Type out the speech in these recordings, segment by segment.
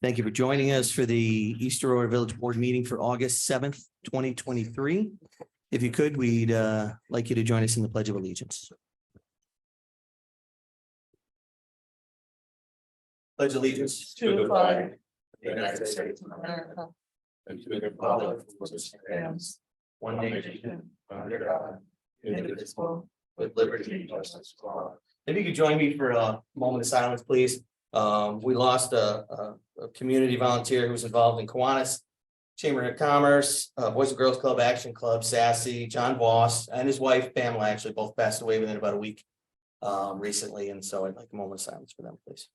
Thank you for joining us for the East Aurora Village Board meeting for August 7th, 2023. If you could, we'd like you to join us in the Pledge of Allegiance. Pledge allegiance to the flag of the United States of America and to the republic for which it stands, one nation, under God, indivisible, with liberty and justice for all. If you could join me for a moment of silence, please. We lost a community volunteer who was involved in Kiwanis Chamber of Commerce, Boys and Girls Club, Action Club, Sassy, John Voss, and his wife Pamela actually both passed away within about a week recently. And so I'd like a moment of silence for them, please.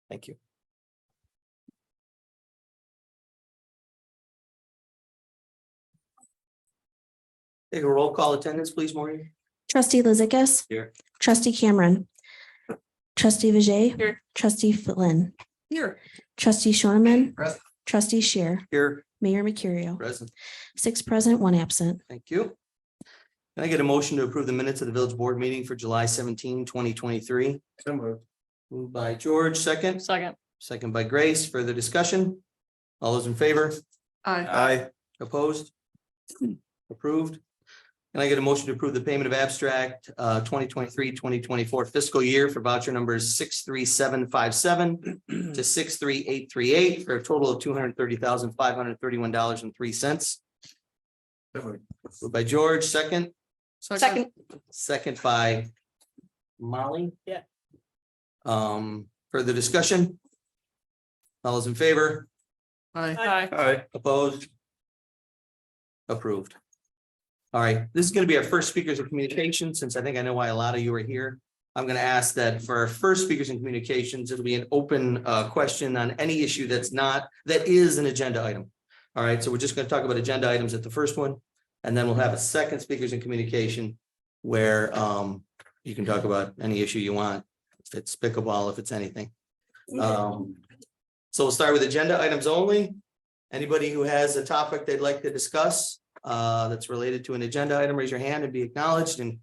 Thank you. Take a roll call attendance, please, Maureen. Trustee Lizikas. Here. Trustee Cameron. Trustee Vijay. Here. Trustee Flynn. Here. Trustee Shoneman. Present. Trustee Shear. Here. Mayor Mercurio. Present. 6 present, 1 absent. Thank you. Can I get a motion to approve the minutes of the village board meeting for July 17, 2023? So moved. Moved by George, second. Second. Second by Grace. Further discussion? All those in favor? Aye. Opposed? Approved. Can I get a motion to approve the payment of abstract 2023-2024 fiscal year for voucher numbers 63757 to 63838 for a total of $230,531.03. Moved by George, second. Second. Second by Molly. Yeah. Further discussion? All those in favor? Aye. Opposed? Approved. All right, this is going to be our first speakers of communication, since I think I know why a lot of you are here. I'm going to ask that for our first speakers in communications, it'll be an open question on any issue that is an agenda item. All right, so we're just going to talk about agenda items at the first one, and then we'll have a second speakers in communication where you can talk about any issue you want. If it's pickleball, if it's anything. So we'll start with agenda items only. Anybody who has a topic they'd like to discuss that's related to an agenda item, raise your hand and be acknowledged and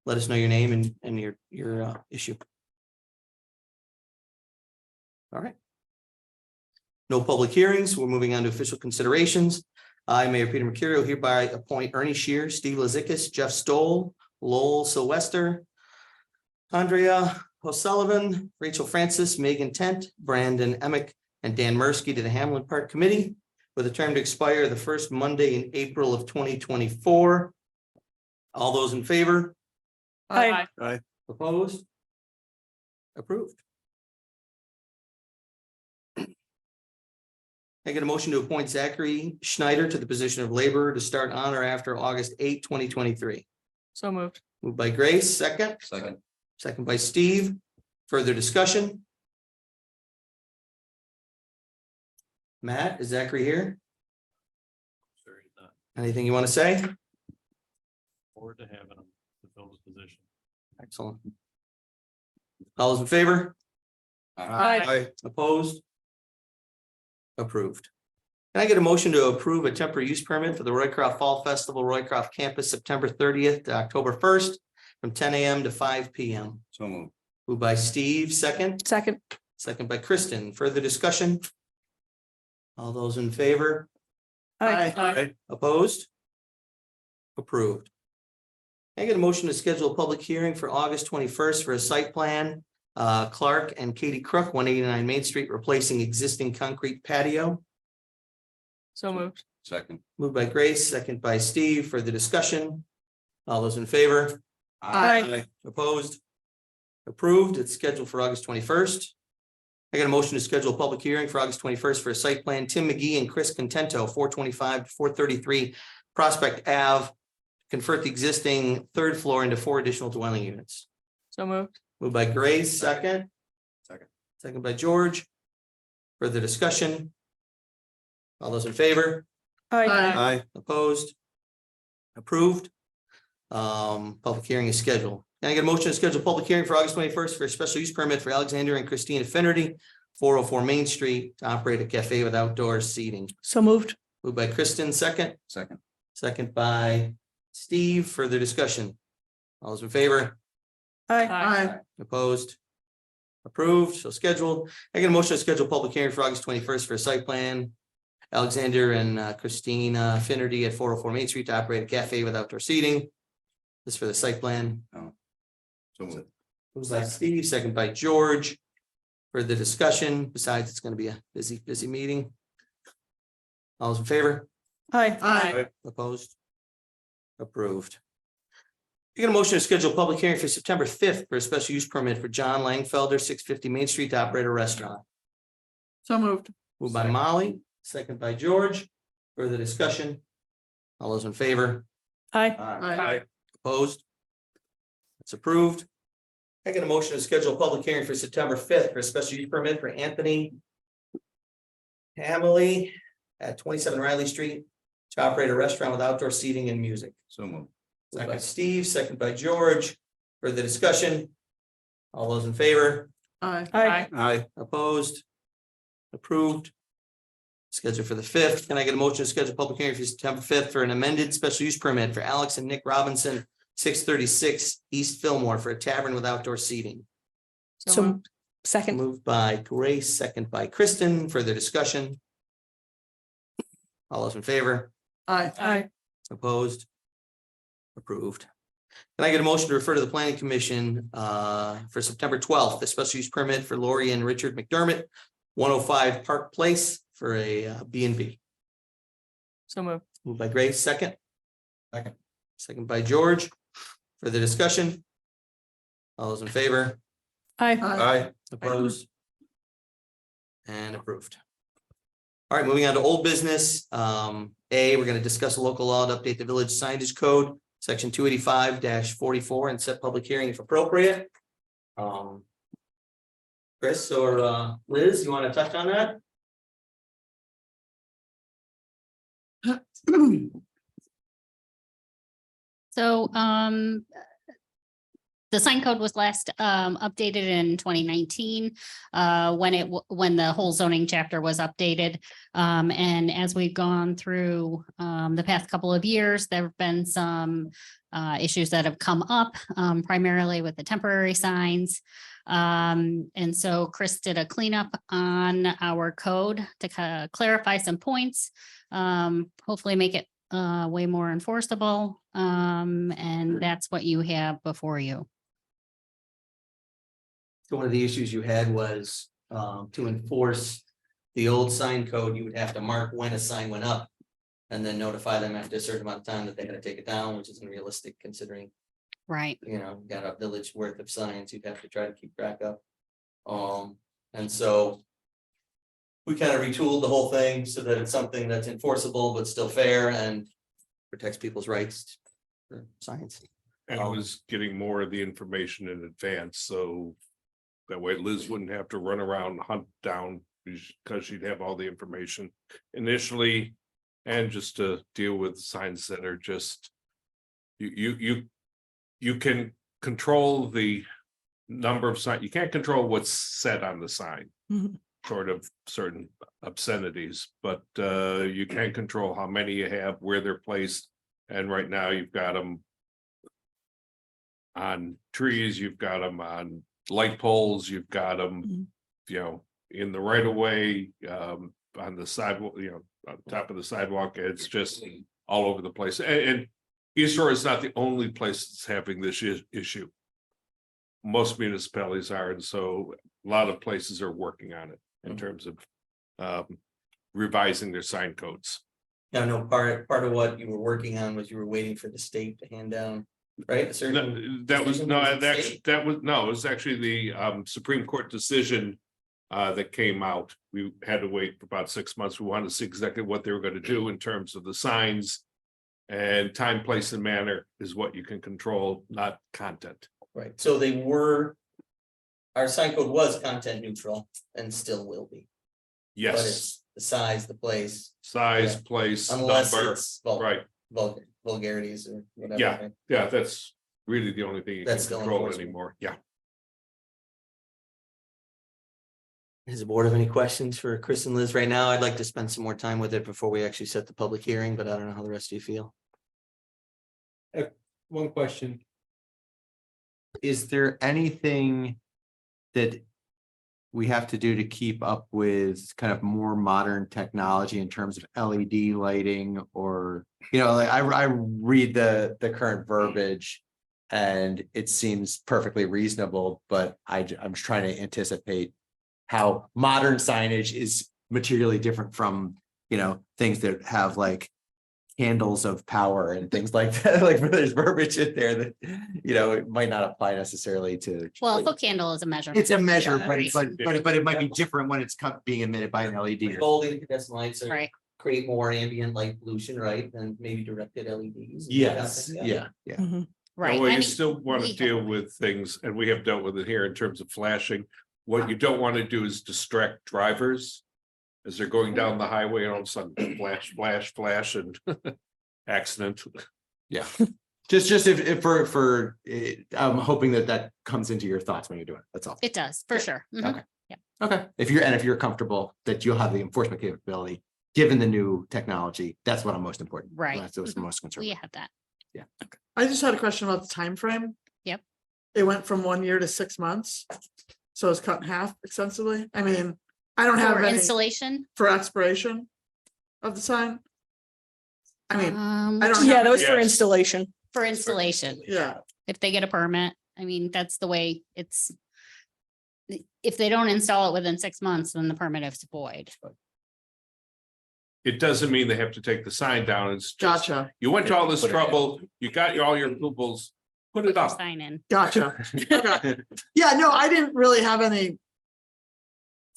let us know your name and your issue. All right. No public hearings. We're moving on to official considerations. I, Mayor Peter Mercurio, hereby appoint Ernie Shear, Steve Lizikas, Jeff Stoll, Lowell Sylvester, Andrea O'Sullivan, Rachel Francis, Megan Tent, Brandon Emick, and Dan Mursky to the Hamlin Park Committee, with a term to expire the first Monday in April of 2024. All those in favor? Aye. Opposed? Approved. I get a motion to appoint Zachary Schneider to the position of laborer to start on or after August 8, 2023. So moved. Moved by Grace, second. Second by Steve. Further discussion? Matt, is Zachary here? Sure, he's not. Anything you want to say? Forward to having him to fill his position. Excellent. All those in favor? Aye. Opposed? Approved. Can I get a motion to approve a temporary use permit for the Roycroft Fall Festival, Roycroft Campus, September 30th to October 1st from 10 a.m. to 5 p.m. So moved. Moved by Steve, second. Second. Second by Kristen. Further discussion? All those in favor? Aye. Opposed? Approved. Can I get a motion to schedule a public hearing for August 21st for a site plan? Clark and Katie Crook, 189 Main Street, replacing existing concrete patio. So moved. Second. Moved by Grace, second by Steve. For the discussion. All those in favor? Aye. Opposed? Approved. It's scheduled for August 21st. I got a motion to schedule a public hearing for August 21st for a site plan. Tim McGee and Chris Contento, 425 to 433 Prospect Ave, convert the existing third floor into 4 additional dwelling units. So moved. Moved by Grace, second. Second. Second by George. Further discussion? All those in favor? Aye. Opposed? Approved. Public hearing is scheduled. Can I get a motion to schedule a public hearing for August 21st for a special use permit for Alexander and Christina Finnerty, 404 Main Street, to operate a cafe with outdoor seating? So moved. Moved by Kristen, second. Second. Second by Steve, further discussion? All those in favor? Aye. Opposed? Approved, so scheduled. I get a motion to schedule public hearing for August 21st for a site plan. Alexander and Christina Finnerty at 404 Main Street to operate a cafe with outdoor seating. This for the site plan. Who's that? Steve, second by George. For the discussion, besides, it's going to be a busy meeting. All those in favor? Aye. Opposed? Approved. You get a motion to schedule a public hearing for September 5th for a special use permit for John Langfelder, 650 Main Street to operate a restaurant. So moved. Moved by Molly, second by George. Further discussion? All those in favor? Aye. Opposed? It's approved. I get a motion to schedule a public hearing for September 5th for a special use permit for Anthony Hamley at 27 Riley Street to operate a restaurant with outdoor seating and music. So moved. Moved by Steve, second by George. For the discussion? All those in favor? Aye. Opposed? Approved. Scheduled for the 5th. Can I get a motion to schedule a public hearing for September 5th for an amended special use permit for Alex and Nick Robinson, 636 East Fillmore for a tavern with outdoor seating? So second. Moved by Grace, second by Kristen. Further discussion? All those in favor? Aye. Opposed? Approved. Can I get a motion to refer to the planning commission for September 12th, the special use permit for Lori and Richard McDermott, 105 Park Place for a B&B? So moved. Moved by Grace, second. Second by George. For the discussion? All those in favor? Aye. Opposed? And approved. All right, moving on to old business. We're going to discuss a local law to update the village signage code, section 285-44, and set public hearing if appropriate. Chris or Liz, you want to touch on that? So, the sign code was last updated in 2019, when the whole zoning chapter was updated. And as we've gone through the past couple of years, there have been some issues that have come up, primarily with the temporary signs. And so Chris did a cleanup on our code to clarify some points, hopefully make it way more enforceable. And that's what you have before you. So one of the issues you had was to enforce the old sign code, you would have to mark when a sign went up and then notify them after a certain amount of time that they had to take it down, which isn't realistic considering, Right. got a village worth of signs you'd have to try to keep track of. And so we kind of retooled the whole thing so that it's something that's enforceable but still fair and protects people's rights for signs. And I was getting more of the information in advance, so that way Liz wouldn't have to run around and hunt down because she'd have all the information initially. And just to deal with signs that are just, you can control the number of signs. You can't control what's said on the sign. Mhm. Short of certain obscenities, but you can control how many you have, where they're placed. And right now you've got them on trees, you've got them on light poles, you've got them, in the right of way, on the sidewalk, on top of the sidewalk. It's just all over the place. And East Shore is not the only place that's having this issue. Most municipalities are, and so a lot of places are working on it in terms of revising their sign codes. I know part of what you were working on was you were waiting for the state to hand down, right? That was actually the Supreme Court decision that came out. We had to wait for about 6 months. We wanted to see exactly what they were going to do in terms of the signs. And time, place, and manner is what you can control, not content. Right, so our sign code was content neutral and still will be. But Yes, it's the size, the place, size, yeah. place, unless number, it's right? vulgarities or whatever. Yeah. right? Yeah, that's really the only thing you can That's still control enforceable. anymore. Yeah. Does the board have any questions for Chris and Liz right now? I'd like to spend some more time with it before we actually set the public hearing, but I don't know how the rest of you feel. One question. Is there anything that we have to do to keep up with kind of more modern technology in terms of LED lighting or, like I read the current verbiage and it seems perfectly reasonable, but I'm trying to anticipate how modern signage is materially different from, things that have like candles of power and things like that. Like there's verbiage in there that, it might not apply necessarily to. Well, a foot candle is a measurement. It's a measure, Yeah, but right. but it might be different when it's being emitted by an LED. Gold incandescent lights are Right. create more ambient light pollution, right? Than maybe directed LEDs. Yes, yeah. Right. Well, I you mean, still want we to deal have- with things, and we have dealt with it here in terms of flashing. What you don't want to do is distract drivers as they're going down the highway and all of a sudden flash, flash, flash and accident. Yeah. Just if for I'm hoping that comes into your thoughts when you're doing it. That's all. It does, for sure. Mhm. Okay. Okay. If you're comfortable that you'll have the enforcement capability, given the new technology, that's what I'm most important. Right. That's what's the most concerned. We about. have that. I just had a question about the time frame. Yep. It went from 1 year to 6 months. So it's cut in half extensively. I mean, I don't have For any installation. for expiration of the sign. I mean, I don't Yeah, have, that was for Yes. installation. For installation, yeah, if they get a permit, I mean, that's the way it's. If they don't install it within 6 months, then the permit is void. It doesn't mean they have to take the sign down. It's just, gotcha, you went to all this Put it in. trouble, you got all your approvals, put Put it your up. sign in. gotcha. Okay. Yeah, no, I didn't really have any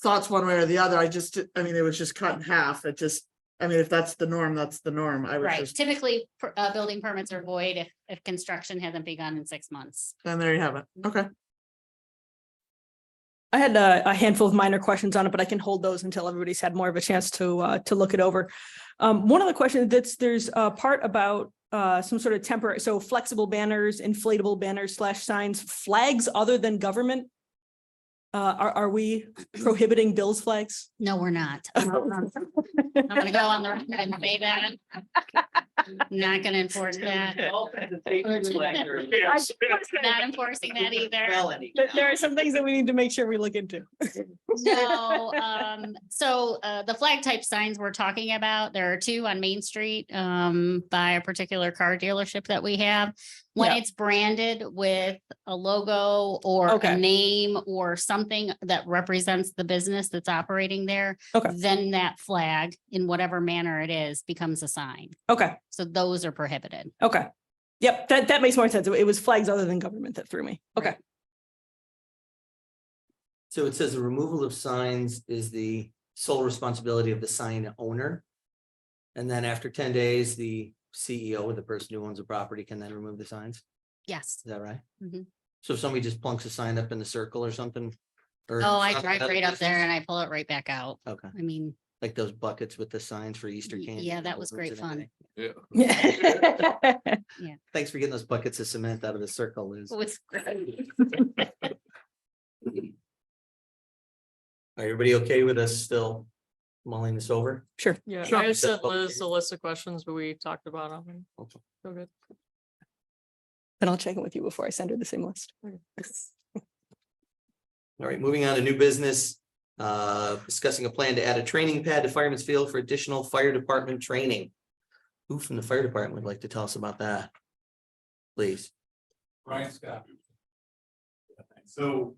thoughts one way or the other. I mean, it was just cut in half. I mean, if that's the norm, that's the norm. I was Right. just, Typically, building permits are void if construction hasn't begun in 6 months. then there you have it. Okay. I had a handful of minor questions on it, but I can hold those until everybody's had more of a chance to look it over. One of the questions there's a part about some sort of temporary, so flexible banners, inflatable banners / signs, flags other than government. Are we prohibiting Bill's flags? No, we're not. I'm gonna go on the record and say that. Not gonna enforce that. Not enforcing that either. There are some things that we need to make sure we look into. No, so the flag type signs we're talking about, there are 2 on Main Street by a particular car dealership that we have. When Yeah. it's branded with a logo or Okay. a name or something that represents the business that's operating there, Okay. then that flag, in whatever manner it is, becomes a sign. Okay, So those are prohibited. okay. Yep, that makes more sense. It was flags other than government that threw me. Okay. So it says the removal of signs is the sole responsibility of the sign owner. And then after 10 days, the CEO or the person who owns the property can then remove the signs. Yes. Is that right? Mhm. So if somebody just plunks a sign up in the circle or something? or Oh, I something drive other right up there business? and I pull it right back out. Okay, I mean, like those buckets with the signs for Easter candy. yeah, that was great Deliverance and fun. everything. Yeah. Thanks for getting those buckets of cement out of the circle, Liz. It was great. Everybody okay with us still mulling this over? Sure. Yeah, Sure. I sent Liz a list of questions, but we talked about them. Okay. So good. Then I'll check in with you before I send her the same list. All right, moving on to new business. Discussing a plan to add a training pad to Fireman's Field for additional fire department training. Who from the fire department would like to tell us about that? Please. Brian Scott. So.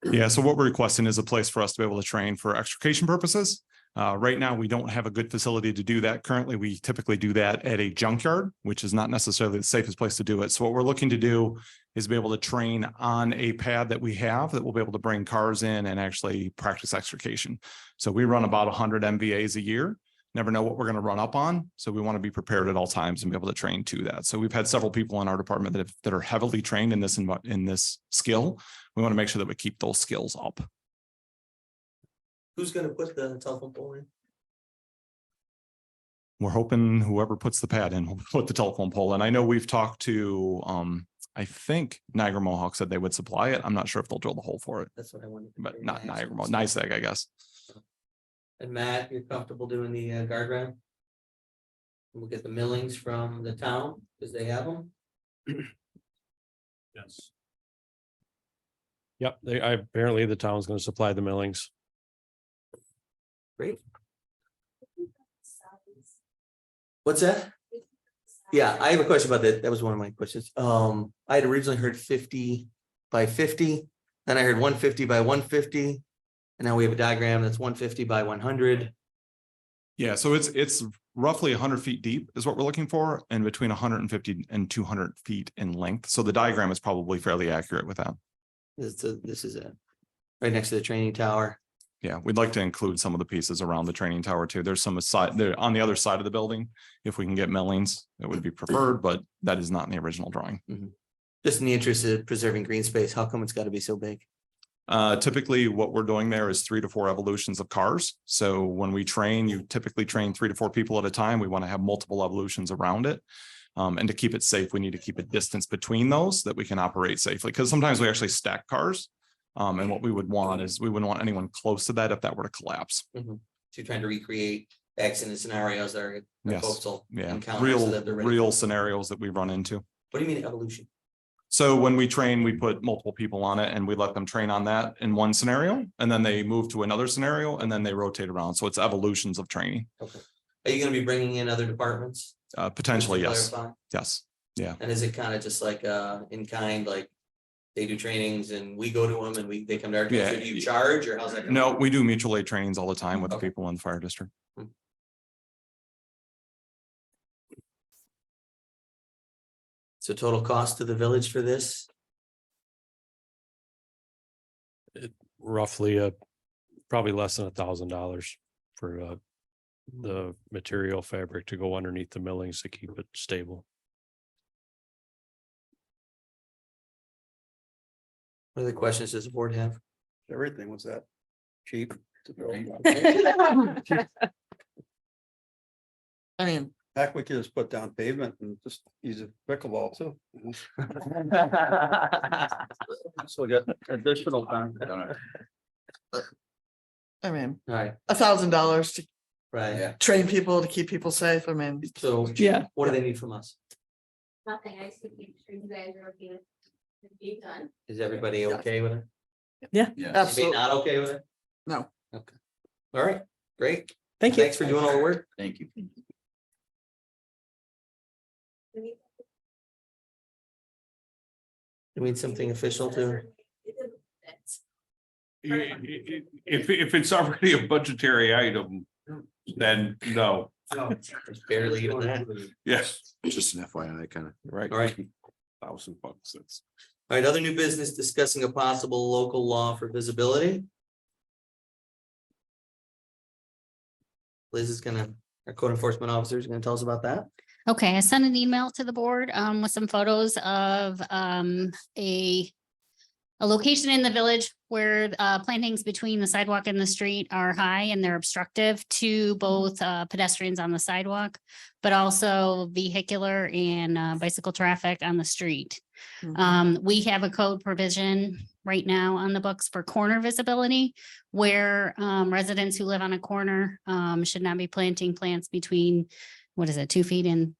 Yeah, so what we're requesting is a place for us to be able to train for extrication purposes. Right now, we don't have a good facility to do that. Currently, we typically do that at a junkyard, which is not necessarily the safest place to do it. So what we're looking to do is be able to train on a pad that we have that we'll be able to bring cars in and actually practice extrication. So we run about 100 MVAs a year. Never know what we're going to run up on. So we want to be prepared at all times and be able to train to that. So we've had several people in our department that are heavily trained in this skill. We want to make sure that we keep those skills up. Who's gonna put the telephone pole in? We're hoping whoever puts the pad in will put the telephone pole in. I know we've talked to, I think Niagara Mohawk said they would supply it. I'm not sure if they'll drill the hole for it, That's what I wanted. but not Niagara Mohawk, NICEAG, I guess. And Matt, you're comfortable doing the guardrail? We'll get the millings from the town, because they have them. Yes. Yep, apparently the town's gonna supply the millings. Great. What's that? Yeah, I have a question about that. That was one of my questions. I had originally heard 50 by 50, then I heard 150 by 150. And now we have a diagram that's 150 by 100. Yeah, so it's roughly 100 feet deep is what we're looking for, and between 150 and 200 feet in length. So the diagram is probably fairly accurate with that. This is it. Right next to the training tower. Yeah, we'd like to include some of the pieces around the training tower too. There's some aside there on the other side of the building. If we can get millings, it would be preferred, but that is not in the original drawing. Just in the interest of preserving green space, how come it's got to be so big? Typically what we're doing there is 3 to 4 evolutions of cars. So when we train, you typically train 3 to 4 people at a time. We want to have multiple evolutions around it. And to keep it safe, we need to keep a distance between those that we can operate safely, because sometimes we actually stack cars. And what we would want is we wouldn't want anyone close to that if that were to collapse. So you're trying to recreate accident scenarios that are Yes. folks will Yeah, encounter so that they're ready. real scenarios that we run into. What do you mean evolution? So when we train, we put multiple people on it and we let them train on that in one scenario, and then they move to another scenario and then they rotate around. So it's evolutions of training. Okay. Are you going to be bringing in other departments? Potentially, Just to yes. clarify? Yes. Yeah. And is it kind of just like in kind, like they do trainings and we go to them and they come to our, Yeah. so do you charge or how's that? going? No, we do mutual aid trainings all the time with the Okay. people in the fire district. So total cost to the village for this? Roughly probably less than $1,000 for the material fabric to go underneath the millings to keep it stable. What other questions does the board have? Everything was that cheap to build. I mean, Heck, we could just put down pavement and just use a pickleball too. So we got additional time. I mean, All right, $1,000 to right. train people to keep people safe. I mean, So Yeah. what do they need from us? Nothing, I just think you guys are okay with being done. Is everybody okay with it? Anybody absolutely. not okay with it? No. Okay. All right, great. Thank you. Thanks for doing all the work. Thank you. You need something official to, If it's already a budgetary item, then no, barely even that. yes, Just an FYI, kind of. right. All right. $1,000, that's. All right, other new business, discussing a possible local law for visibility. Liz is gonna, our code enforcement officer is gonna tell us about that. Okay, I sent an email to the board with some photos of a location in the village where plantings between the sidewalk and the street are high and they're obstructive to both pedestrians on the sidewalk, but also vehicular and bicycle traffic on the street. We have a code provision right now on the books for corner visibility, where residents who live on a corner should not be planting plants between, 2 feet and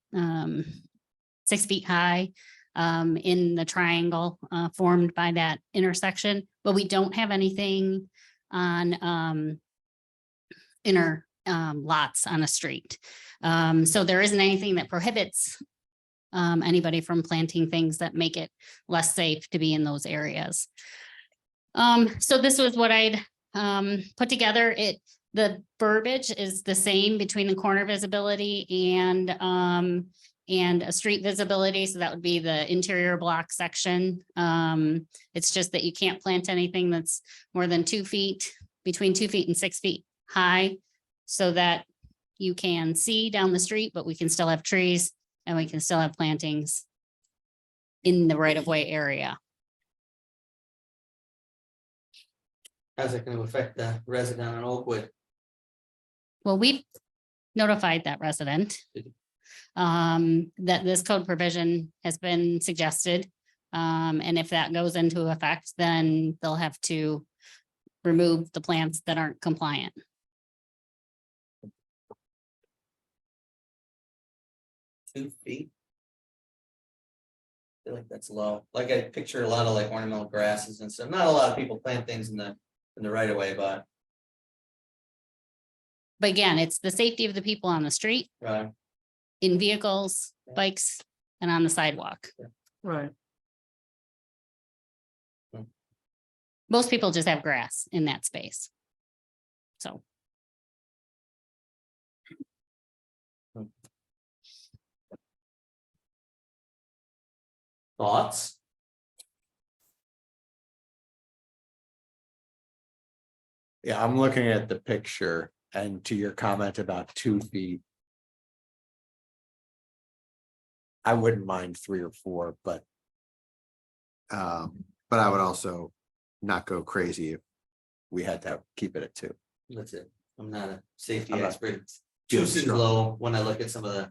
6 feet high in the triangle formed by that intersection, but we don't have anything on inner lots on a street. So there isn't anything that prohibits anybody from planting things that make it less safe to be in those areas. So this was what I'd put together. The verbiage is the same between the corner visibility and a street visibility. So that would be the interior block section. It's just that you can't plant anything that's more than 2 feet, between 2 feet and 6 feet high, so that you can see down the street, but we can still have trees and we can still have plantings in the right of way area. How's it gonna affect the resident on Oakwood? Well, we've notified that resident that this code provision has been suggested. And if that goes into effect, then they'll have to remove the plants that aren't compliant. 2 feet. I feel like that's low. Like I picture a lot of like ornamental grasses and stuff. Not a lot of people plant things in the right of way, but again, it's the safety of the people on the street, right. in vehicles, bikes, and on the sidewalk. Right. Most people just have grass in that space. So. Thoughts? Yeah, I'm looking at the picture and to your comment about 2 feet. I wouldn't mind 3 or 4, but I would also not go crazy if we had to keep it at 2. That's it. I'm not a safety I'm not expert. 2 feeling seems strong. low when I look at some of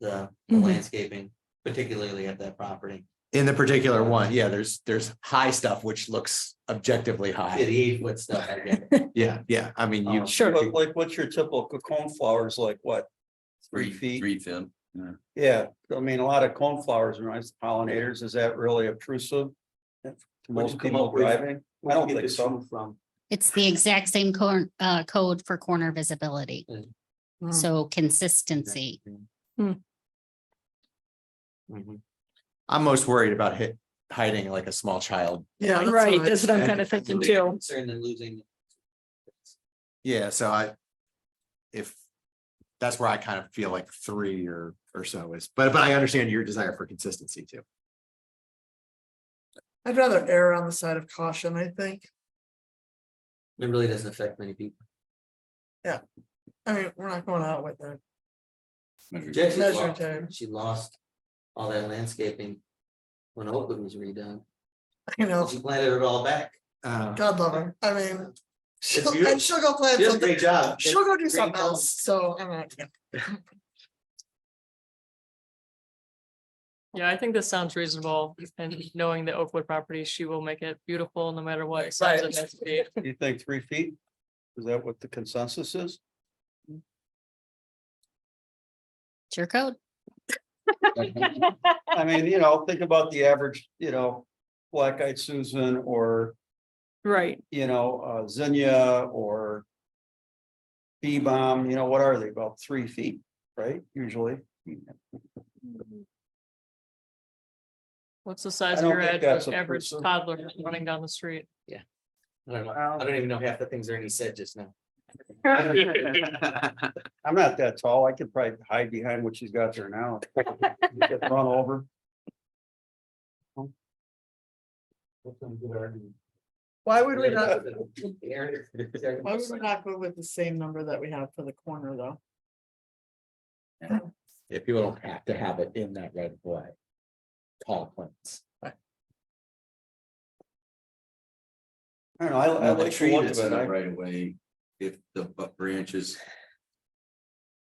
the Mhm. landscaping, particularly at that property. In the particular one, yeah, there's high stuff which looks objectively Yeah, high. the 8-foot stuff, I get it. Yeah, I mean, you. Sure. But like, what's your typical cone flowers, like what? 3 feet? 3 feet. Yeah, I mean, a lot of cone flowers are nice pollinators. Is that really obtrusive? To Where'd you most come people up with- driving? I Where'd don't you get think this so. from? It's the exact same code for corner visibility. Mm. So consistency. Mhm. I'm most worried about hiding like a small child. Yeah. that's Right, what I- that's what I'm kind of thinking too. Concerned in losing. Yeah, so if that's where I kind of feel like 3 or so is, but I understand your desire for consistency too. I'd rather err on the side of caution, I think. It really doesn't affect many people. I mean, we're not going out with it. Jesse Measure lost- time. She lost all that landscaping when Oakwood was redone. You know, She planted it all back. God love her. I mean, she'll, beautiful. and she'll go plant She does a something. great job. She'll go do Great something job. else. So I'm not. Yeah, I think this sounds reasonable, and knowing the Oakwood property, she will make it beautiful no matter what size it has to be. You think 3 feet? Is that what the consensus is? It's your code. I mean, think about the average, black-eyed Susan or, Right. zinnia or bee balm, what are they? About 3 feet, right? Usually. What's the size I of don't your think that's average obtrusive. toddler running down the street? I don't know. I don't even know half the things Ernie said just now. I'm not that tall. I could probably hide behind what she's got there now. Get run over. Why would we not? Why Why would we not go with the same number that we have for the corner though? If people don't have to have it in that right of way. Tall plants. I don't know, I The like the tree look that's of in it. the right away, if the branches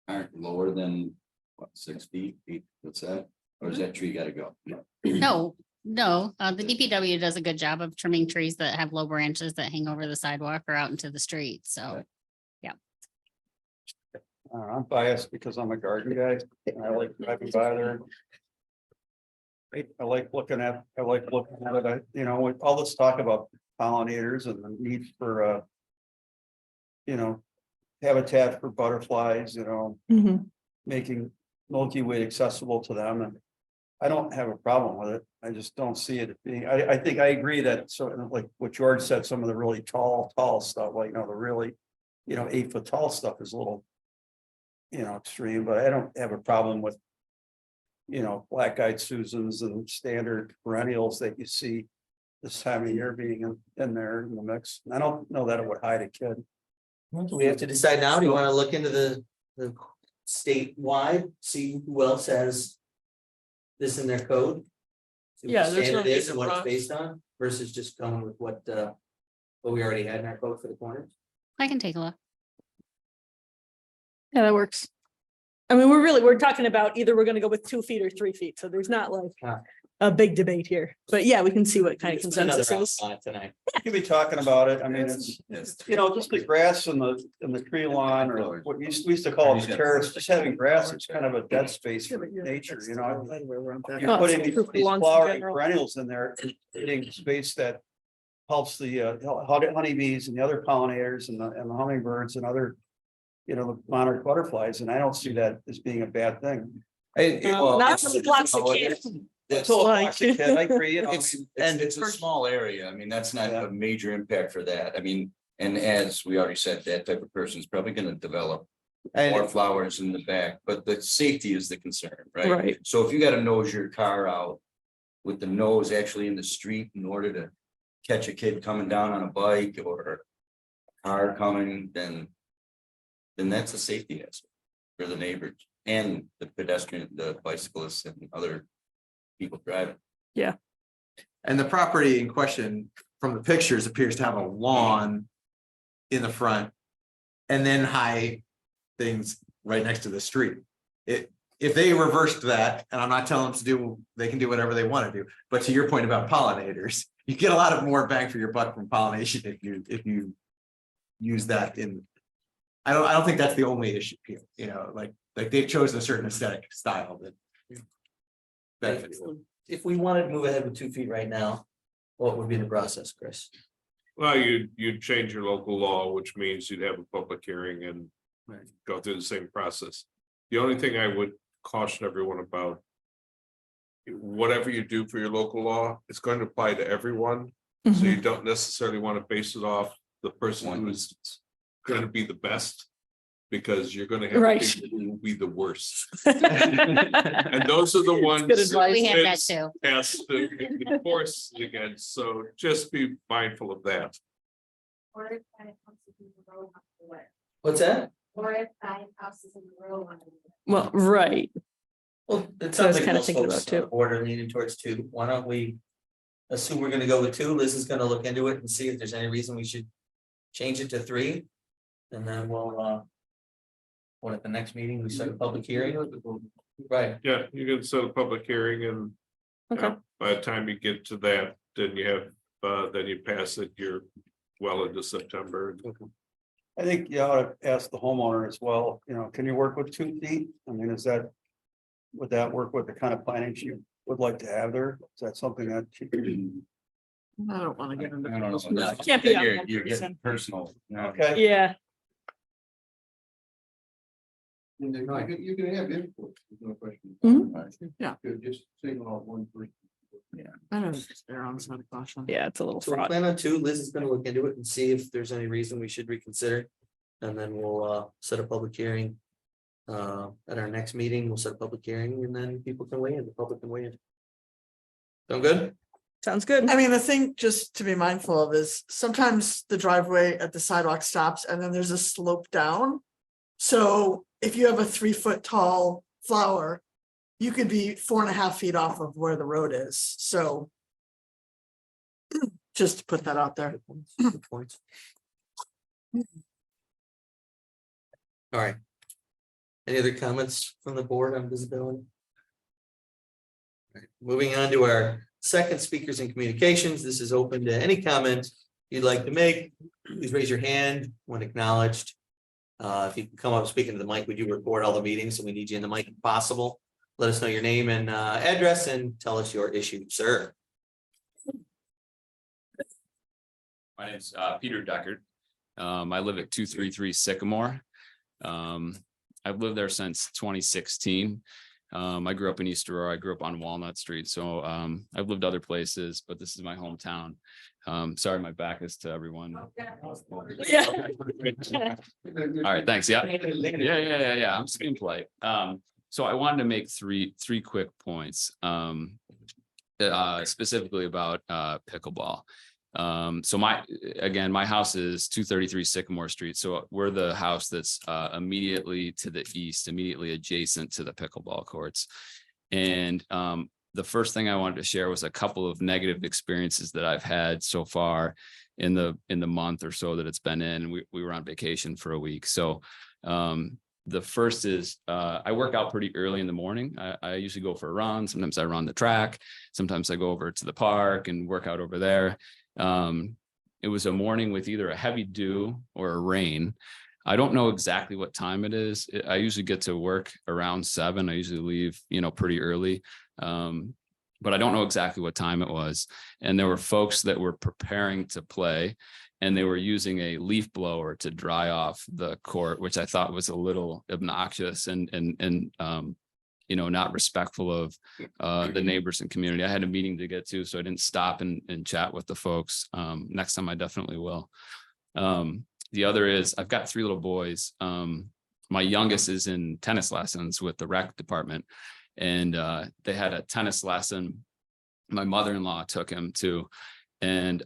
aren't lower than, what, 6 feet, 8, what's that? Or does that tree gotta go? No, the DPW does a good job of trimming trees that have low branches that hang over the sidewalk or out into the street. So I'm biased because I'm a garden guy and I like driving by there. I like looking at it, with all this talk about pollinators and the need for, habitat for butterflies, Mhm. making Milky Way accessible to them, and I don't have a problem with it. I just don't see it being, I think I agree that sort of like what George said, some of the really tall stuff, like, the really, 8-foot tall stuff is a little, extreme, but I don't have a problem with, black-eyed Susans and standard perennials that you see this time of year being in there in the mix. I don't know that it would hide a kid. Do we have to decide now? Do you want to look into the statewide, see who else has this in their code? See what Yeah, the there's no standard is need and to what it's rush. based on versus just going with what we already had in our code for the corners. I can take a look. Yeah, that works. I mean, we're talking about either we're gonna go with 2 feet or 3 feet, so there's not like, a big debate here, but yeah, we can see what kind of It's been another consensus is. round tonight. You could be talking about it. I mean, it's, you know, just the grass and the tree lawn or what we used to call it the terrace, just having grass, it's kind of a dead space for nature, you know? You're Oh, putting it's true for these lawns in flowering general. perennials in there, creating space that helps the honeybees and the other pollinators and the hummingbirds and other, you know, the monarch butterflies, and I don't see that as being a bad thing. Not for the plastic can. That's all Like- toxic, kid, I agree, you know, I It's, mean, and it's a small area. I mean, that's not a major impact for that. I mean, and as we already said, that type of person is probably gonna develop more And flowers in the back, but the safety is the concern, right? Right. So if you gotta nose your car out with the nose actually in the street in order to catch a kid coming down on a bike or a car coming, then that's a safety aspect for the neighbors and the pedestrian, the bicyclists and other people driving. and the property in question from the pictures appears to have a lawn in the front. And then high things right next to the street. If they reversed that, and I'm not telling them to do, they can do whatever they want to do, but to your point about pollinators, you get a lot of more bang for your buck from pollination if you use that in. I don't think that's the only issue here, you know, like they've chosen a certain aesthetic style that benefits them. If we wanted to move ahead with 2 feet right now, what would be the process, Chris? Well, you'd change your local law, which means you'd have a public hearing and go through the same process. The only thing I would caution everyone about, whatever you do for your local law, it's going to apply to everyone. So you don't necessarily want to base it off the person who's going to be the best, because you're going to have Right. people who will be the worst. And those are the ones Good advice. We had that too. has to be forced against. So just be mindful of that. Or if five houses in a row on the way. What's that? Or if 5 houses in a row on the way. Well, right. Well, it So I was sounds like kinda most thinking folks about on two. the board are leaning towards 2. Why don't we assume we're gonna go with 2? Liz is gonna look into it and see if there's any reason we should change it to 3. And then we'll, what, at the next meeting, we start a public hearing? Right. Yeah, you can set a public hearing and Okay. by the time you get to that, then you have, then you pass it, you're well into September. I think you ought to ask the homeowner as well, you know, can you work with 2 feet? I mean, would that work with the kind of planning she would like to have there? Is that something that she could? I don't want to get into. I don't know. personal. Can't be on You're one getting person. personal. No. Okay. Yeah. You can have input, no question. Mhm. Yeah. Just single out one person. I know they're on side of caution. Yeah, it's a little So we fraught. plan on 2. Liz is gonna look into it and see if there's any reason we should reconsider. And then we'll set a public hearing. At our next meeting, we'll set a public hearing and then people can weigh in, the public can weigh in. Sound good? Sounds good. I mean, the thing just to be mindful of is sometimes the driveway at the sidewalk stops and then there's a slope down. So if you have a 3-foot tall flower, you could be 4.5 feet off of where the road is. So just to put that out there. Good points. All right. Any other comments from the board on visibility? All right, moving on to our second speakers and communications. This is open to any comments you'd like to make. Please raise your hand when acknowledged. If you can come up speaking to the mic, we do record all the meetings, so we need you in the mic if possible. Let us know your name and address and tell us your issue, sir. My name's Peter Deckard. I live at 233 Sycamore. I've lived there since 2016. I grew up in East Aurora. I grew up on Walnut Street. So I've lived other places, but this is my hometown. Sorry, my back is to everyone. Yeah. All right, thanks. Yeah. Yeah. I'm just being polite. So I wanted to make three quick points. Specifically about pickleball. So my house is 233 Sycamore Street. So we're the house that's immediately to the east, immediately adjacent to the pickleball courts. And the first thing I wanted to share was a couple of negative experiences that I've had so far in the month or so that it's been in. We were on vacation for a week. So The first is, I work out pretty early in the morning. I usually go for a run. Sometimes I run the track. Sometimes I go over to the park and work out over there. It was a morning with either a heavy dew or a rain. I don't know exactly what time it is. I usually get to work around 7. I usually leave, pretty early. But I don't know exactly what time it was. And there were folks that were preparing to play, and they were using a leaf blower to dry off the court, which I thought was a little obnoxious and not respectful of the neighbors and community. I had a meeting to get to, so I didn't stop and chat with the folks. Next time I definitely will. The other is, I've got 3 little boys. My youngest is in tennis lessons with the rec department, and they had a tennis lesson my mother-in-law took him to, and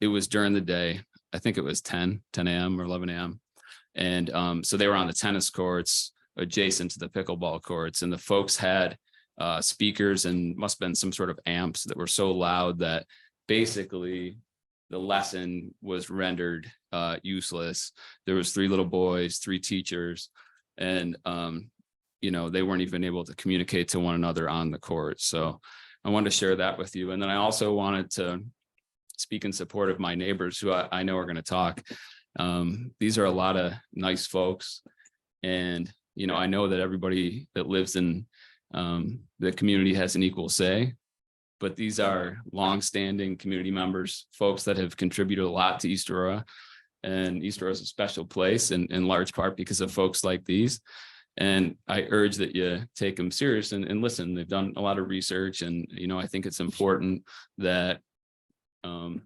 it was during the day. I think it was 10 a.m. or 11 a.m. And so they were on the tennis courts adjacent to the pickleball courts, and the folks had speakers and must have been some sort of amps that were so loud that basically the lesson was rendered useless. There was 3 little boys, 3 teachers, and they weren't even able to communicate to one another on the court. So I wanted to share that with you. And then I also wanted to speak in support of my neighbors who I know are going to talk. These are a lot of nice folks. And, I know that everybody that lives in the community has an equal say, but these are longstanding community members, folks that have contributed a lot to East Aurora. And East Aurora is a special place in large part because of folks like these. And I urge that you take them serious and listen. They've done a lot of research, and, I think it's important that, the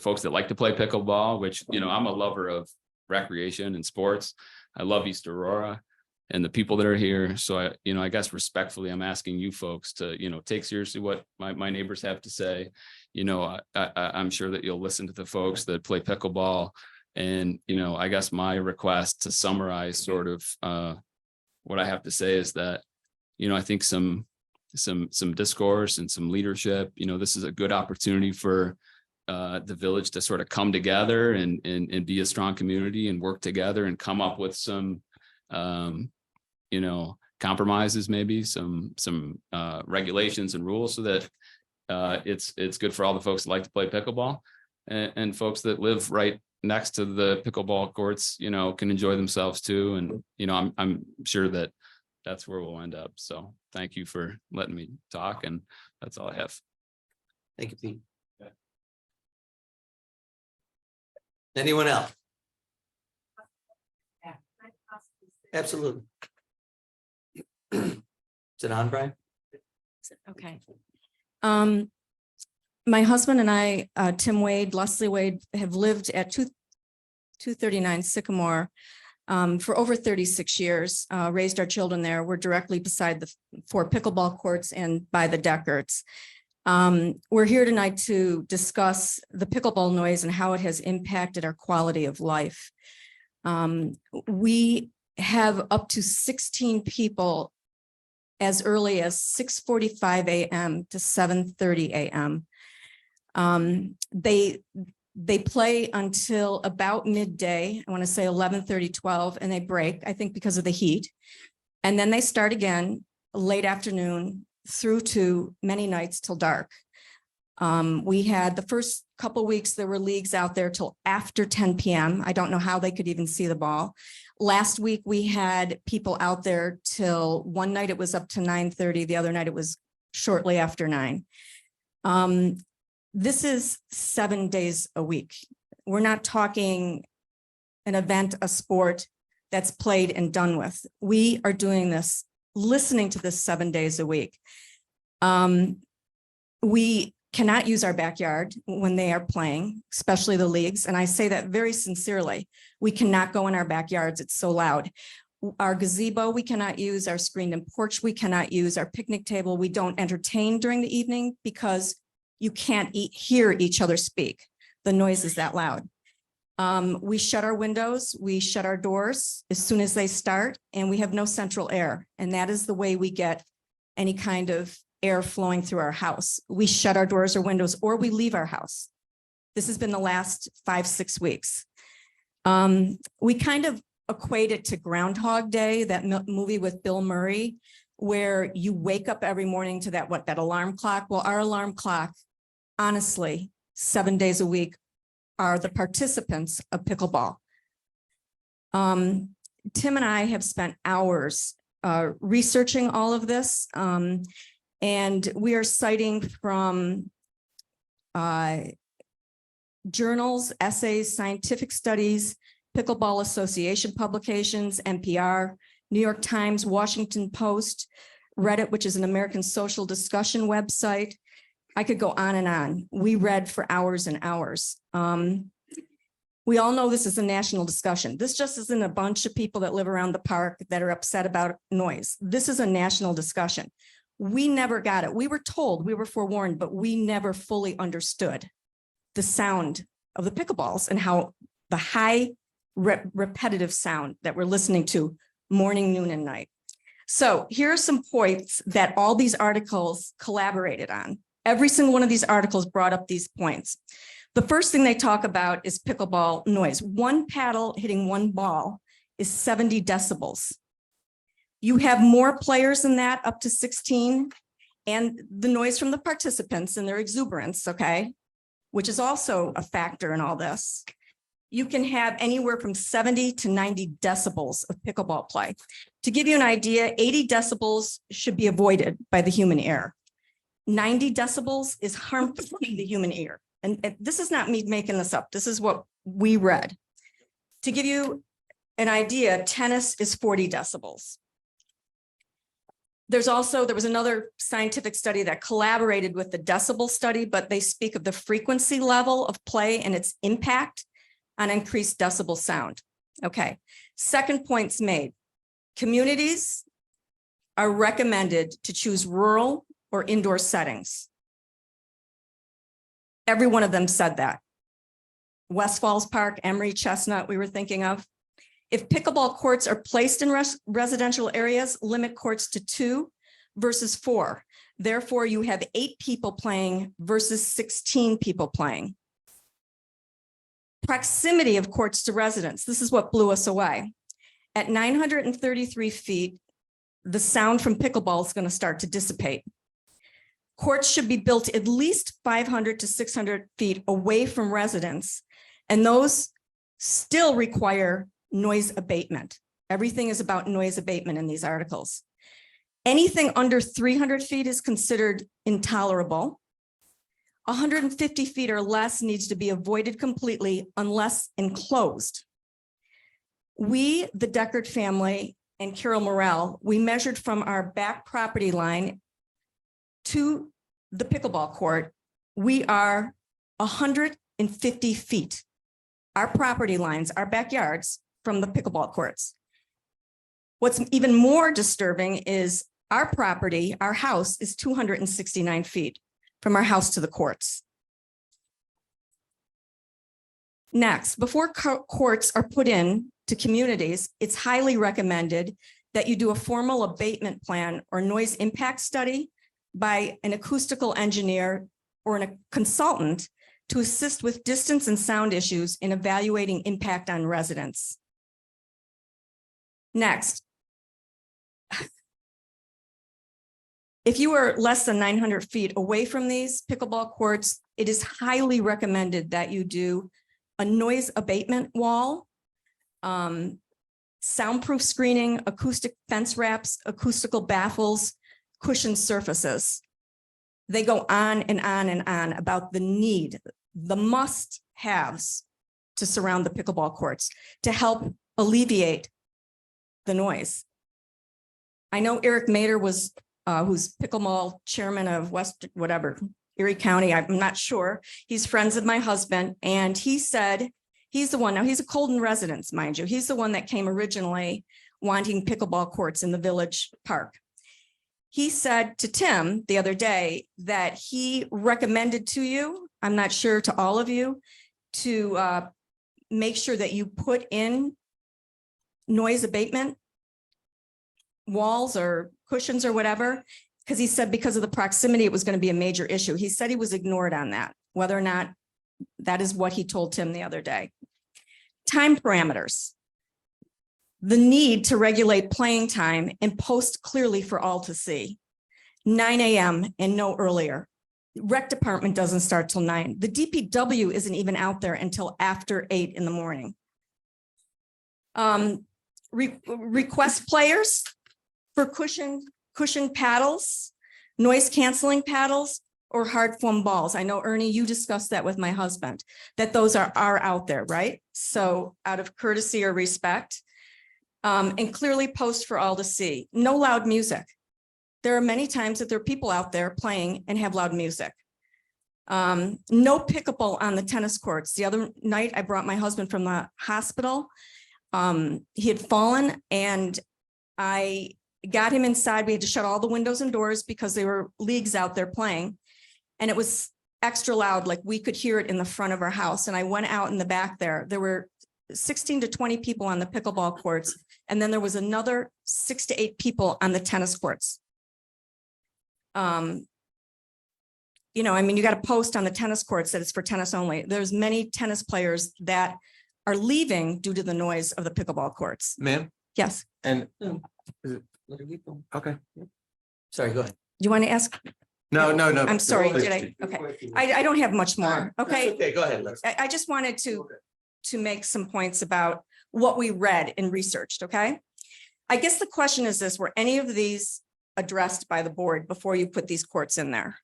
folks that like to play pickleball, which, I'm a lover of recreation and sports. I love East Aurora and the people that are here. So I guess respectfully, I'm asking you folks to, take seriously what my neighbors have to say. I'm sure that you'll listen to the folks that play pickleball. And, I guess my request to summarize sort of what I have to say is that, I think some discourse and some leadership, this is a good opportunity for the village to sort of come together and be a strong community and work together and come up with some, compromises, maybe some regulations and rules so that it's good for all the folks that like to play pickleball, and folks that live right next to the pickleball courts, can enjoy themselves too. And, I'm sure that that's where we'll end up. So thank you for letting me talk. And that's all I have. Thank you, Pete. Anyone else? Absolutely. Is it on, Brian? Okay. My husband and I, Tim Wade, Leslie Wade, have lived at 239 Sycamore for over 36 years, raised our children there. We're directly beside the 4 pickleball courts and by the Deckerts. We're here tonight to discuss the pickleball noise and how it has impacted our quality of life. We have up to 16 people as early as 6:45 a.m. to 7:30 a.m. They play until about midday. I want to say 11:30, 12, and they break, I think, because of the heat. And then they start again late afternoon through to many nights till dark. We had the first couple weeks, there were leagues out there till after 10 p.m. I don't know how they could even see the ball. Last week, we had people out there till one night it was up to 9:30. The other night it was shortly after 9. This is 7 days a week. We're not talking an event, a sport that's played and done with. We are doing this, listening to this 7 days a week. We cannot use our backyard when they are playing, especially the leagues. And I say that very sincerely. We cannot go in our backyards. It's so loud. Our gazebo, we cannot use. Our screened-in porch, we cannot use. Our picnic table, we don't entertain during the evening because you can't hear each other speak. The noise is that loud. We shut our windows, we shut our doors as soon as they start, and we have no central air. And that is the way we get any kind of air flowing through our house. We shut our doors or windows, or we leave our house. This has been the last 5-6 weeks. We kind of equate it to Groundhog Day, that movie with Bill Murray, where you wake up every morning to that alarm clock. Well, our alarm clock, honestly, 7 days a week are the participants of pickleball. Tim and I have spent hours researching all of this, and we are citing from journals, essays, scientific studies, Pickleball Association publications, NPR, New York Times, Washington Post, Reddit, which is an American social discussion website. I could go on and on. We read for hours and hours. We all know this is a national discussion. This just isn't a bunch of people that live around the park that are upset about noise. This is a national discussion. We never got it. We were told, we were forewarned, but we never fully understood the sound of the pickleballs and how the high repetitive sound that we're listening to morning, noon, and night. So here are some points that all these articles collaborated on. Every single one of these articles brought up these points. The first thing they talk about is pickleball noise. One paddle hitting one ball is 70 decibels. You have more players than that, up to 16, and the noise from the participants and their exuberance, okay, which is also a factor in all this. You can have anywhere from 70 to 90 decibels of pickleball play. To give you an idea, 80 decibels should be avoided by the human ear. 90 decibels is harmful to the human ear. And this is not me making this up. This is what we read. To give you an idea, tennis is 40 decibels. There was another scientific study that collaborated with the decibel study, but they speak of the frequency level of play and its impact on increased decibel sound. Okay, second point's made. Communities are recommended to choose rural or indoor settings. Every one of them said that. West Falls Park, Emery, Chestnut, we were thinking of. If pickleball courts are placed in residential areas, limit courts to 2 versus 4. Therefore, you have 8 people playing versus 16 people playing. Proximity of courts to residents. This is what blew us away. At 933 feet, the sound from pickleball is going to start to dissipate. Courts should be built at least 500 to 600 feet away from residents, and those still require noise abatement. Everything is about noise abatement in these articles. Anything under 300 feet is considered intolerable. 150 feet or less needs to be avoided completely unless enclosed. We, the Deckard family and Carol Morrell, we measured from our back property line to the pickleball court. We are 150 feet. Our property lines, our backyards from the pickleball courts. What's even more disturbing is our property, our house is 269 feet from our house to the courts. Next, before courts are put in to communities, it's highly recommended that you do a formal abatement plan or noise impact study by an acoustical engineer or a consultant to assist with distance and sound issues in evaluating impact on residents. Next, if you are less than 900 feet away from these pickleball courts, it is highly recommended that you do a noise abatement wall, soundproof screening, acoustic fence wraps, acoustical baffles, cushioned surfaces. They go on and on and on about the need, the must-haves to surround the pickleball courts to help alleviate the noise. I know Eric Mader was, who's pickleball chairman of Erie County, I'm not sure. He's friends of my husband, and he said, he's the one, now he's a Colden resident, mind you. He's the one that came originally wanting pickleball courts in the village park. He said to Tim the other day that he recommended to you, I'm not sure to all of you, to make sure that you put in noise abatement walls or cushions or whatever, because he said because of the proximity, it was going to be a major issue. He said he was ignored on that, whether or not that is what he told Tim the other day. Time parameters. The need to regulate playing time and post clearly for all to see. 9 a.m. and no earlier. Rec department doesn't start till 9. The DPW isn't even out there until after 8 in the morning. Request players for cushion paddles, noise canceling paddles, or hard foam balls. I know, Ernie, you discussed that with my husband, that those are out there, right? So out of courtesy or respect, and clearly post for all to see. No loud music. There are many times that there are people out there playing and have loud music. No pickleball on the tennis courts. The other night I brought my husband from the hospital. He had fallen and I got him inside. We had to shut all the windows and doors because there were leagues out there playing. And it was extra loud, like we could hear it in the front of our house. And I went out in the back there. There were 16 to 20 people on the pickleball courts. And then there was another 6 to 8 people on the tennis courts. You know, I mean, you got to post on the tennis courts that it's for tennis only. There's many tennis players that are leaving due to the noise of the pickleball courts. Ma'am, Yes. and, okay, Sorry, go ahead. Do you want to ask? no. I'm sorry, Please. did I? Okay. I don't have much more. Okay. Okay, go ahead. I just wanted to make some points about what we read and researched, okay? I guess the question is this, were any of these addressed by the board before you put these courts in there?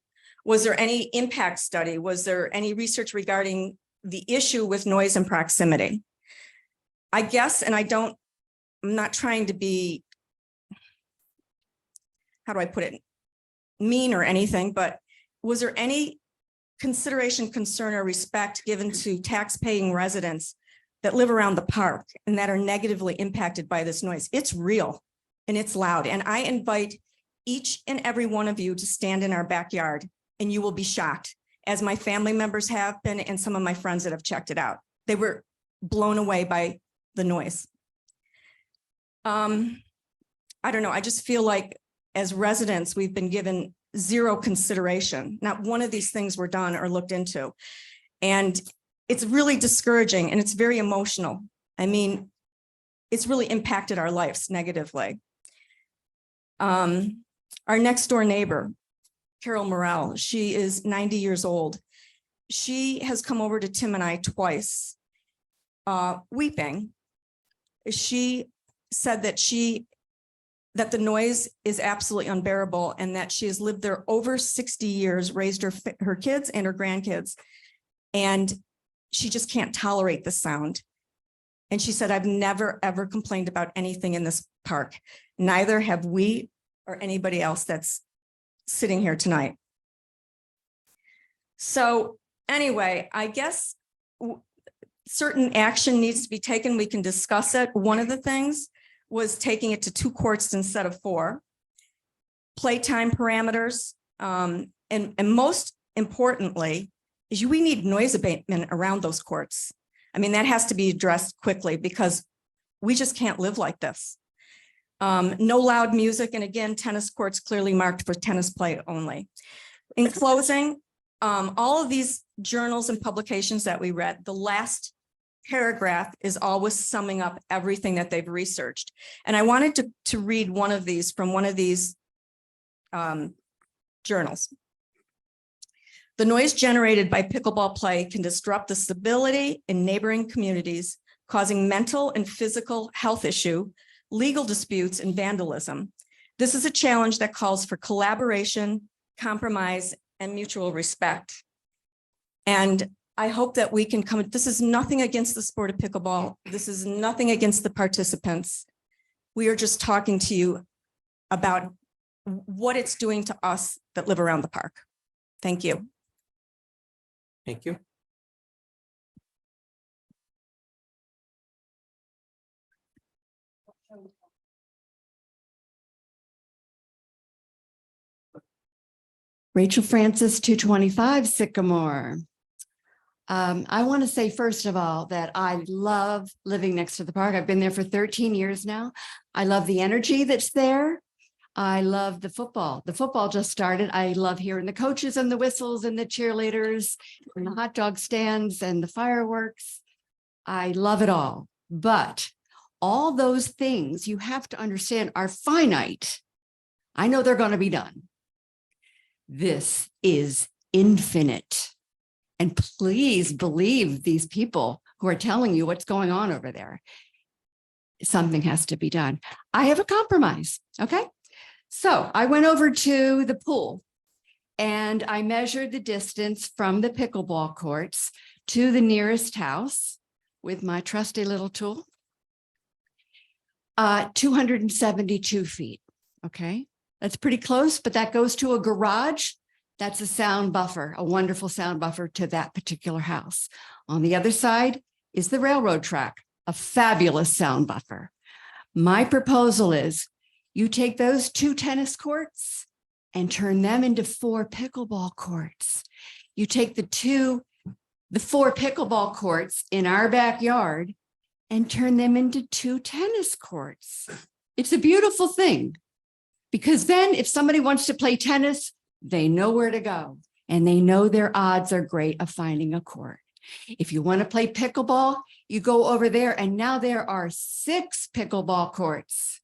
Was there any impact study? Was there any research regarding the issue with noise and proximity? I guess, and I'm not trying to be, how do I put it, mean or anything, but was there any consideration, concern, or respect given to tax-paying residents that live around the park and that are negatively impacted by this noise? It's real and it's loud. And I invite each and every one of you to stand in our backyard and you will be shocked, as my family members have been and some of my friends that have checked it out. They were blown away by the noise. I don't know. I just feel like as residents, we've been given zero consideration. Not one of these things were done or looked into. And it's really discouraging and it's very emotional. I mean, it's really impacted our lives negatively. Our next door neighbor, Carol Morrell, she is 90 years old. She has come over to Tim and I twice, weeping. She said that that the noise is absolutely unbearable and that she has lived there over 60 years, raised her kids and her grandkids, and she just can't tolerate the sound. And she said, I've never, ever complained about anything in this park. Neither have we or anybody else that's sitting here tonight. So anyway, I guess certain action needs to be taken. We can discuss it. One of the things was taking it to 2 courts instead of 4. Playtime parameters. And most importantly, is we need noise abatement around those courts. I mean, that has to be addressed quickly because we just can't live like this. No loud music. And again, tennis courts clearly marked for tennis play only. In closing, all of these journals and publications that we read, the last paragraph is always summing up everything that they've researched. And I wanted to read one of these from one of these journals. The noise generated by pickleball play can disrupt the stability in neighboring communities, causing mental and physical health issue, legal disputes, and vandalism. This is a challenge that calls for collaboration, compromise, and mutual respect. And I hope that we can come, this is nothing against the sport of pickleball. This is nothing against the participants. We are just talking to you about what it's doing to us that live around the park. Thank you. Thank you. Rachel Francis, 225 Sycamore. I want to say, first of all, that I love living next to the park. I've been there for 13 years now. I love the energy that's there. I love the football. The football just started. I love hearing the coaches and the whistles and the cheerleaders and the hot dog stands and the fireworks. I love it all. But All those things you have to understand are finite. I know they're going to be done. This is infinite. And please believe these people who are telling you what's going on over there. Something has to be done. I have a compromise. Okay. So I went over to the pool and I measured the distance from the pickleball courts to the nearest house with my trusty little tool. 272 feet. Okay. That's pretty close, but that goes to a garage. That's a sound buffer, a wonderful sound buffer to that particular house. On the other side is the railroad track, a fabulous sound buffer. My proposal is you take those 2 tennis courts and turn them into 4 pickleball courts. You take the 4 pickleball courts in our backyard and turn them into 2 tennis courts. It's a beautiful thing because then if somebody wants to play tennis, they know where to go and they know their odds are great of finding a court. If you want to play pickleball, you go over there and now there are 6 pickleball courts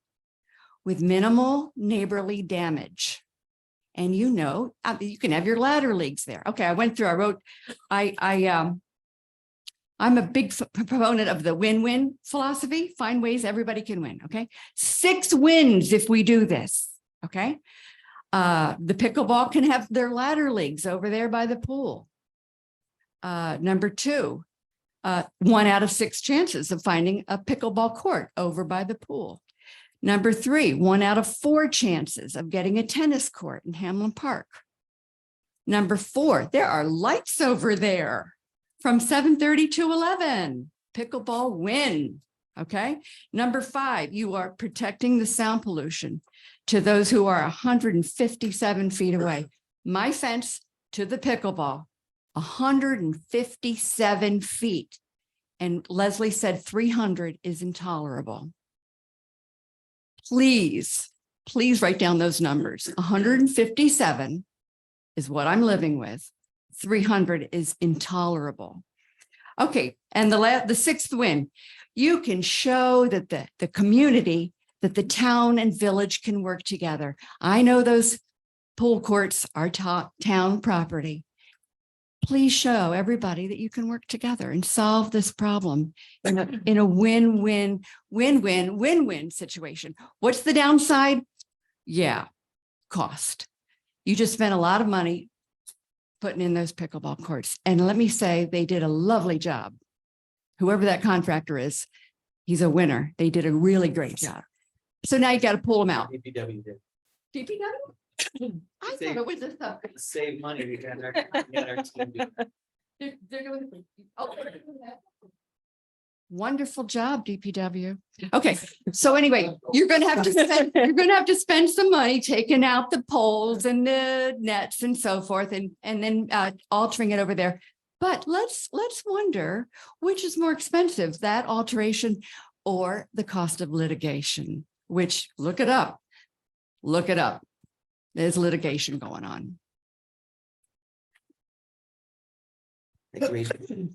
with minimal neighborly damage. And you know, you can have your ladder leagues there. Okay, I wrote, I'm a big proponent of the win-win philosophy. Find ways everybody can win, okay? 6 wins if we do this, okay? The pickleball can have their ladder leagues over there by the pool. Number 2, 1 out of 6 chances of finding a pickleball court over by the pool. Number 3, 1 out of 4 chances of getting a tennis court in Hamlin Park. Number 4, there are lights over there from 7:30 to 11. Pickleball win. Okay. Number 5, you are protecting the sound pollution to those who are 157 feet away. My fence to the pickleball, 157 feet. And Leslie said 300 is intolerable. Please write down those numbers. 157 is what I'm living with. 300 is intolerable. Okay, and the 6th win, you can show that the community, that the town and village can work together. I know those pool courts are town property. Please show everybody that you can work together and solve this problem in a win-win situation. What's the downside? Yeah, cost. You just spent a lot of money putting in those pickleball courts. And let me say, they did a lovely job. Whoever that contractor is, he's a winner. They did a really great job. So now you got to pull them out. DPW did. DPW? I thought it was a sub. Save money. We got our team do. They're doing. Oh. Wonderful job, DPW. Okay, so anyway, you're going to have to spend some money taking out the poles and the nets and so forth, and then altering it over there. But let's wonder which is more expensive, that alteration or the cost of litigation. Which look it up. Look it up. There's litigation going on. Thank you, Rachel.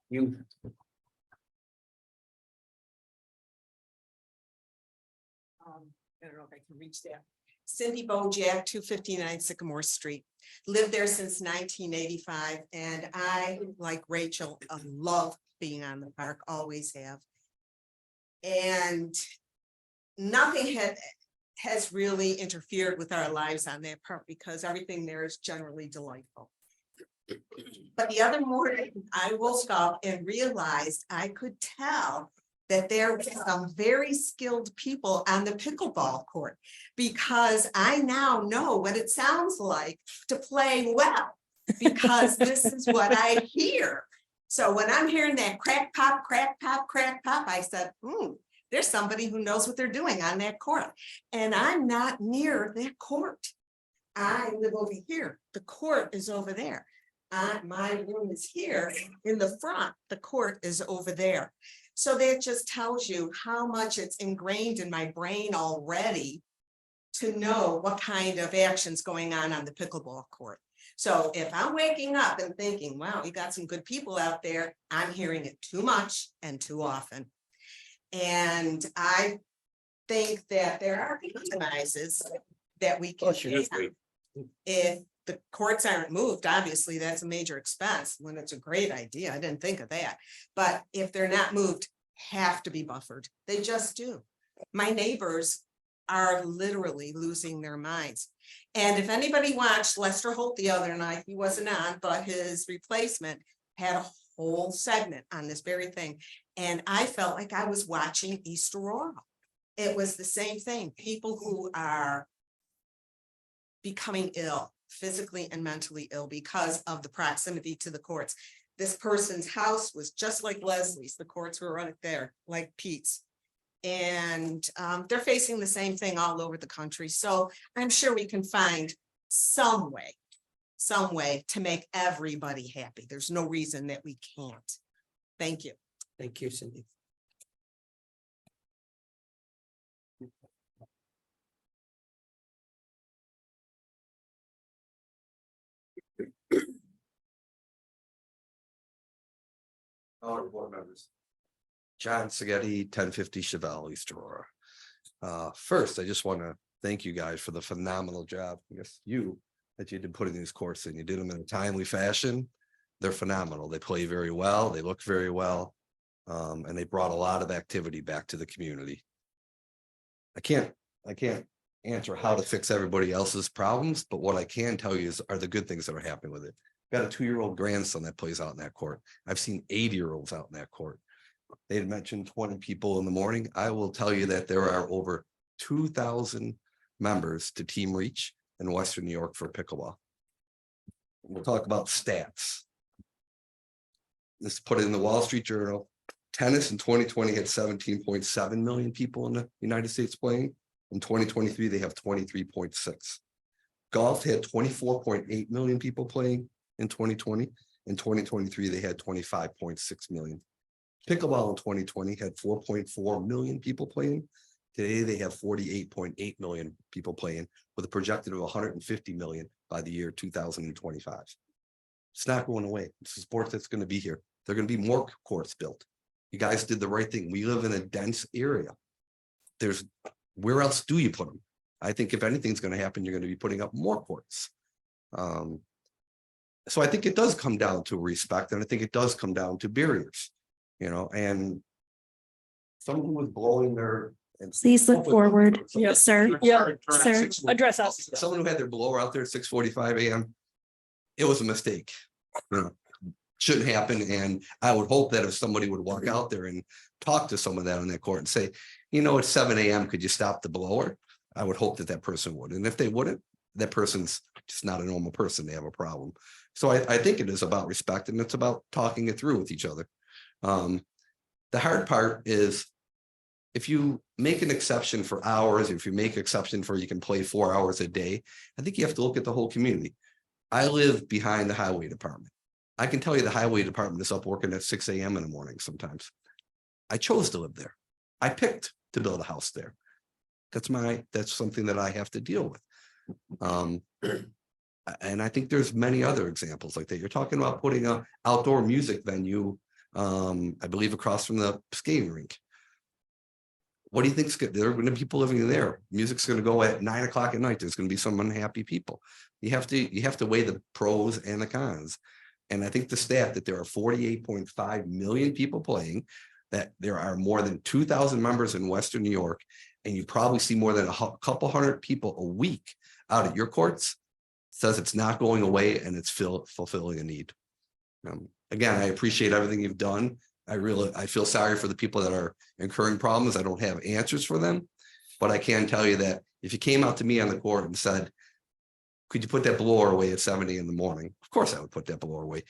You. I don't know if I can reach there. Cindy Bojack, 259 Sycamore Street. Lived there since 1985. And I, like Rachel, love being on the park, always have. And nothing has really interfered with our lives on that part because everything there is generally delightful. But the other morning, I woke up and realized I could tell that there were some very skilled people on the pickleball court because I now know what it sounds like to play well because this is what I hear. So when I'm hearing that crack, pop, crack, pop, crack, pop, I said, there's somebody who knows what they're doing on that court. And I'm not near that court. I live over here. The court is over there. My room is here in the front. The court is over there. So that just tells you how much it's ingrained in my brain already to know what kind of action's going on the pickleball court. So if I'm waking up and thinking, wow, we got some good people out there, I'm hearing it too much and too often. And I think that there are compromises that we can make. If the courts aren't moved, obviously that's a major expense when it's a great idea. I didn't think of that. But if they're not moved, have to be buffered. They just do. My neighbors are literally losing their minds. And if anybody watched Lester Holt the other night, he wasn't on, but his replacement had a whole segment on this very thing. And I felt like I was watching East Aurora. It was the same thing. People who are becoming ill, physically and mentally ill because of the proximity to the courts. This person's house was just like Leslie's. The courts were right there, like Pete's. And they're facing the same thing all over the country. So I'm sure we can find some way to make everybody happy. There's no reason that we can't. Thank you. Thank you, Cindy. All board members. John Seghetti, 1050 Chevelle, East Aurora. First, I just want to thank you guys for the phenomenal job. I guess that you did putting these courses in. You did them in a timely fashion. They're phenomenal. They play very well. They look very well. And they brought a lot of activity back to the community. I can't answer how to fix everybody else's problems, but what I can tell you are the good things that are happening with it. Got a 2-year-old grandson that plays out in that court. I've seen 80-year-olds out in that court. They had mentioned 20 people in the morning. I will tell you that there are over 2,000 members to Team Reach in Western New York for pickleball. We'll talk about stats. This put it in the Wall Street Journal. Tennis in 2020 had 17.7 million people in the United States playing. In 2023, they have 23.6. Golf had 24.8 million people playing in 2020. In 2023, they had 25.6 million. Pickleball in 2020 had 4.4 million people playing. Today, they have 48.8 million people playing with a projected of 150 million by the year 2025. It's not going away. It's a sport that's going to be here. There are going to be more courts built. You guys did the right thing. We live in a dense area. Where else do you put them? I think if anything's going to happen, you're going to be putting up more courts. So I think it does come down to respect, and I think it does come down to barriers, and someone who was blowing their. Please look forward. Yes, sir. Yeah, sir. Address us. Someone who had their blower out there at 6:45 a.m. It was a mistake. Shouldn't happen. And I would hope that if somebody would walk out there and talk to someone that on that court and say, it's 7 a.m. Could you stop the blower? I would hope that person would. And if they wouldn't, that person's just not a normal person. They have a problem. So I think it is about respect, and it's about talking it through with each other. The hard part is if you make an exception for hours, if you make exception for you can play 4 hours a day, I think you have to look at the whole community. I live behind the highway department. I can tell you the highway department is up working at 6 a.m. in the morning sometimes. I chose to live there. I picked to build a house there. That's something that I have to deal with. And I think there's many other examples like that. You're talking about putting an outdoor music venue, I believe across from the skating rink. What do you think? There are going to be people living there. Music's going to go at 9 o'clock at night. There's going to be some unhappy people. You have to weigh the pros and the cons. And I think the stat that there are 48.5 million people playing, that there are more than 2,000 members in Western New York, and you probably see more than a couple hundred people a week out at your courts, says it's not going away and it's fulfilling a need. Again, I appreciate everything you've done. I feel sorry for the people that are incurring problems. I don't have answers for them, but I can tell you that if you came out to me on the court and said, could you put that blower away at 7 a.m. in the morning? Of course I would put that blower away.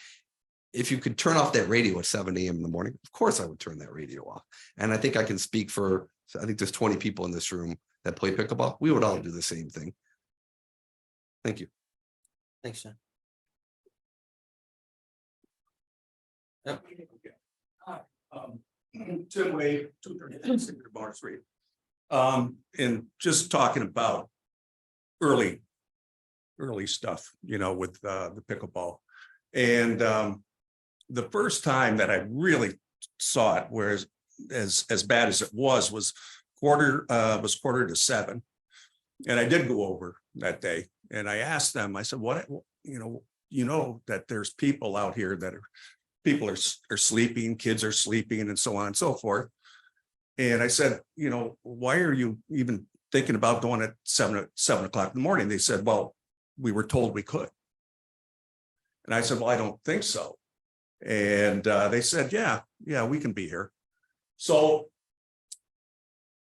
If you could turn off that radio at 7 a.m. in the morning, of course I would turn that radio off. And I think I can speak for, I think there's 20 people in this room that play pickleball. We would all do the same thing. Thank you. Thanks, John. Yep. Tim Wade, 236 Bar Street. And just talking about early stuff, with the pickleball. And the first time that I really saw it, whereas as bad as it was quarter to 7. And I did go over that day and I asked them, I said, what, you know, that there's people out here that are sleeping, kids are sleeping and so on and so forth. And I said, you know, why are you even thinking about going at 7 o'clock in the morning? They said, well, we were told we could. And I said, well, I don't think so. And they said, yeah, we can be here. So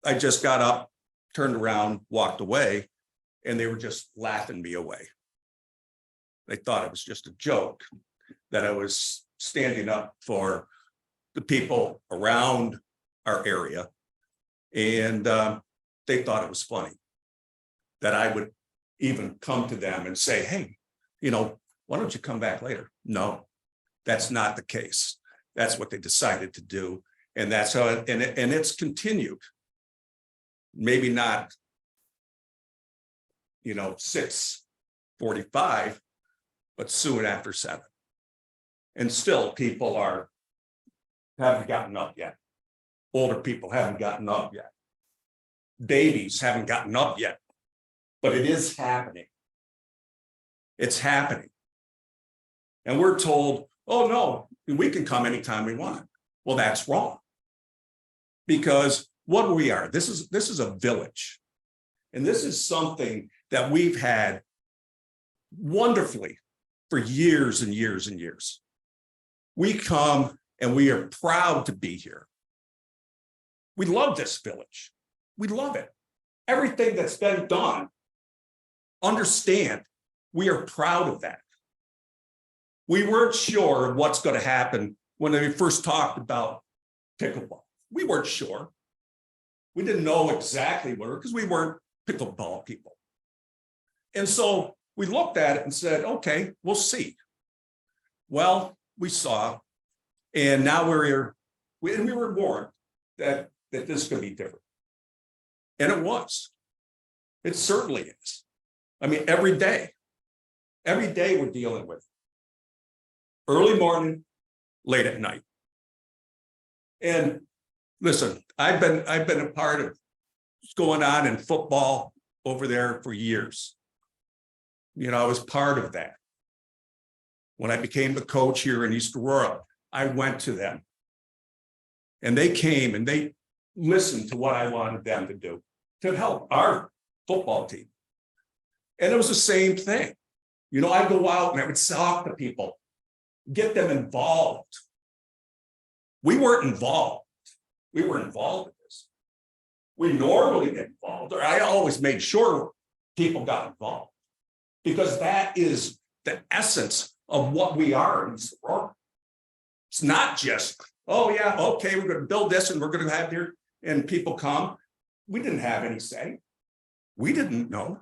I just got up, turned around, walked away, and they were just laughing me away. They thought it was just a joke, that I was standing up for the people around our area. And they thought it was funny that I would even come to them and say, hey, you know, why don't you come back later? No, that's not the case. That's what they decided to do. And that's how and it's continued. Maybe not, you know, 6:45, but soon after 7. And still people haven't gotten up yet. Older people haven't gotten up yet. Babies haven't gotten up yet, but it is happening. It's happening. And we're told, oh no, we can come anytime we want. Well, that's wrong. Because what we are, this is a village. And this is something that we've had wonderfully for years and years and years. We come and we are proud to be here. We love this village. We love it. Everything that's been done, understand, we are proud of that. We weren't sure of what's going to happen when they first talked about pickleball. We weren't sure. We didn't know exactly what, because we weren't pickleball people. And so we looked at it and said, okay, we'll see. Well, we saw, and now we're here. We were warned that this could be different. And it was. It certainly is. I mean, every day we're dealing with early morning, late at night. And listen, I've been a part of what's going on in football over there for years. You know, I was part of that. When I became the coach here in East Aurora, I went to them. And they came and they listened to what I wanted them to do to help our football team. And it was the same thing. You know, I'd go out and I would talk to people, get them involved. We weren't involved. We were involved in this. We normally get involved, or I always made sure people got involved, because that is the essence of what we are in East Aurora. It's not just, oh yeah, okay, we're going to build this and we're going to have here and people come. We didn't have any say. We didn't know.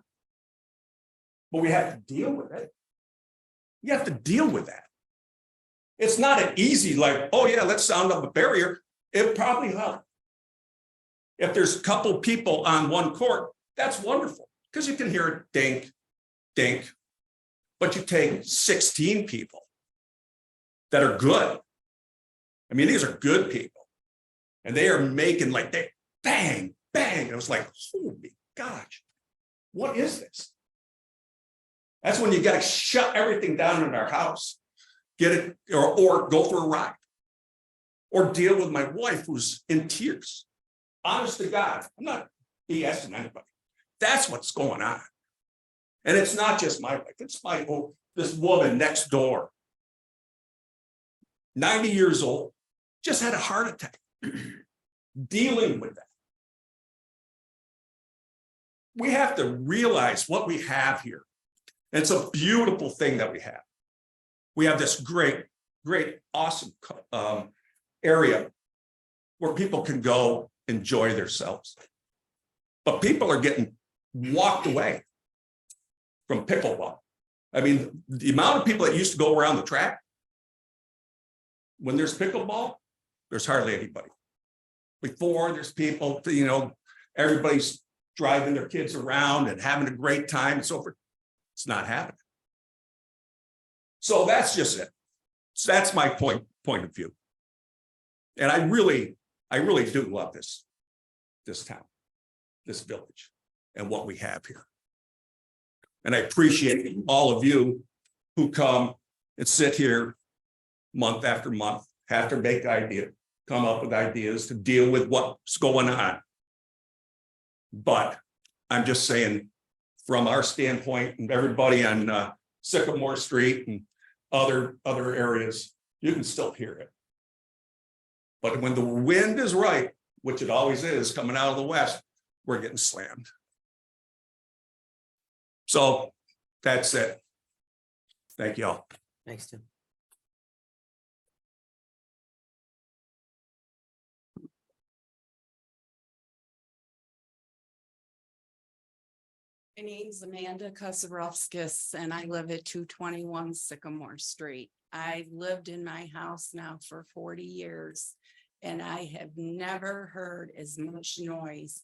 But we have to deal with it. You have to deal with that. It's not an easy, like, oh yeah, let's sound up a barrier. It probably helped. If there's a couple people on one court, that's wonderful, because you can hear it dink, dink. But you take 16 people that are good. I mean, these are good people. And they are making like they bang, bang. It was like, holy gosh, what is this? That's when you got to shut everything down in our house, get it, or go for a ride, or deal with my wife who's in tears. Honest to God, I'm not BSing anybody. That's what's going on. And it's not just my wife, it's this woman next door, 90 years old, just had a heart attack, dealing with that. We have to realize what we have here. And it's a beautiful thing that we have. We have this great, awesome area where people can go enjoy themselves. But people are getting walked away from pickleball. I mean, the amount of people that used to go around the track, when there's pickleball, there's hardly anybody. Before, there's people, you know, everybody's driving their kids around and having a great time and so forth. It's not happening. So that's just it. So that's my point of view. And I really I really do love this town, this village, and what we have here. And I appreciate all of you who come and sit here month after month, have to make come up with ideas to deal with what's going on. But I'm just saying, from our standpoint, and everybody on Sycamore Street and other areas, you can still hear it. But when the wind is right, which it always is coming out of the west, we're getting slammed. So that's it. Thank you all. Thanks, Tim. My name's Amanda Kozarowskis and I live at 221 Sycamore Street. I've lived in my house now for 40 years and I have never heard as much noise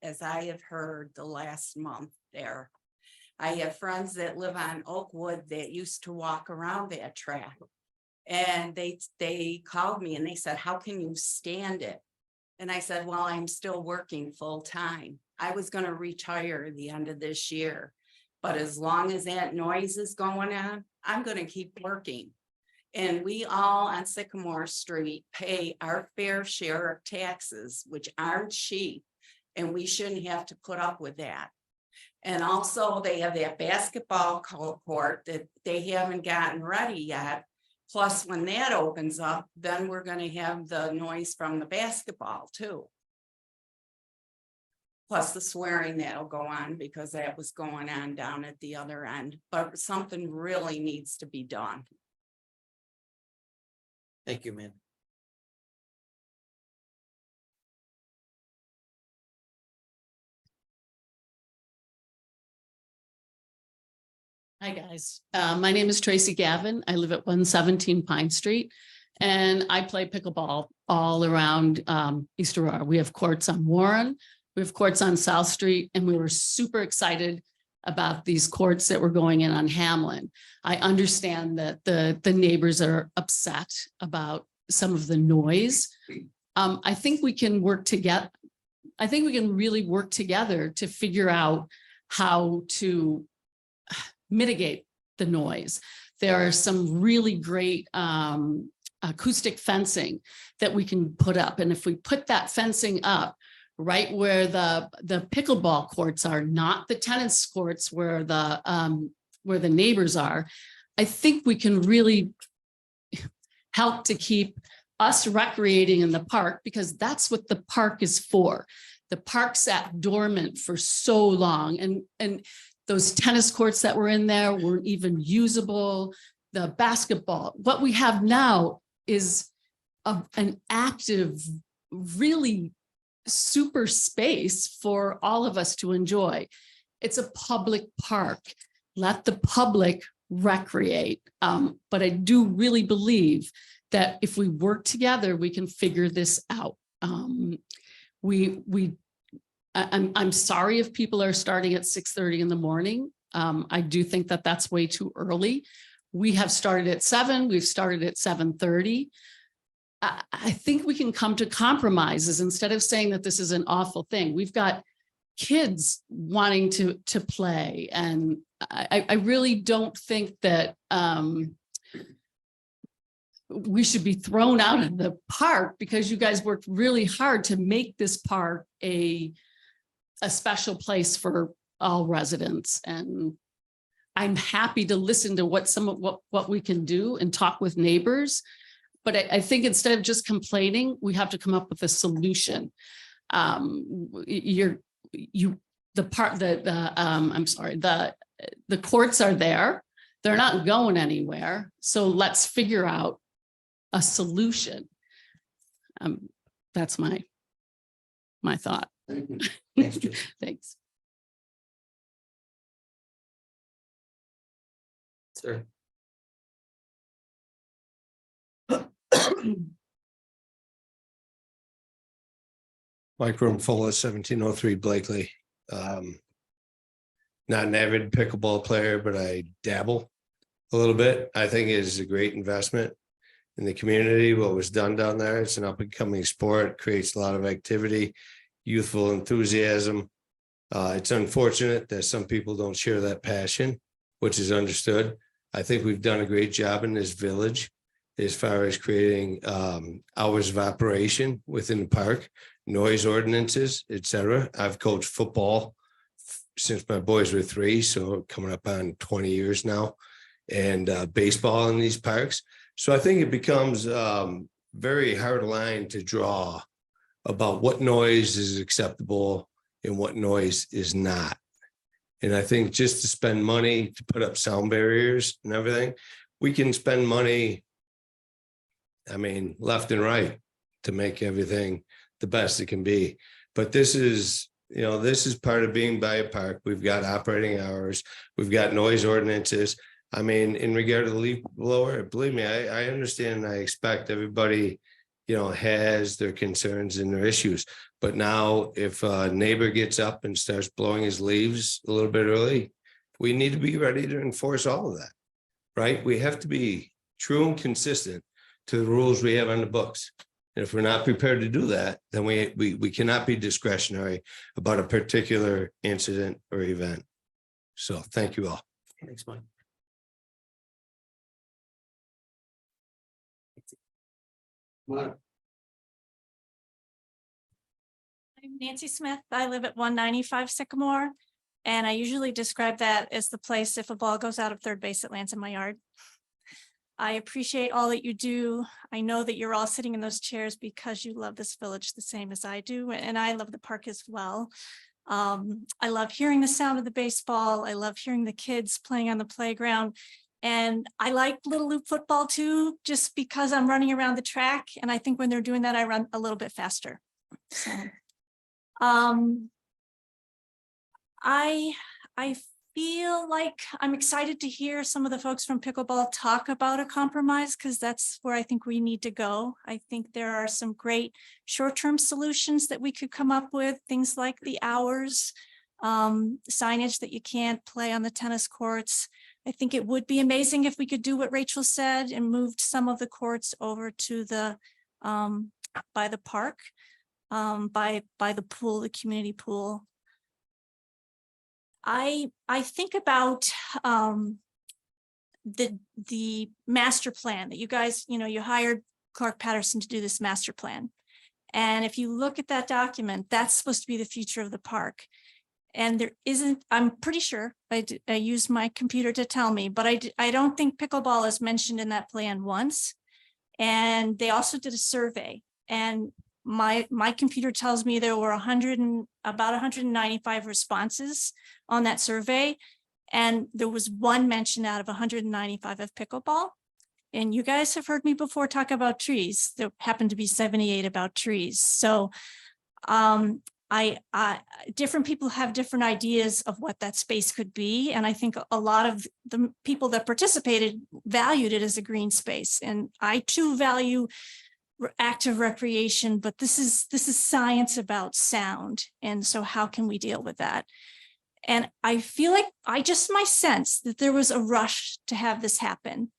as I have heard the last month there. I have friends that live on Oakwood that used to walk around that track. And they called me and they said, how can you stand it? And I said, well, I'm still working full time. I was going to retire at the end of this year. But as long as that noise is going on, I'm going to keep working. And we all on Sycamore Street pay our fair share of taxes, which aren't cheap. And we shouldn't have to put up with that. And also they have that basketball court that they haven't gotten ready yet. Plus, when that opens up, then we're going to have the noise from the basketball too. Plus the swearing that'll go on because that was going on down at the other end. But something really needs to be done. Thank you, man. Hi, guys. My name is Tracy Gavin. I live at 117 Pine Street, and I play pickleball all around East Aurora. We have courts on Warren, we have courts on South Street, and we were super excited about these courts that were going in on Hamlin. I understand that the neighbors are upset about some of the noise. I think we can work together. I think we can really work together to figure out how to mitigate the noise. There are some really great acoustic fencing that we can put up. And if we put that fencing up right where the pickleball courts are, not the tennis courts where the neighbors are, I think we can really help to keep us recreating in the park, because that's what the park is for. The park sat dormant for so long, and those tennis courts that were in there weren't even usable. The basketball, what we have now is an active, really super space for all of us to enjoy. It's a public park. Let the public recreate. But I do really believe that if we work together, we can figure this out. I'm sorry if people are starting at 6:30 in the morning. I do think that that's way too early. We have started at 7, we've started at 7:30. I think we can come to compromises instead of saying that this is an awful thing. We've got kids wanting to play. And I really don't think that we should be thrown out of the park because you guys worked really hard to make this park a special place for all residents. And I'm happy to listen to what we can do and talk with neighbors. But I think instead of just complaining, we have to come up with a solution. The courts are there. They're not going anywhere. So let's figure out a solution. That's my thought. Thank you. Thanks, Jim. Thanks. Sir. Mike Room full of 1703 Blakely. Not an avid pickleball player, but I dabble a little bit. I think it is a great investment. in the community, what was done down there. It's an up and coming sport, creates a lot of activity, youthful enthusiasm. It's unfortunate that some people don't share that passion, which is understood. I think we've done a great job in this village as far as creating hours of operation within the park, noise ordinances, etc. I've coached football since my boys were 3, so coming up on 20 years now, and baseball in these parks. So I think it becomes very hard line to draw about what noise is acceptable and what noise is not. And I think just to spend money to put up sound barriers and everything, we can spend money, I mean, left and right to make everything the best it can be. But this is, you know, this is part of being by a park. We've got operating hours, we've got noise ordinances. I mean, in regard to the leaf blower, believe me, I understand and I expect everybody, you know, has their concerns and their issues. But now if a neighbor gets up and starts blowing his leaves a little bit early, we need to be ready to enforce all of that, right? We have to be true and consistent to the rules we have on the books. And if we're not prepared to do that, then we cannot be discretionary about a particular incident or event. So thank you all. Thanks, Mike. I'm Nancy Smith. I live at 195 Sycamore, and I usually describe that as the place if a ball goes out of third base, it lands in my yard. I appreciate all that you do. I know that you're all sitting in those chairs because you love this village the same as I do, and I love the park as well. I love hearing the sound of the baseball. I love hearing the kids playing on the playground. And I like Little Loop football too, just because I'm running around the track. And I think when they're doing that, I run a little bit faster. So, I feel like I'm excited to hear some of the folks from pickleball talk about a compromise, because that's where I think we need to go. I think there are some great short-term solutions that we could come up with, things like the hours, signage that you can't play on the tennis courts. I think it would be amazing if we could do what Rachel said and moved some of the courts over to the by the park, by the pool, the community pool. I think about the master plan that you guys, you hired Clark Patterson to do this master plan. And if you look at that document, that's supposed to be the future of the park. And there isn't, I'm pretty sure, I used my computer to tell me, but I don't think pickleball is mentioned in that plan once. And they also did a survey, and my computer tells me there were about 195 responses on that survey. And there was one mention out of 195 of pickleball. And you guys have heard me before talk about trees. There happened to be 78 about trees. So different people have different ideas of what that space could be. And I think a lot of the people that participated valued it as a green space. And I too value active recreation, but this is science about sound. And so how can we deal with that? And I feel like my sense that there was a rush to have this happen.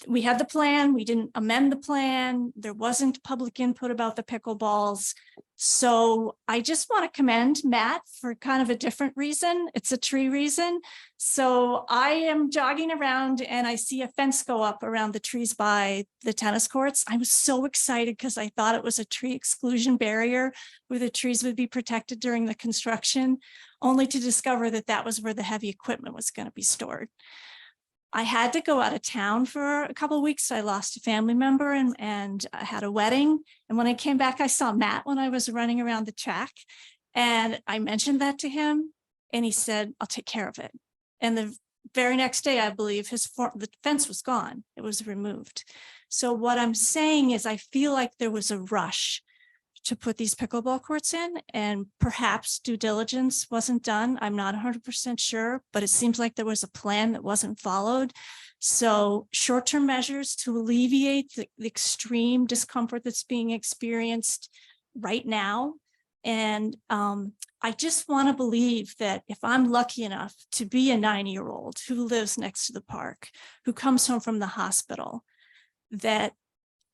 We had the plan, we didn't amend the plan. There wasn't public input about the pickleballs. So I just want to commend Matt for kind of a different reason. It's a tree reason. So I am jogging around and I see a fence go up around the trees by the tennis courts. I was so excited because I thought it was a tree exclusion barrier where the trees would be protected during the construction, only to discover that that was where the heavy equipment was going to be stored. I had to go out of town for a couple of weeks. I lost a family member and I had a wedding. And when I came back, I saw Matt when I was running around the track. And I mentioned that to him and he said, I'll take care of it. And the very next day, I believe the fence was gone. It was removed. So what I'm saying is I feel like there was a rush to put these pickleball courts in, and perhaps due diligence wasn't done. I'm not 100% sure, but it seems like there was a plan that wasn't followed. So short-term measures to alleviate the extreme discomfort that's being experienced right now. And I just want to believe that if I'm lucky enough to be a 90-year-old who lives next to the park, who comes home from the hospital, that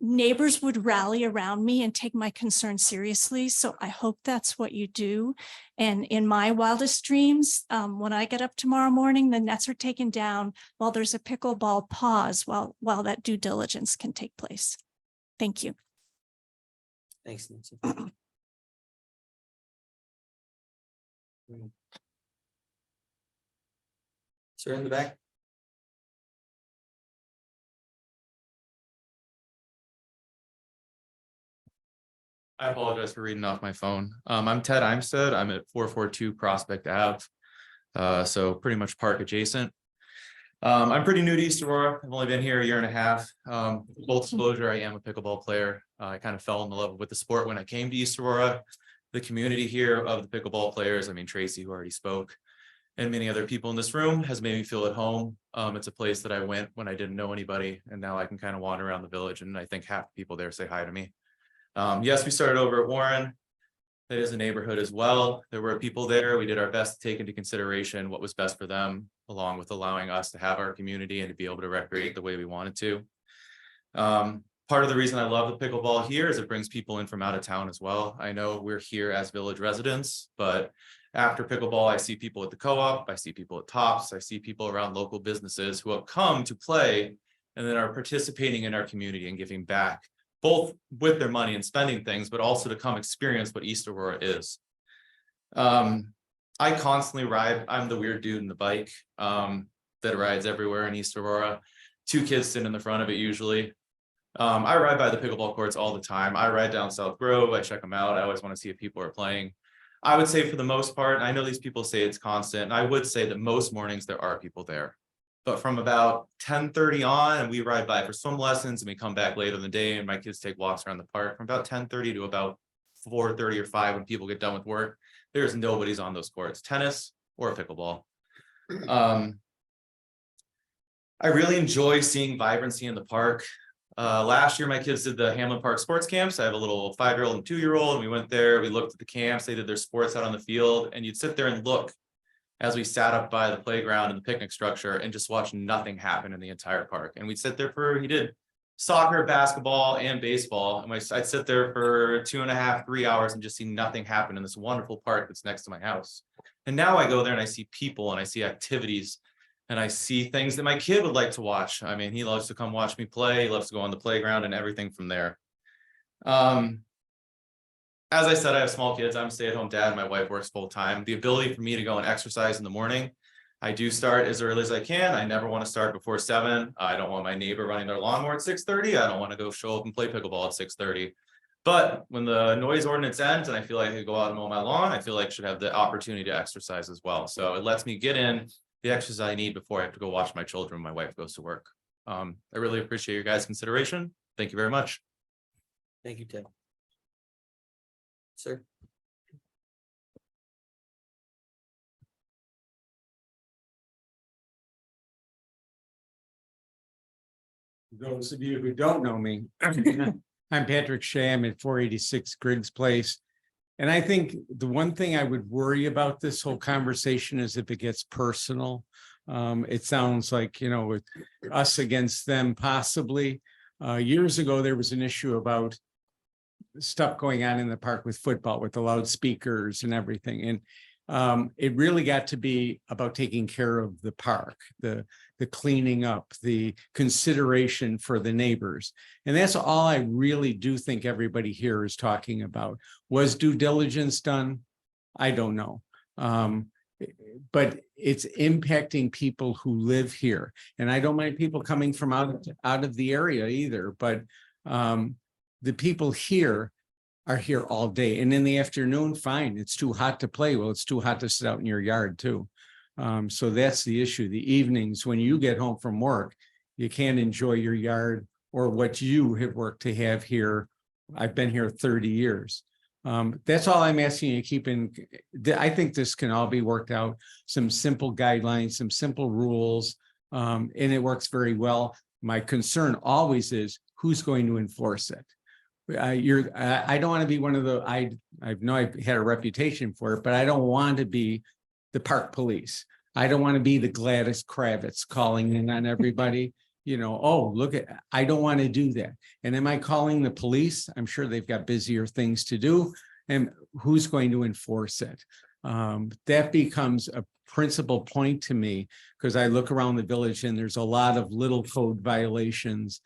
neighbors would rally around me and take my concern seriously. So I hope that's what you do. And in my wildest dreams, when I get up tomorrow morning, the nets are taken down while there's a pickleball pause while that due diligence can take place. Thank you. Thanks, Nancy. Sir in the back. I apologize for reading off my phone. I'm Ted Imstead. I'm at 442 Prospect Ave. So pretty much park adjacent. I'm pretty new to East Aurora. I've only been here a year and a half. Full disclosure, I am a pickleball player. I kind of fell in love with the sport when I came to East Aurora. The community here of the pickleball players, I mean, Tracy, who already spoke, and many other people in this room has made me feel at home. It's a place that I went when I didn't know anybody, and now I can kind of wander around the village, and I think half the people there say hi to me. Yes, we started over at Warren. That is a neighborhood as well. There were people there. We did our best to take into consideration what was best for them, along with allowing us to have our community and to be able to recreate the way we wanted to. Part of the reason I love the pickleball here is it brings people in from out of town as well. I know we're here as village residents, but after pickleball, I see people at the co-op, I see people at Tops, I see people around local businesses who have come to play and then are participating in our community and giving back, both with their money and spending things, but also to come experience what East Aurora is. I constantly ride. I'm the weird dude in the bike that rides everywhere in East Aurora. 2 kids sit in the front of it usually. I ride by the pickleball courts all the time. I ride down South Grove. I check them out. I always want to see if people are playing. I would say for the most part, I know these people say it's constant, and I would say that most mornings there are people there. But from about 10:30 on, and we ride by for swim lessons, and we come back later in the day, and my kids take walks around the park from about 10:30 to about 4:30 or 5 when people get done with work. There's nobody's on those courts, tennis or pickleball. I really enjoy seeing vibrancy in the park. Last year, my kids did the Hamlin Park sports camps. I have a little 5-year-old and 2-year-old, and we went there. We looked at the camps. They did their sports out on the field, and you'd sit there and look as we sat up by the playground and the picnic structure and just watched nothing happen in the entire park. And we'd sit there he did soccer, basketball, and baseball. And I'd sit there for 2.5, 3 hours and just see nothing happen in this wonderful park that's next to my house. And now I go there and I see people and I see activities and I see things that my kid would like to watch. I mean, he loves to come watch me play. He loves to go on the playground and everything from there. As I said, I have small kids. I'm a stay-at-home dad. My wife works full-time. The ability for me to go and exercise in the morning, I do start as early as I can. I never want to start before 7. I don't want my neighbor running their lawnmower at 6:30. I don't want to go show up and play pickleball at 6:30. But when the noise ordinance ends and I feel like I could go out and mow my lawn, I feel like I should have the opportunity to exercise as well. So it lets me get in the exercise I need before I have to go watch my children when my wife goes to work. I really appreciate your guys' consideration. Thank you very much. Thank you, Ted. Sir. Those of you who don't know me, I'm Patrick Shea. I'm at 486 Griggs Place. And I think the one thing I would worry about this whole conversation is if it gets personal. It sounds like, with us against them possibly. Years ago, there was an issue about stuff going on in the park with football, with the loudspeakers and everything. And it really got to be about taking care of the park, the cleaning up, the consideration for the neighbors. And that's all I really do think everybody here is talking about. Was due diligence done? I don't know. But it's impacting people who live here. And I don't mind people coming from out of the area either, but the people here are here all day. And in the afternoon, fine, it's too hot to play. Well, it's too hot to sit out in your yard too. So that's the issue. The evenings, when you get home from work, you can't enjoy your yard or what you have worked to have here. I've been here 30 years. That's all I'm asking you to keep in. I think this can all be worked out. Some simple guidelines, some simple rules, and it works very well. My concern always is who's going to enforce it. I don't want to be one of the, I know I've had a reputation for it, but I don't want to be the park police. I don't want to be the Gladys Kravitz calling in on everybody. oh, look at, I don't want to do that. And am I calling the police? I'm sure they've got busier things to do. And who's going to enforce it? That becomes a principal point to me, because I look around the village and there's a lot of little code violations.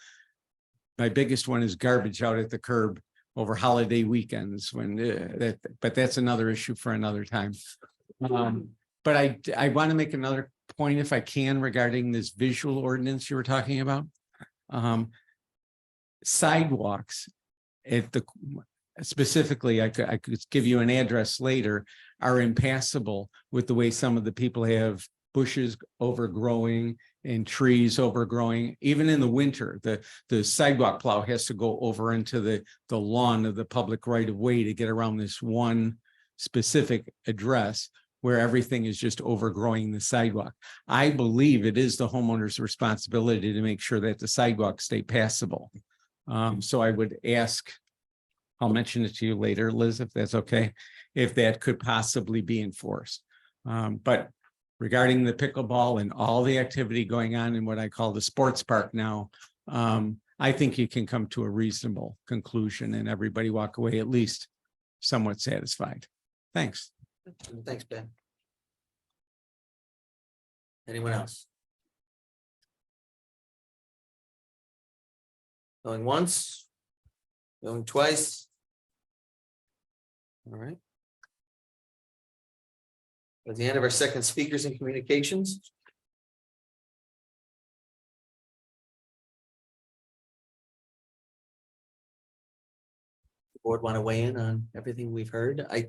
My biggest one is garbage out at the curb over holiday weekends but that's another issue for another time. But I want to make another point, if I can, regarding this visual ordinance you were talking about. Sidewalks specifically, I could give you an address later, are impassable with the way some of the people have bushes overgrowing and trees overgrowing. Even in the winter, the sidewalk plow has to go over into the lawn of the public right of way to get around this one specific address where everything is just overgrowing the sidewalk. I believe it is the homeowner's responsibility to make sure that the sidewalks stay passable. So I would ask, I'll mention it to you later, Liz, if that's okay, if that could possibly be enforced. But regarding the pickleball and all the activity going on in what I call the sports park now, I think you can come to a reasonable conclusion and everybody walk away at least somewhat satisfied. Thanks. Thanks, Ben. Anyone else? Going once? Going twice? All right. At the end of our second speakers and communications. The board want to weigh in on everything we've heard? I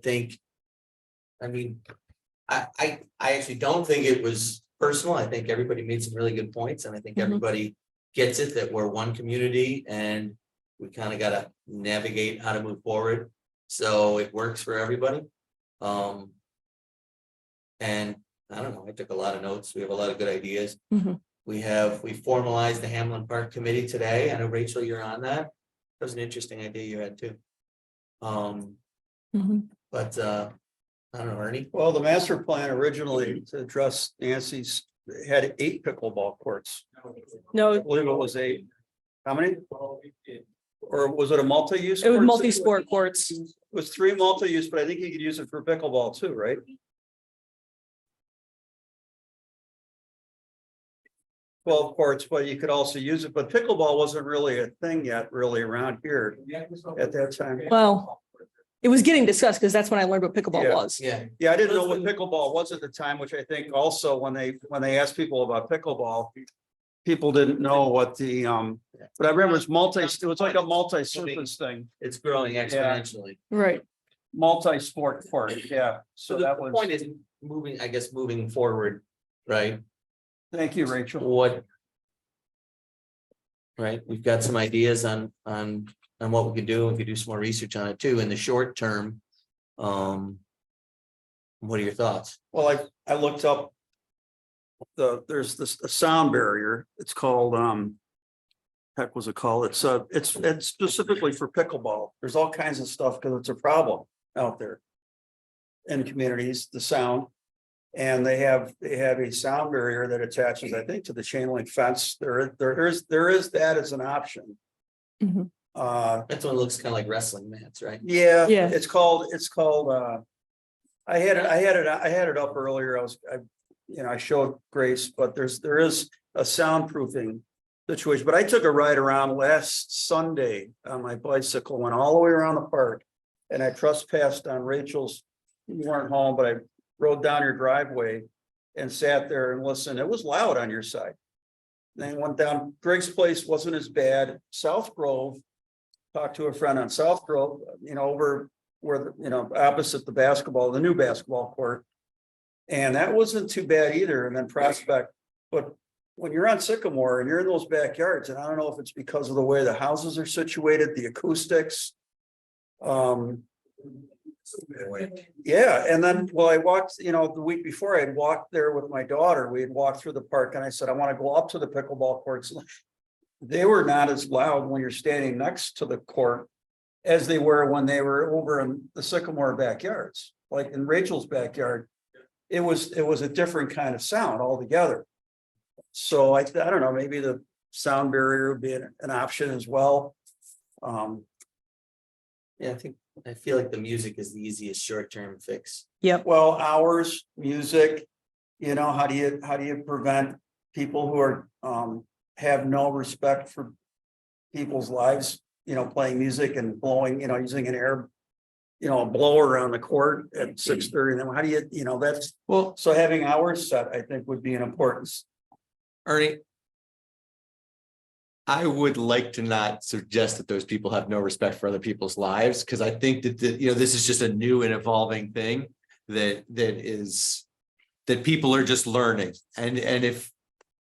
actually don't think it was personal. I think everybody made some really good points, and I think everybody gets it that we're one community and we kind of got to navigate how to move forward so it works for everybody. And I don't know, I took a lot of notes. We have a lot of good ideas. We formalized the Hamlin Park Committee today. I know, Rachel, you're on that. That was an interesting idea you had too. But I don't know, Ernie. Well, the master plan originally to address Nancy's had 8 pickleball courts. No, I believe it was 8. How many? Or was it a multi-use? it was court? multi-sport courts. It was 3 multi-use, but I think you could use it for pickleball too, right? 12 courts, but you could also use it, but pickleball wasn't really a thing yet, really around here at that time. Well, it was getting discussed because that's when I learned what pickleball was. Yeah, I didn't know what pickleball was at the time, which I think also when they asked people about pickleball, people didn't know what the but I remember it was like a multi-surface thing. It's growing exponentially. Right. Multi-sport court, yeah. So that was. The point is moving forward, right? Thank you, Rachel. Right, we've got some ideas on what we could do. We could do some more research on it too in the short term. What are your thoughts? Well, I looked up there's a sound barrier. It's called heck was it called? It's specifically for pickleball. There's all kinds of stuff because it's a problem out there in communities, the sound. And they have a sound barrier that attaches, I think, to the chain link fence. There is that as an option. That's one that looks kind of like wrestling mats, right? Yeah. It's called. I had it up earlier. I showed Grace, but there is a soundproofing situation. But I took a ride around last Sunday on my bicycle, went all the way around the park, and I trespassed on Rachel's. You weren't home, but I rode down your driveway and sat there and listened. It was loud on your side. Then went down. Greg's place wasn't as bad. South Grove, talked to a friend on South Grove, over where opposite the new basketball court. And that wasn't too bad either. And then Prospect, but when you're on Sycamore and you're in those backyards, and I don't know if it's because of the way the houses are situated, the acoustics. Yeah, and then I walked, the week before I'd walked there with my daughter. We had walked through the park and I said, I want to go up to the pickleball courts. They were not as loud when you're standing next to the court as they were when they were over in the Sycamore backyards. Like in Rachel's backyard, it was a different kind of sound altogether. So I don't know, maybe the sound barrier would be an option as well. Yeah, I feel like the music is the easiest short-term fix. Well, hours, music, how do you prevent people who are, have no respect for people's lives, playing music and blowing, using an air, a blower around the court at 6:30, and then how do you, that's, Well, so having hours set, I think would be an importance. Ernie, I would like to not suggest that those people have no respect for other people's lives, because I think that, this is just a new and evolving thing that people are just learning. And if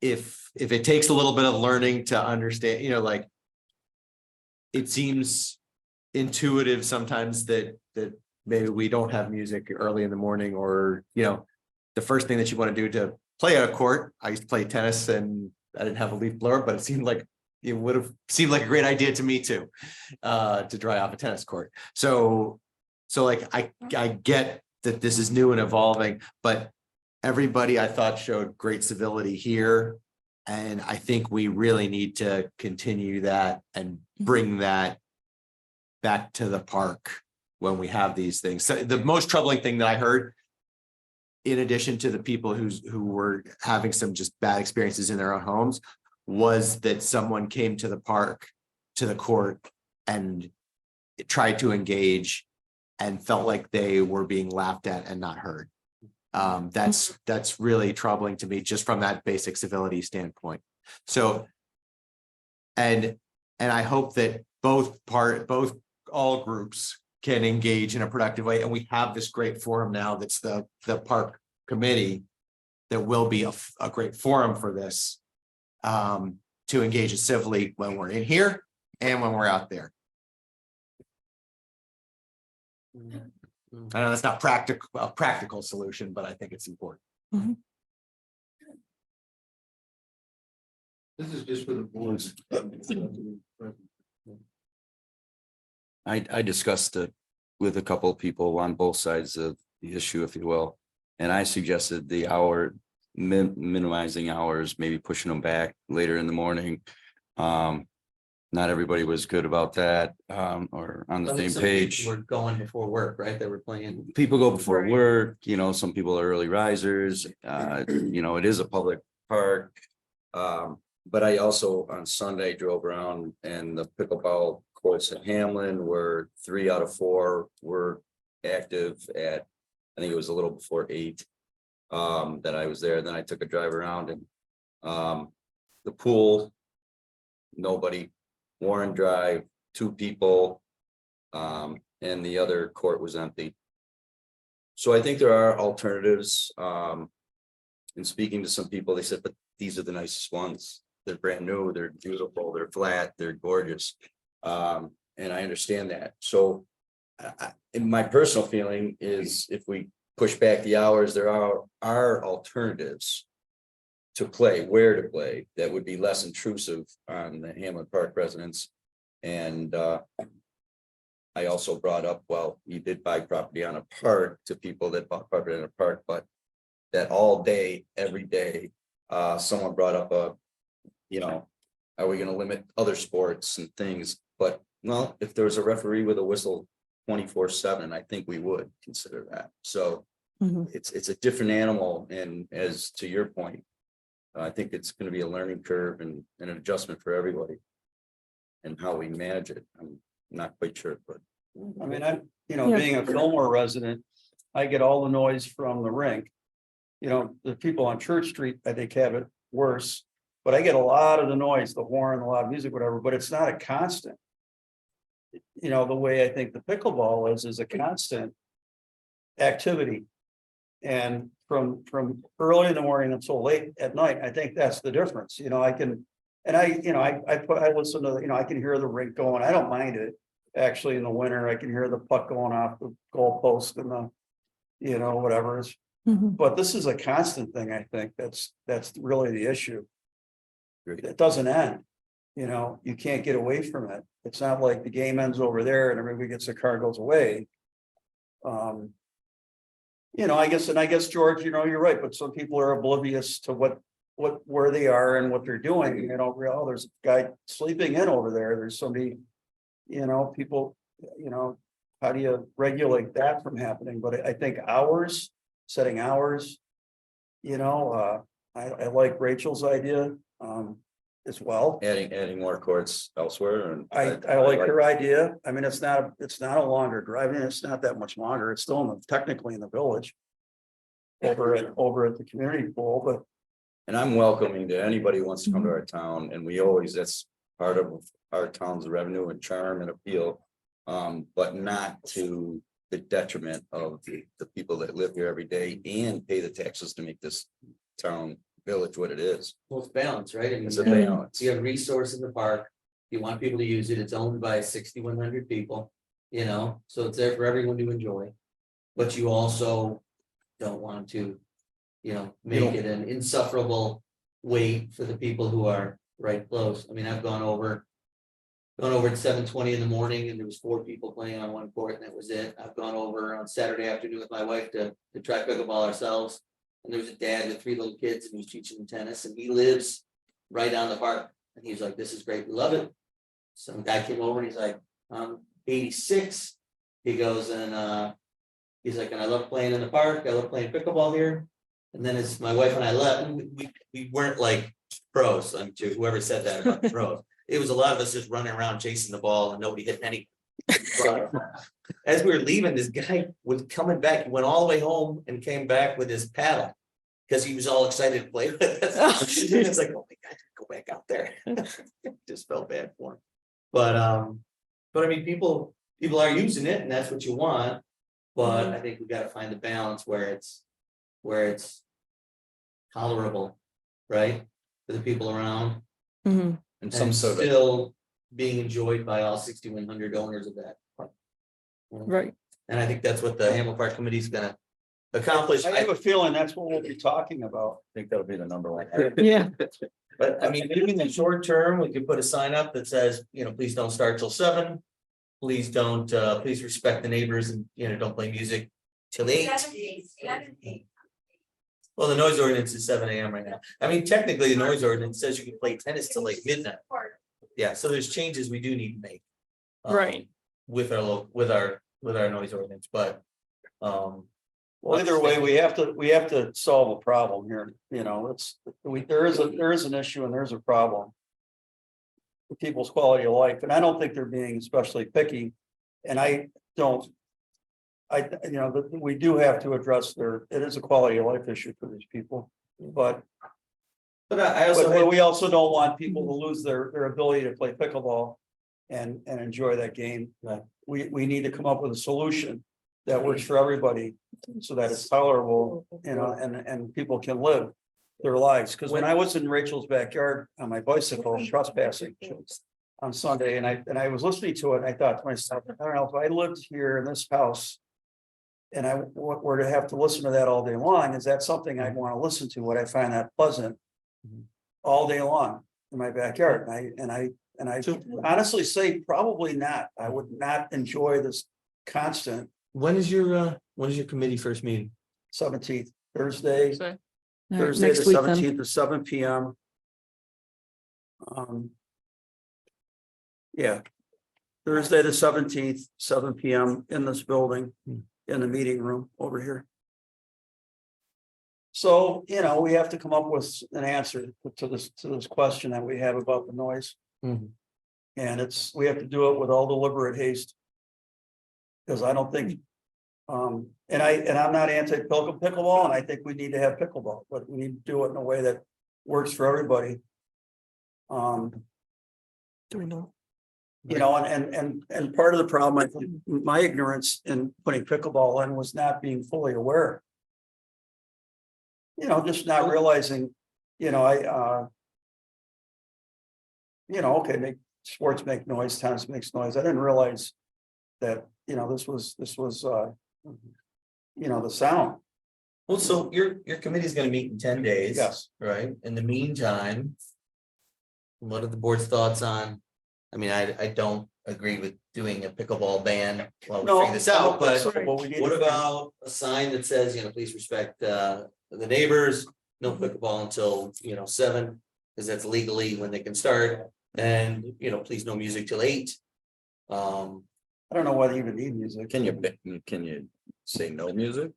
it takes a little bit of learning to understand, like, it seems intuitive sometimes that maybe we don't have music early in the morning, or, the first thing that you want to do to play on a court. I used to play tennis and I didn't have a leaf blower, but it seemed like it would have seemed like a great idea to me too, to dry off a tennis court. So like, I get that this is new and evolving, but everybody I thought showed great civility here. And I think we really need to continue that and bring that back to the park when we have these things. So the most troubling thing that I heard, in addition to the people who were having some just bad experiences in their own homes, was that someone came to the park, to the court, and tried to engage and felt like they were being laughed at and not heard. That's really troubling to me, just from that basic civility standpoint. So, and I hope that all groups can engage in a productive way. And we have this great forum now that's the park committee that will be a great forum for this, to engage civilly when we're in here and when we're out there. I know that's not a practical solution, but I think it's important. This is just for the boards. I discussed it with a couple of people on both sides of the issue, if you will. And I suggested the hour, minimizing hours, maybe pushing them back later in the morning. Not everybody was good about that, or on the same page. We're going before work, right? They were playing. People go before work, some people are early risers, it is a public park. But I also on Sunday drove around, and the pickleball courts in Hamlin were 3 out of 4 were active at, I think it was a little before 8 that I was there. Then I took a drive around, and the pool, nobody. Warren Drive, 2 people, and the other court was empty. So I think there are alternatives. And speaking to some people, they said, but these are the nicest ones. They're brand new, they're beautiful, they're flat, they're gorgeous. And I understand that. So in my personal feeling is, if we push back the hours, there are alternatives to play, where to play, that would be less intrusive on the Hamlin Park residents. And I also brought up, well, you did buy property on a park, to people that bought property in a park, but that all day, every day, someone brought up are we going to limit other sports and things? But well, if there was a referee with a whistle 24/7, I think we would consider that. So it's a different animal. And as to your point, I think it's going to be a learning curve and an adjustment for everybody, and how we manage it. I'm not quite sure, but I mean, being a Fillmore resident, I get all the noise from the rink. The people on Church Street, I think, have it worse, but I get a lot of the noise, the horn, the loud music, whatever, but it's not a constant. The way I think the pickleball is a constant activity. And from early in the morning until late at night, I think that's the difference. I can, and I listen to, I can hear the rink going. I don't mind it. Actually, in the winter, I can hear the puck going off the goalpost and the, whatever is. But this is a constant thing. I think that's really the issue. It doesn't end. You can't get away from it. It's not like the game ends over there and everybody gets their car, goes away. I guess George, you're right, but some people are oblivious to what where they are and what they're doing, and they don't realize, oh, there's a guy sleeping in over there, there's somebody, people, how do you regulate that from happening? But I think setting hours, I like Rachel's idea, as well. Adding more courts elsewhere and. I like her idea. I mean, it's not a longer drive. I mean, it's not that much longer. It's still technically in the village. Over at the community pool, but. And I'm welcoming to anybody who wants to come to our town, and that's part of our town's revenue and charm and appeal. But not to the detriment of the people that live here every day and pay the taxes to make this town village what it is. Well, it's balanced, right? I mean, It's a balance. you have resource in the park. You want people to use it. It's owned by 6,100 people, so it's there for everyone to enjoy. But you also don't want to, make it an insufferable wait for the people who are right close. I mean, I've gone over at 7:20 in the morning and there was 4 people playing on one court and that was it. I've gone over on Saturday afternoon with my wife to try pickleball ourselves. And there was a dad with 3 little kids and he was teaching them tennis and he lives right down the park. And he's like, this is great. We love it. Some guy came over and he's like, I'm 86. He goes and he's like, and I love playing in the park. I love playing pickleball here. And then as my wife and I left, we weren't like pros, to whoever said that about the pros. It was a lot of us just running around chasing the ball and nobody hit any. As we were leaving, this guy was coming back. He went all the way home and came back with his paddle because he was all excited to play with us. It's like, oh my God, go back out there. Just felt bad for him. But I mean, people are using it and that's what you want. But I think we got to find the balance where it's tolerable, right? For the people around. Mhm. And some sort of. Still being enjoyed by all 6,100 owners of that park. Right. And I think that's what the Hamel Park Committee is gonna accomplish. I have a feeling that's what we'll be talking about. I think that'll be the number one. Yeah. But I mean, maybe in the short term, we could put a sign up that says, please don't start till 7. Please don't, please respect the neighbors and, don't play music till 8. Well, the noise ordinance is 7 a.m. right now. I mean, technically, the noise ordinance says you can play tennis till like midnight. Yeah, so there's changes we do need to make. Right. With our noise ordinance, but. Well, either way, we have to solve a problem here, there is an issue and there's a problem. With people's quality of life, and I don't think they're being especially picky. And we do have to address it is a quality of life issue for these people, but we also don't want people to lose their ability to play pickleball and enjoy that game. We need to come up with a solution that works for everybody so that it's tolerable, and people can live their lives. Because when I was in Rachel's backyard on my bicycle trespassing on Sunday, and I was listening to it, and I thought to myself, I don't know, if I lived here in this house and I were to have to listen to that all day long, is that something I'd want to listen to? Would I find that pleasant all day long in my backyard? And I honestly say probably not. I would not enjoy this constant. When is your committee first meeting? 17th, Thursday. Thursday Next the week, then. 17th at 7 p.m. Yeah. Thursday the 17th, 7 p.m. in this building, in the meeting room over here. So, we have to come up with an answer to this question that we have about the noise. Mhm. And we have to do it with all deliberate haste. Because I don't think, and I'm not anti-pickleball, and I think we need to have pickleball, but we need to do it in a way that works for everybody. Do we know? And part of the problem, I think, my ignorance in putting pickleball in was not being fully aware. Just not realizing, okay, sports make noise, tennis makes noise. I didn't realize that, this was the sound. Well, so your committee is gonna meet in 10 days. Yes. Right? In the meantime, what are the board's thoughts on? I mean, I don't agree with doing a pickleball ban while we figure this out, but What we need what to- about a sign that says, please respect the neighbors, no pickleball until, 7, because that's legally when they can start. And, please no music till 8. I don't know why they even need music. Can you say no music?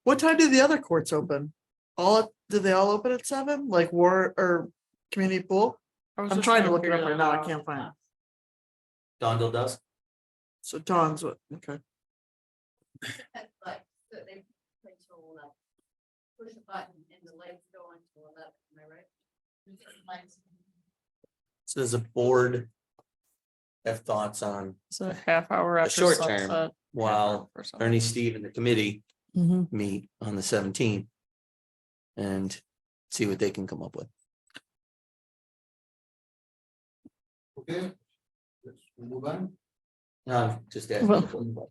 What time do the other courts open? Do they all open at 7, like War or Community Pool? I'm trying to look it up right now, I can't find it. Dondell does. So Dawn's what, okay. But so they play till 11. Push a button and the lights go on till 11, am I right? So does the board have thoughts on It's a half hour a after short term sunset. while or something. Ernie, Steve and the committee Mhm. meet on the 17th and see what they can come up with. Okay. Let's move on. Just asking. Well-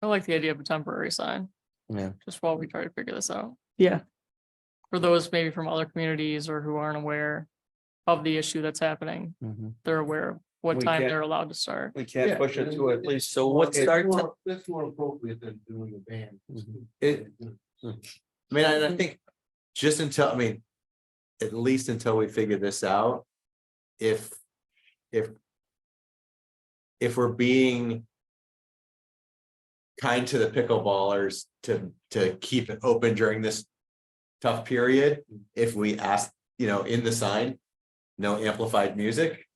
I like the idea of a temporary sign, Yeah. just while we try to figure this out. Yeah. For those maybe from other communities or who aren't aware of the issue that's happening, Mhm. they're aware of what We time can't- they're allowed to start. We can't push it to at least. So what starts? That's more appropriate than doing a band. It, I mean, I think just until, I mean, at least until we figure this out, if we're being kind to the pickleballers to keep it open during this tough period, if we ask, in the sign, no amplified music,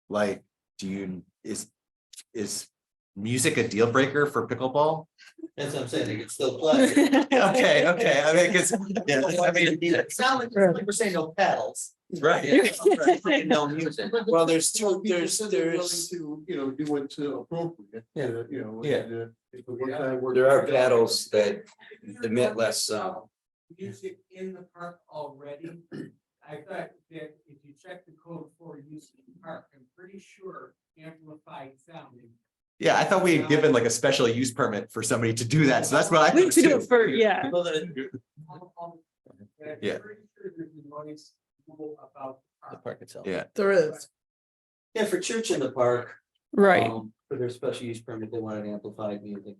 like, is music a deal breaker for pickleball? That's what I'm saying, they can still play. Okay, I mean, because, yeah, I mean, It's not like we're saying no paddles. right. Yeah. No music. Well, there's to, do it to appropriate. Yeah. There are paddles that emit less sound. Music in the park already. I thought that if you check the code for use in the park, I'm pretty sure amplified sound. Yeah, I thought we had given like a special use permit for somebody to do that, so that's what I We think should do too. it for, yeah. Yeah. The park itself. Yeah, There is. Yeah, for church in the park. Right. For their special use permit, they wanted amplified music.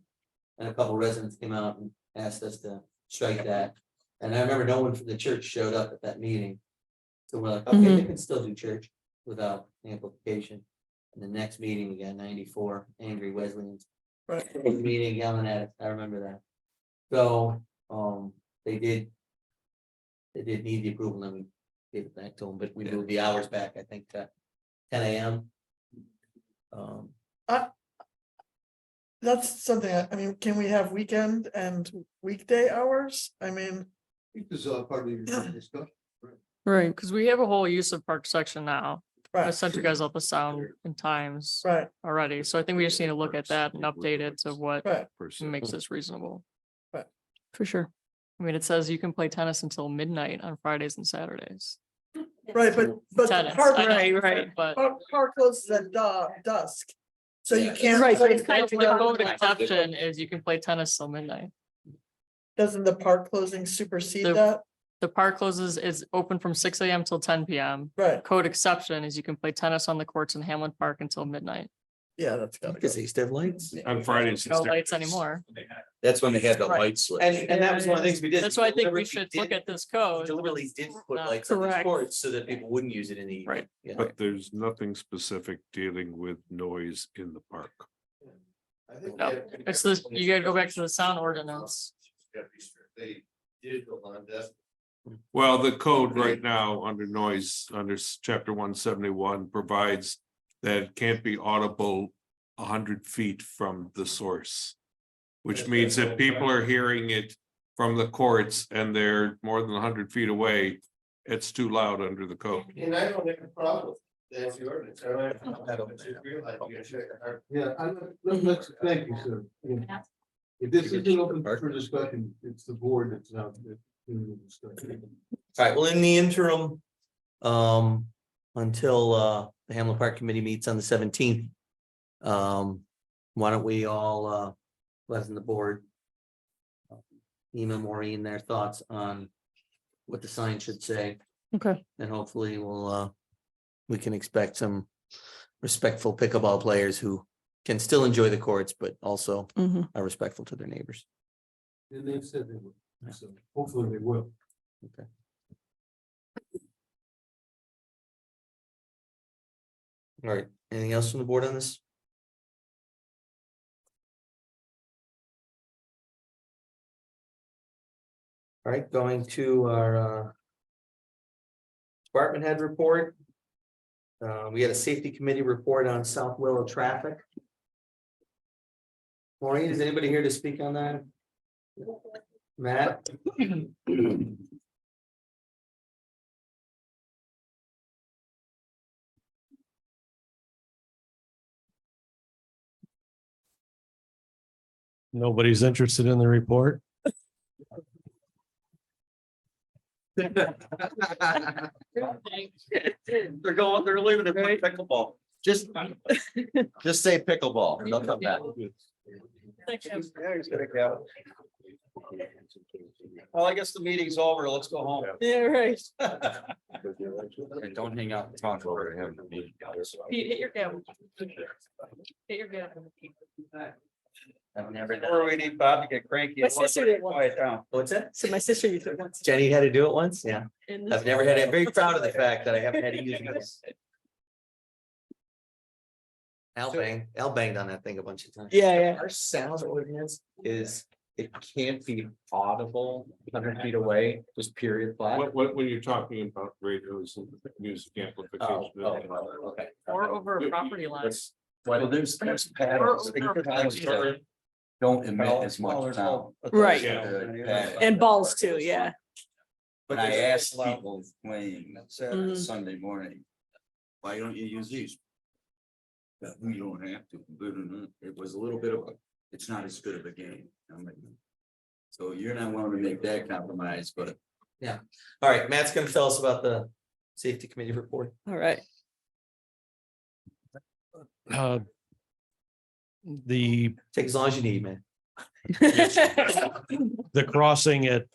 And a couple residents came out and asked us to strike that. And I remember no one from the church showed up at that meeting. So we're like, okay, they can still do church without amplification. And the next meeting, we got 94 angry Wesleyans. Right. Meeting yelling at it, I remember that. So, they did need the approval, and we gave it back to them, but we moved the hours back, I think, to 10 AM. That's something, I mean, can we have weekend and weekday hours? I mean, This is part of your discussion. Right, because we have a whole use of park section now. I right, sent you guys out the sound and times right, already, so I think we just need to look at that and update it to what right. makes this reasonable. Right. For sure. I mean, it says you can play tennis until midnight on Fridays and Saturdays. Right, but the Tennis, park, I know, right, but. park closes at dusk. So you can't. Right, play but I think the tennis code when- exception is you can play tennis till midnight. Doesn't the park closing supersede The- that? The park closes is open from 6 AM till 10 PM. Right, Code exception is you can play tennis on the courts in Hamlin Park until midnight. yeah, that's gotta go. Because they used to have lights. On Fridays. and No lights Saturdays. anymore. That's when they had the Right. light switch. And that was one of the things we did. That's why I think we Deliberately should did- look at this code. Deliberately didn't put Not lights on the correct. courts so that people wouldn't use it in the evening. Right. Yeah. But there's nothing specific dealing with noise in the park. No, it's this, you gotta go back to the sound ordinance. They did go on that. Well, the code right now under noise, under chapter 171 provides that it can't be audible 100 feet from the source. Which means that people are hearing it from the courts and they're more than 100 feet away. It's too loud under the code. And I don't have a problem. That's the ordinance. Yeah, let's, thank you, sir. Yeah. If this isn't open for discussion, it's the board that's not doing the discussion. All right, well, in the interim, until the Hamlin Park Committee meets on the 17th. Why don't we all lessen the board? Email Maureen their thoughts on what the sign should say, Okay. and hopefully we can expect some respectful pickleball players who can still enjoy the courts, but also Mhm. are respectful to their neighbors. And they've said they will, so hopefully they will. Okay. All right, anything else from the board on this? All right, going to our department head report. We had a safety committee report on South Willow traffic. Maureen, is anybody here to speak on that? Matt? Nobody's interested in the report. They're leaving it for pickleball. Just say pickleball and they'll come back. Well, I guess the meeting's over. Let's go home. Yeah, right. And don't hang out and talk over having a meeting. Pete, hit your gavel. Hit your gavel. I've never Or we need Bob to get cranky. My sister did once. Quiet down. What's that? So my sister used it once. Jenny had to do it once, yeah. In this- I've never had, I'm very proud of the fact that I haven't had to use this. Al banged on that thing a bunch of times. Yeah, yeah. Our sound ordinance is, it can't be audible 100 feet away, just period flat. When you're talking about radios and music amplification. Okay. Or over a property line. Well, there's panels. that Don't emit as much sound. Right. Pads. And balls too, yeah. But I asked people playing Mhm. Sunday morning, why don't you use these? We don't have to, believe it or not. It was a little bit of a, it's not as good of a game. I'm like, so you're not willing to make that compromise, but Yeah. All right, Matt's gonna tell us about the safety committee report. All right. The Take as long as you need, man. the crossing at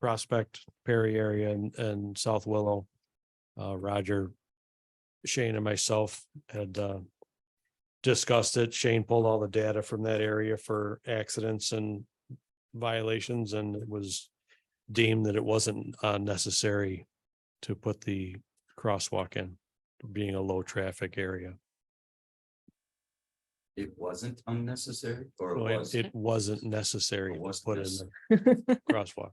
Prospect Perry area and South Willow. Roger, Shane and myself had discussed it. Shane pulled all the data from that area for accidents and violations, and it was deemed that it wasn't necessary to put the crosswalk in, being a low traffic area. it wasn't unnecessary or So it was. it wasn't necessary It to wasn't put in necessary. the crosswalk.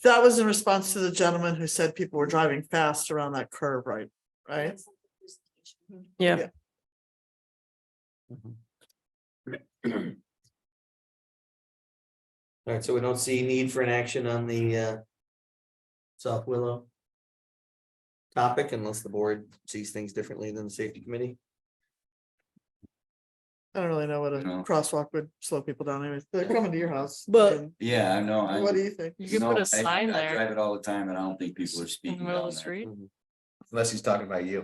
That was in response to the gentleman who said people were driving fast around that curve, right? Right? Yeah. All right, so we don't see need for an action on the South Willow topic unless the board sees things differently than the safety committee. I don't really know what a crosswalk would slow people down anyways. They're coming to your house. But Yeah, I know. What do you think? You could put a sign I there drive it all the time and I don't think people are in speaking. the middle of down the there. street. Unless he's talking about you.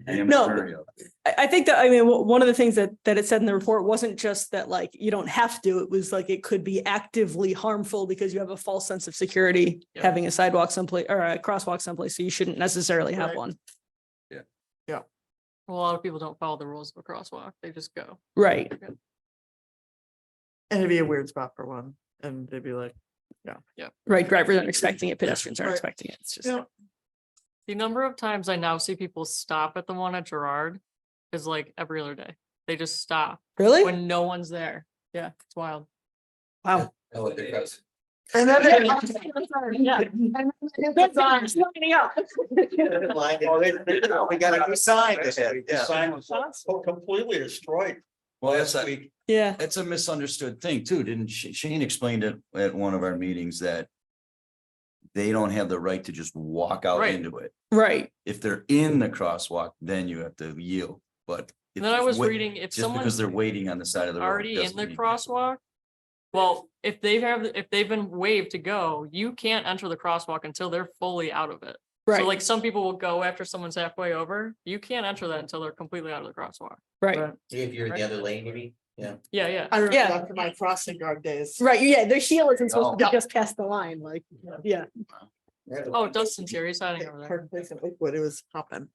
No. I think that, I mean, one of the things that it said in the report wasn't just that, like, you don't have to, it was like, it could be actively harmful because you have a false sense of security, having a sidewalk someplace or a crosswalk someplace, so you shouldn't necessarily have Right. one. Well, a lot of people don't follow the rules of a crosswalk. They just go. Right. And it'd be a weird spot for one, and they'd be like, Right, drivers aren't expecting it, pedestrians aren't Right. expecting it, it's just. yeah, The number of times I now see people stop at the one at Gerard is like every other day. They just stop Really? when no one's there. Yeah, it's wild. Wow. and then Yeah. We got a new sign to hit. The sign was completely destroyed. Well, that's last a, week. Yeah. that's a misunderstood thing too, didn't Shane explained it at one of our meetings that they don't have the right to just walk out Right. into it. Right. If they're in the crosswalk, then you have to yield, but. if And then I was wait- reading if Just because someone's they're waiting on the side of the road. already in doesn't the mean- crosswalk. Well, if they've been waived to go, you can't enter the crosswalk until they're fully out of it. Right. So like some people will go after someone's halfway over. You can't enter that until they're completely out of the crosswalk. Right. If you're in the other lane, you mean? Yeah. Yeah, yeah. I remember Yeah. that from my crossing guard days. Right, yeah, their shield isn't supposed to Yeah. be just past the line, like, yeah. Oh, Dustin's here. He's hiding over there. Park Place in Oakwood, it was hopping.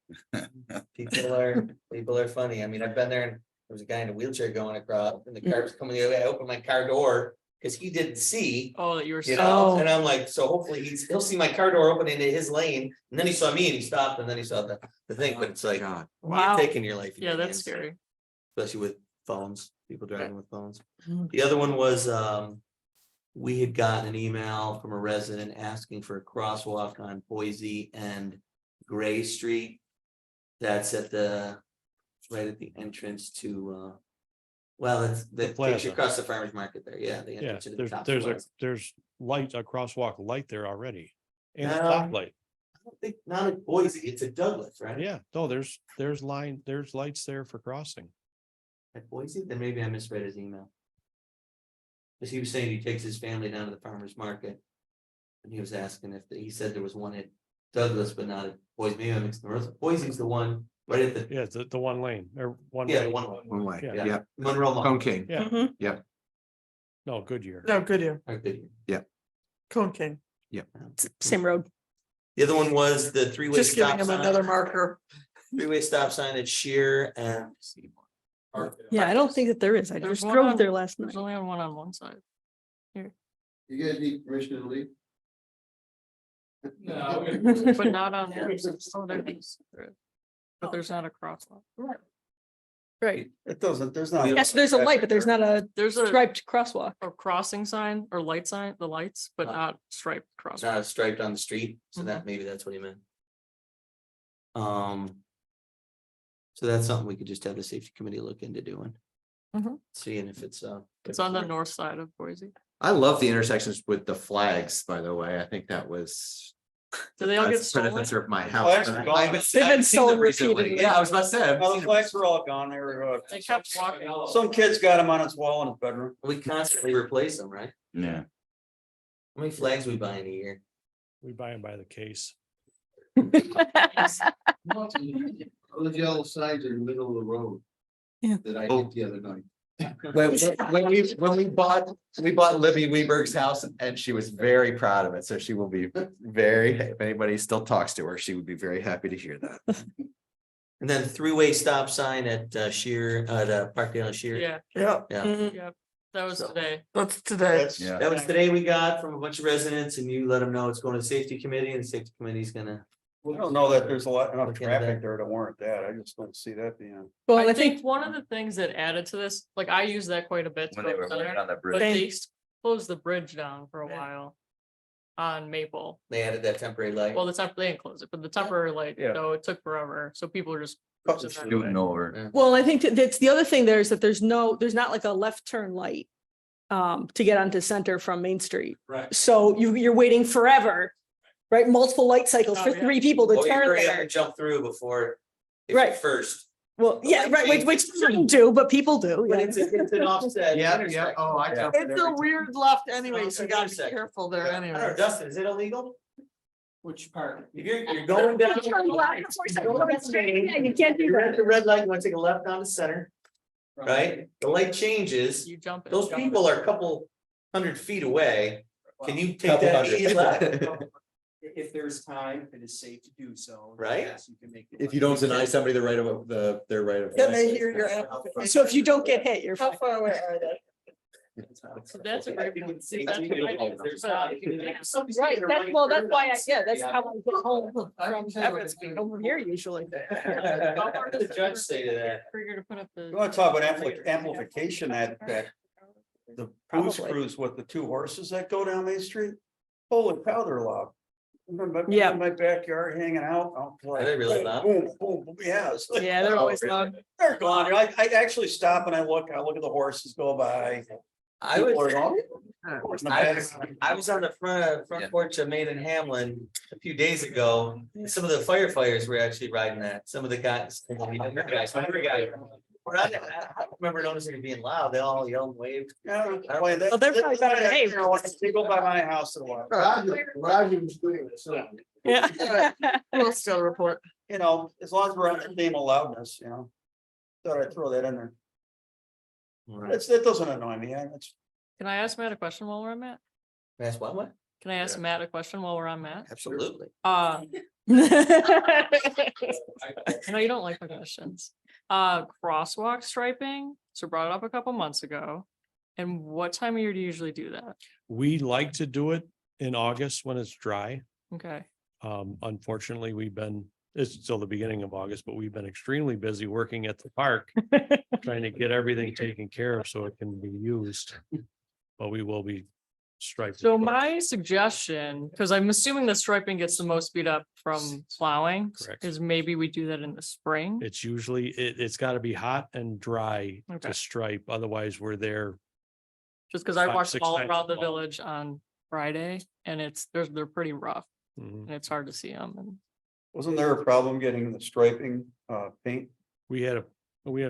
People are funny. I mean, I've been there and there was a guy in a wheelchair going across and the car was coming the other way. I opened my car door because he didn't see. Oh, that you were. You know, and I'm like, so hopefully he'll see my car door open into his lane, and then he saw me and he stopped, and then he saw the thing, but it's like, God. Wow. you're taking your life. in Yeah, your that's hands, scary. especially with phones, people driving with phones. Mhm. The other one was, we had gotten an email from a resident asking for a crosswalk on Boise and Gray Street. That's right at the entrance to, well, it's that takes plaza. you across the farmer's market there, yeah, the Yeah, entrance to the top. there's light, a crosswalk light there already. And a Um, stoplight. I don't think, not at Boise, it's at Douglas, right? Yeah, no, there's lights there for crossing. At Boise, then maybe I misread his email. Cause he was saying he takes his family down to the farmer's market. And he was asking if, he said there was one at Douglas, but not at Boise, maybe I mixed the roads. Boise's the one right at the, Yeah, the one lane or one. yeah, way. the one. One way, Yeah. yeah. Monroe Mall. Cone King, Yeah, Mhm. no, Goodyear. No, Goodyear, Cone King, Same road. The other one was the three-way just giving stop him sign, another marker. three-way stop sign at Shear and. Yeah, I don't think that there is. I There's just one drove on- there last night. There's only one on one side. You guys need permission to leave? No. But not on. Oh, there is. But there's not a crosswalk. Right. It doesn't, there's not. Yes, there's a light, but there's not a There's a striped crosswalk. crossing sign or light sign, the lights, but not striped It's crosswalk. not striped on the street, so Mm-hmm. that, maybe that's what he meant. So that's something we could just have the safety committee look into doing. Mhm. Seeing if it's It's on the north side of Boise. I love the intersections with the flags, by the way. I think that was. Do they all get that's the stolen? predecessor of my house. Flags but are I gone. haven't- They've I been haven't seen them stolen recently. repeatedly. Yeah, I was about to say. I haven't Well, seen the them. flags were all gone, they were, They kept walking. some kids got them on his wall in his bedroom. We constantly replace them, right? Yeah. How many flags we buy in a year? We buy them by the case. Those yellow signs are in the middle of the road. Yeah. That I Oh. hit the other night. When we bought Libby Weberg's house and she was very proud of it. So she will be very, if anybody still talks to her, she would be very happy to hear that. And then three-way stop sign at Shear, Parkdale and Shear. Yeah, Yeah, Yeah, yeah. That was So- today. that's today. Yeah. that was today we got from a bunch of residents and you let them know it's going to the safety committee and the safety committee's gonna. I don't know that there's enough Look into traffic that. there to warrant that, I just don't see that being. Well, I I think think, one of the things that added to this, like I use that quite a bit. to When they go were center, working on the But bridge. they closed the bridge down for a while on Maple. They added that temporary light. Well, they didn't close it, but the temporary light, Yeah. so it took forever. So people are just. Cutting cruising through. Shooting over. well, I think that's the other thing there is that there's not like a left turn light to get onto Center from Main Street. Right. So you're waiting forever, right? Multiple light cycles Oh, for yeah. 3 people to Oh, you turn hurry up there. and jump through before. if you're Right. First. Well, yeah, right, which shouldn't do, but people do. But Yeah. it's an offset. intersection. Oh, I Yeah. It's a weird left anyway, so you gotta be Intersection. careful there I don't know, anyway. Dustin, is it illegal? Which part? If you're going down. Turn left before you go down the street. Yeah, you can't do You're at that. the red light, you want to take a left down the center, right? The light changes. You jump it. Those jump it. people are a couple 100 feet away. Can you take Couple that hundred. easy left? If there's time, it is safe to do so. Right? yes, you can make the If you don't deny somebody the right of their right of. Then they hear your application. So if you don't get hit, you're How fine. far away are they? So that's a great point. See, That's a great point. there's But- not- Right, that's why that's how I get home from Everett's over here usually. How far does the judge say to that? Trigger to put up the. You wanna talk about amplification, that the booze Probably. cruise with the 2 horses that go down Main Street? Holy cow, they're loud. Yeah. In my backyard hanging out. Are they really loud? Boom, boom, boom, yes. Yeah, they're always loud. They're gone. I actually stop and I look at the horses go by. I was, People are gone. Where's my bag? I was on the front porch of Main and Hamlin a few days ago. Some of the firefighters were actually riding that. Some of the guys. I don't remember noticing it being loud. They all yelled and waved. Yeah, Well, they're probably better behaved. They go by my house in a while. Yeah. We'll still report. You know, as long as we're on the theme of loudness, you know. Thought I'd throw that in there. That doesn't annoy me. It's Can I ask Matt a question while we're on Matt? That's what? Can I ask Matt a question while we're on Matt? Absolutely. I know you don't like my questions. Crosswalk striping, so brought it up a couple months ago. And what time of year do you usually do that? We like to do it in August when it's dry. Okay, Unfortunately, it's still the beginning of August, but we've been extremely busy working at the park. Trying to get everything taken care of so it can be used. But we will be striping. so my suggestion, because I'm assuming the striping gets the most beat up from plowing, Correct. is maybe we do that in the spring. It's usually, it's got to be hot and dry Okay. to stripe. Otherwise, we're there. Just because I 5, walked 6 all times around the a month. village on Friday and they're pretty rough Mhm. and it's hard to see them. And Wasn't there a problem getting the striping paint? We had a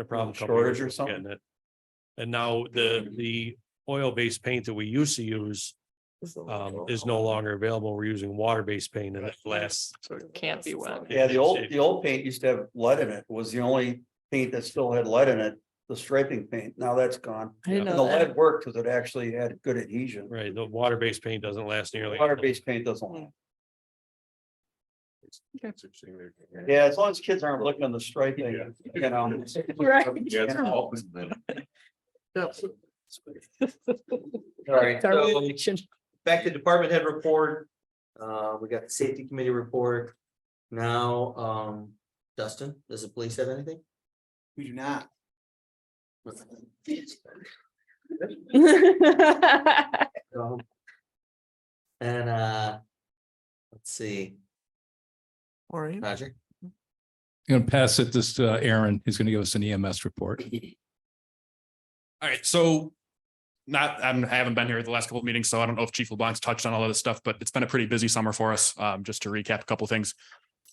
problem. a couple Shortage years or ago something? getting it. And now the oil-based paint that we used to use is no longer available. We're using water-based paint and it lasts. so it can't be wet. Yeah, the old paint used to have lead in it, was the only paint that still had lead in it, the striping paint. Now that's gone. I didn't And know the that. lead worked because it actually had good adhesion. Right, the water-based paint doesn't last nearly. Water-based paint doesn't. Hmm. Yeah, as long as kids aren't looking on the striping, you know. Right. All right, It's our so reaction. back to department head report. We got the safety committee report. Now, Dustin, does the police have anything? We do not. And let's see, Roger. I'm gonna pass it this to Aaron. He's gonna give us an EMS report. All right, so I haven't been here the last couple of meetings, so I don't know if Chief LeBlanc's touched on all of this stuff, but it's been a pretty busy summer for us. Just to recap a couple of things.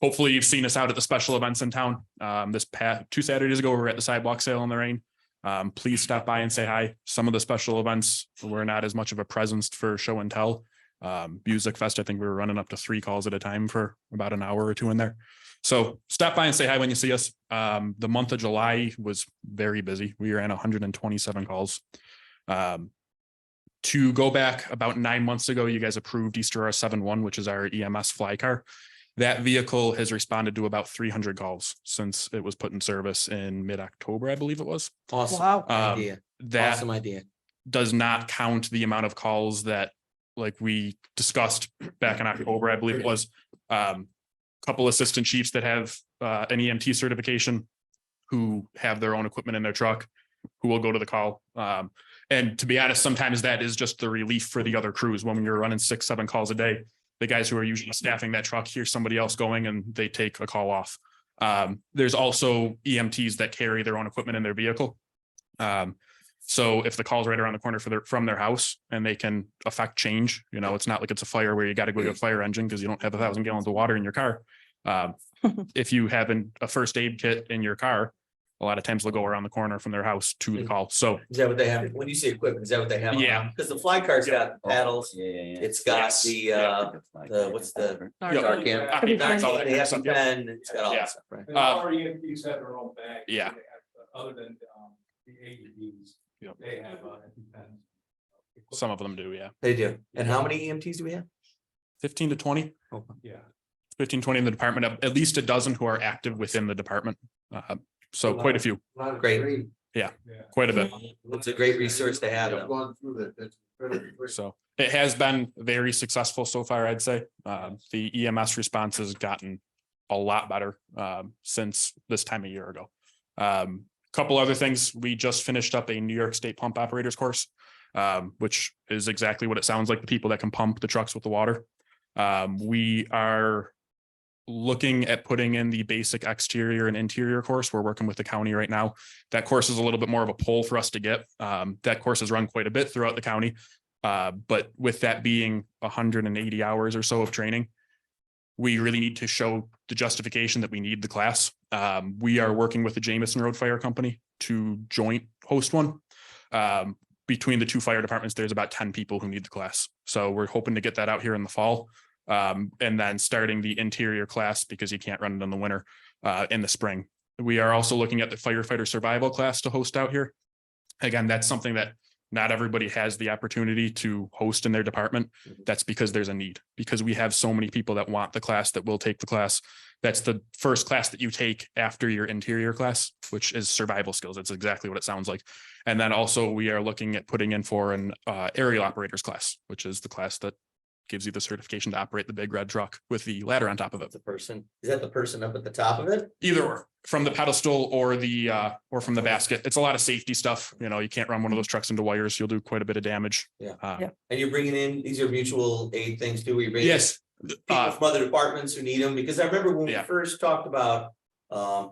Hopefully you've seen us out at the special events in town. This past 2 Saturdays ago, we were at the sidewalk sale in the rain. Please stop by and say hi. Some of the special events were not as much of a presence for show and tell. Music Fest, I think we were running up to 3 calls at a time for about an hour or 2 in there. So stop by and say hi when you see us. The month of July was very busy. We ran 127 calls. To go back about 9 months ago, you guys approved Easter R71, which is our EMS fly car. That vehicle has responded to about 300 calls since it was put in service in mid-October, I believe it was. Awesome Wow. idea. That Awesome idea. does not count the amount of calls that, like we discussed back in October, I believe it was. Couple assistant chiefs that have an EMT certification who have their own equipment in their truck, who will go to the call. And to be honest, sometimes that is just the relief for the other crews when you're running 6, 7 calls a day. The guys who are usually staffing that truck hear somebody else going and they take a call off. There's also EMTs that carry their own equipment in their vehicle. So if the call's right around the corner from their house and they can affect change, you know, it's not like it's a fire where you got to go to a fire engine because you don't have 1,000 gallons of water in your car. If you have a first aid kit in your car, a lot of times they'll go around the corner from their house to the call. So Is that what they have? When you say equipment, is that what they have? Yeah. Because the fly car's got paddles. Yeah. It's got Yes. the what's the? Yep. Narcan. Everything. They have some pen, it's got all Yeah. that stuff, right? Our EMTs have their own bag. Yeah. Other than the AEDs, Yep. they have Some of them do, yeah. They do. And how many EMTs do we have? 15 to 20. Yeah. 15, 20 in the department, at least a dozen who are active within the department. So quite a few. Great. Yeah, quite a bit. It's a great resource to have. I've gone through that. So it has been very successful so far, I'd say. The EMS response has gotten a lot better since this time a year ago. Couple other things. We just finished up a New York State pump operators course, which is exactly what it sounds like, the people that can pump the trucks with the water. We are looking at putting in the basic exterior and interior course. We're working with the county right now. That course is a little bit more of a pull for us to get. That course is run quite a bit throughout the county. But with that being 180 hours or so of training, we really need to show the justification that we need the class. We are working with the Jameson Road Fire Company to joint host one. Between the 2 fire departments, there's about 10 people who need the class. So we're hoping to get that out here in the fall. And then starting the interior class, because you can't run it in the winter, in the spring. We are also looking at the firefighter survival class to host out here. Again, that's something that not everybody has the opportunity to host in their department. That's because there's a need, because we have so many people that want the class, that will take the class. That's the first class that you take after your interior class, which is survival skills. That's exactly what it sounds like. And then also we are looking at putting in for an aerial operators class, which is the class that gives you the certification to operate the big red truck with the ladder on top of it. The person, is that the person up at the top of it? Either or, from the pedestal or the or from the basket. It's a lot of safety stuff. You know, you can't run one of those trucks into wires. You'll do quite a bit of damage. Yeah. Yeah. And you're bringing in, these are mutual aid things too, where you're bringing Yes. people from other departments who need them, because I remember when we first talked about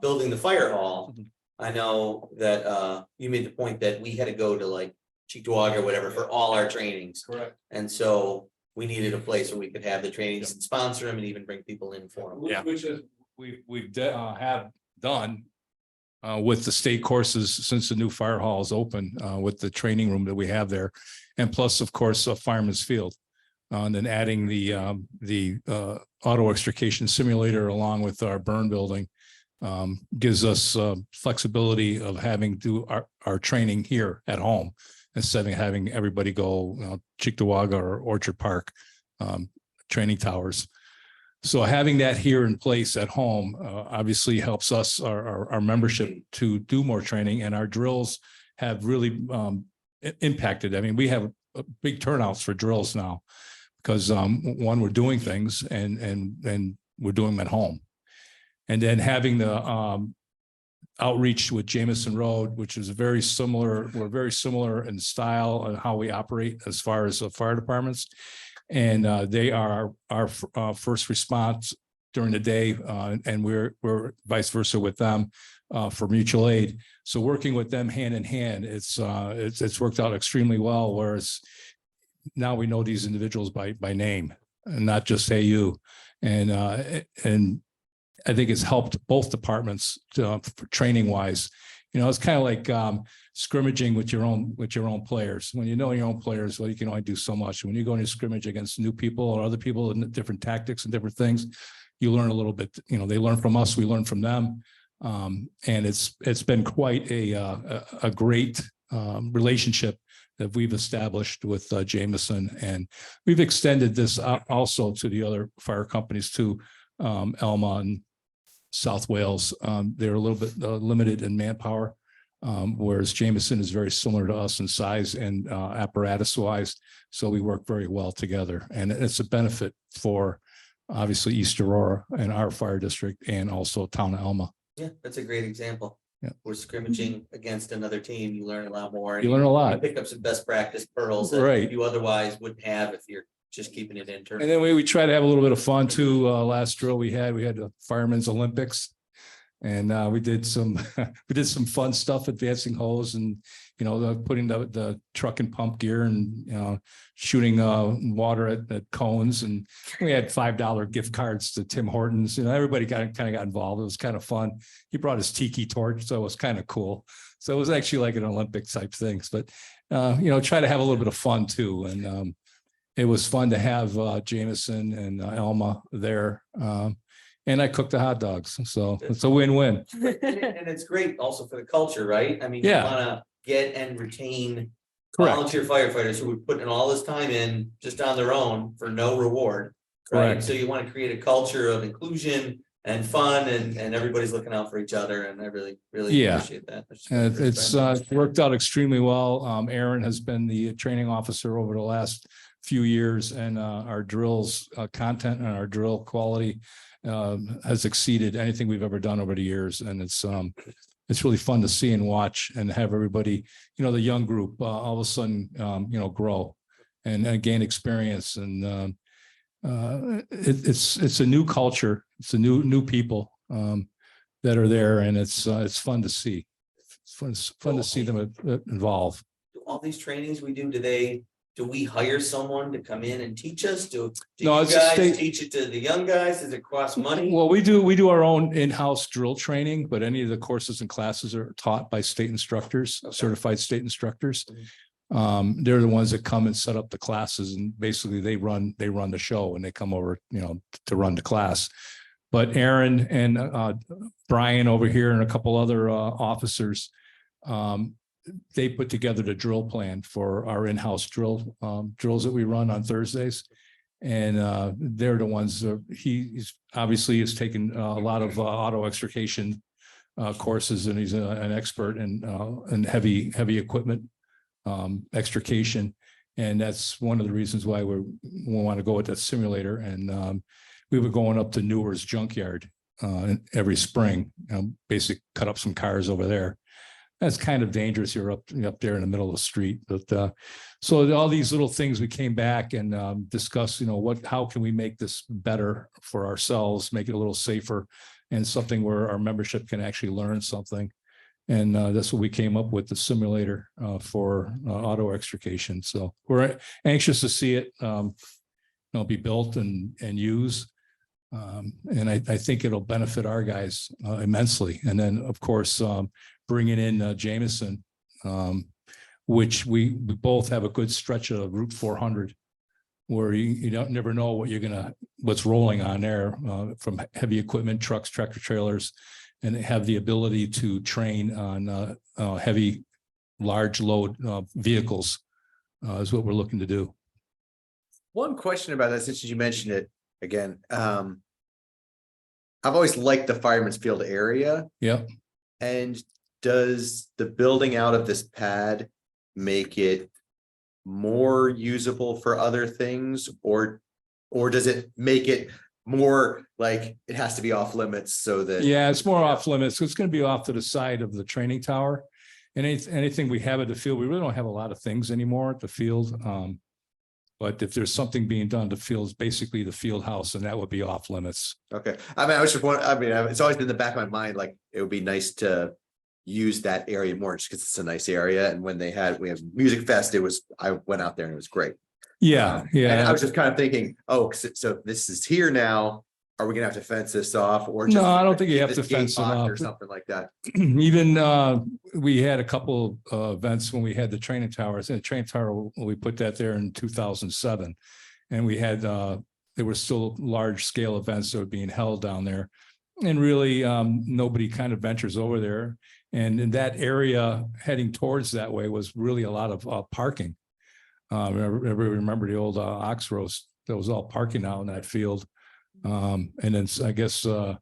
building the fire hall. I know that you made the point that we had to go to like Cheektowaga or whatever for all our trainings. Correct. And so we needed a place where we could have the trainings and sponsor them and even bring people in for them. Yeah. Which is, have done with the state courses since the new fire hall is open, with the training room that we have there. And plus, of course, Fireman's Field. And then adding the auto extrication simulator along with our burn building gives us flexibility of having to do our training here at home instead of having everybody go Cheektowaga or Orchard Park training towers. So having that here in place at home obviously helps us, our membership, to do more training, and our drills have really impacted. I mean, we have big turnouts for drills now because one, we're doing things and we're doing them at home. And then having the outreach with Jamison Road, which is very similar, we're very similar in style and how we operate as far as fire departments. And they are our first response during the day, and we're vice versa with them for mutual aid. So working with them hand in hand, it's worked out extremely well. Whereas now we know these individuals by name and not just say you, and I think it's helped both departments for training wise. You know, it's kind of like scrimmaging with your own players. When you know your own players, well, you can only do so much. When you go into scrimmage against new people or other people and different tactics and different things, you learn a little bit. You know, they learn from us, we learn from them, and it's been quite a great relationship that we've established with Jamison, and we've extended this also to the other fire companies too, Elma and South Wales. They're a little bit limited in manpower, whereas Jamison is very similar to us in size and apparatus wise. So we work very well together, and it's a benefit for obviously East Aurora and our fire district, and also town of Elma. Yeah, that's a great example. Yeah. We're scrimmaging against another team. You learn a lot more. You learn a lot. You pick up some best practice pearls that Right. you otherwise wouldn't have if you're just keeping it internal. And then we try to have a little bit of fun too. Last drill we had the Firemen's Olympics. And we did some fun stuff, advancing hose, and putting the truck and pump gear, and shooting water at cones. And we had $5 gift cards to Tim Hortons. Everybody kind of got involved. It was kind of fun. He brought his tiki torch, so it was kind of cool. So it was actually like an Olympic type things. But try to have a little bit of fun too. And it was fun to have Jamison and Elma there. And I cooked the hot dogs, so it's a win-win. And it's great also for the culture, right? I mean, you Yeah. want to get and retain Correct. volunteer firefighters who would put in all this time in just on their own for no reward. Right. Correct. So you want to create a culture of inclusion and fun, and everybody's looking out for each other. And I really Yeah. appreciate that. It's worked out extremely well. Aaron has been the training officer over the last few years, and our drills content and our drill quality has exceeded anything we've ever done over the years. And it's really fun to see and watch and have everybody, the young group all of a sudden, grow and gain experience. And it's a new culture. It's a new people that are there, and it's fun to see. It's fun to see them involve. All these trainings we do, do we hire someone to come in and teach us? Do No, you it's a guys state- teach it to the young guys? Does it cost money? Well, we do our own in-house drill training, but any of the courses and classes are taught by state instructors, certified state instructors. They're the ones that come and set up the classes, and basically they run the show, and they come over, to run the class. But Aaron and Brian over here and a couple other officers, they put together the drill plan for our in-house drills that we run on Thursdays. And they're the ones, he's obviously has taken a lot of auto extrication courses, and he's an expert in heavy equipment extrication. And that's one of the reasons why we want to go with that simulator. And we were going up to Newar's junkyard every spring, basically cut up some cars over there. That's kind of dangerous. You're up there in the middle of the street. But so all these little things, we came back and discussed, how can we make this better for ourselves, make it a little safer, and something where our membership can actually learn something. And that's what we came up with, the simulator for auto extrication. So we're anxious to see it, be built and used. And I think it'll benefit our guys immensely. And then, of course, bringing in Jameson, which we both have a good stretch of Route 400, where you don't never know what's rolling on there from heavy equipment, trucks, tractor trailers, and have the ability to train on heavy, large load vehicles is what we're looking to do. One question about that, since you mentioned it again, I've always liked the Fireman's Field area. Yeah. And does the building out of this pad make it more usable for other things, or does it make it more like it has to be off limits so that? Yeah, it's more off limits. It's going to be off to the side of the training tower. And anything we have at the field, we really don't have a lot of things anymore at the field. But if there's something being done, the field is basically the field house, and that would be off limits. Okay. I mean, it's always been in the back of my mind, like, it would be nice to use that area more just because it's a nice area. And when we have Music Fest, I went out there and it was great. Yeah. And I was just kind of thinking, so this is here now. Are we gonna have to fence this off, or No, I don't think you keep have to this gate fence it locked off or something like that? Even we had a couple events when we had the training towers. And the training tower, we put that there in 2007, and we had there were still large scale events that were being held down there, and really nobody kind of ventures over there. And in that area, heading towards that way, was really a lot of parking. Everybody remember the old ox roast? That was all parking out in that field. And then I guess I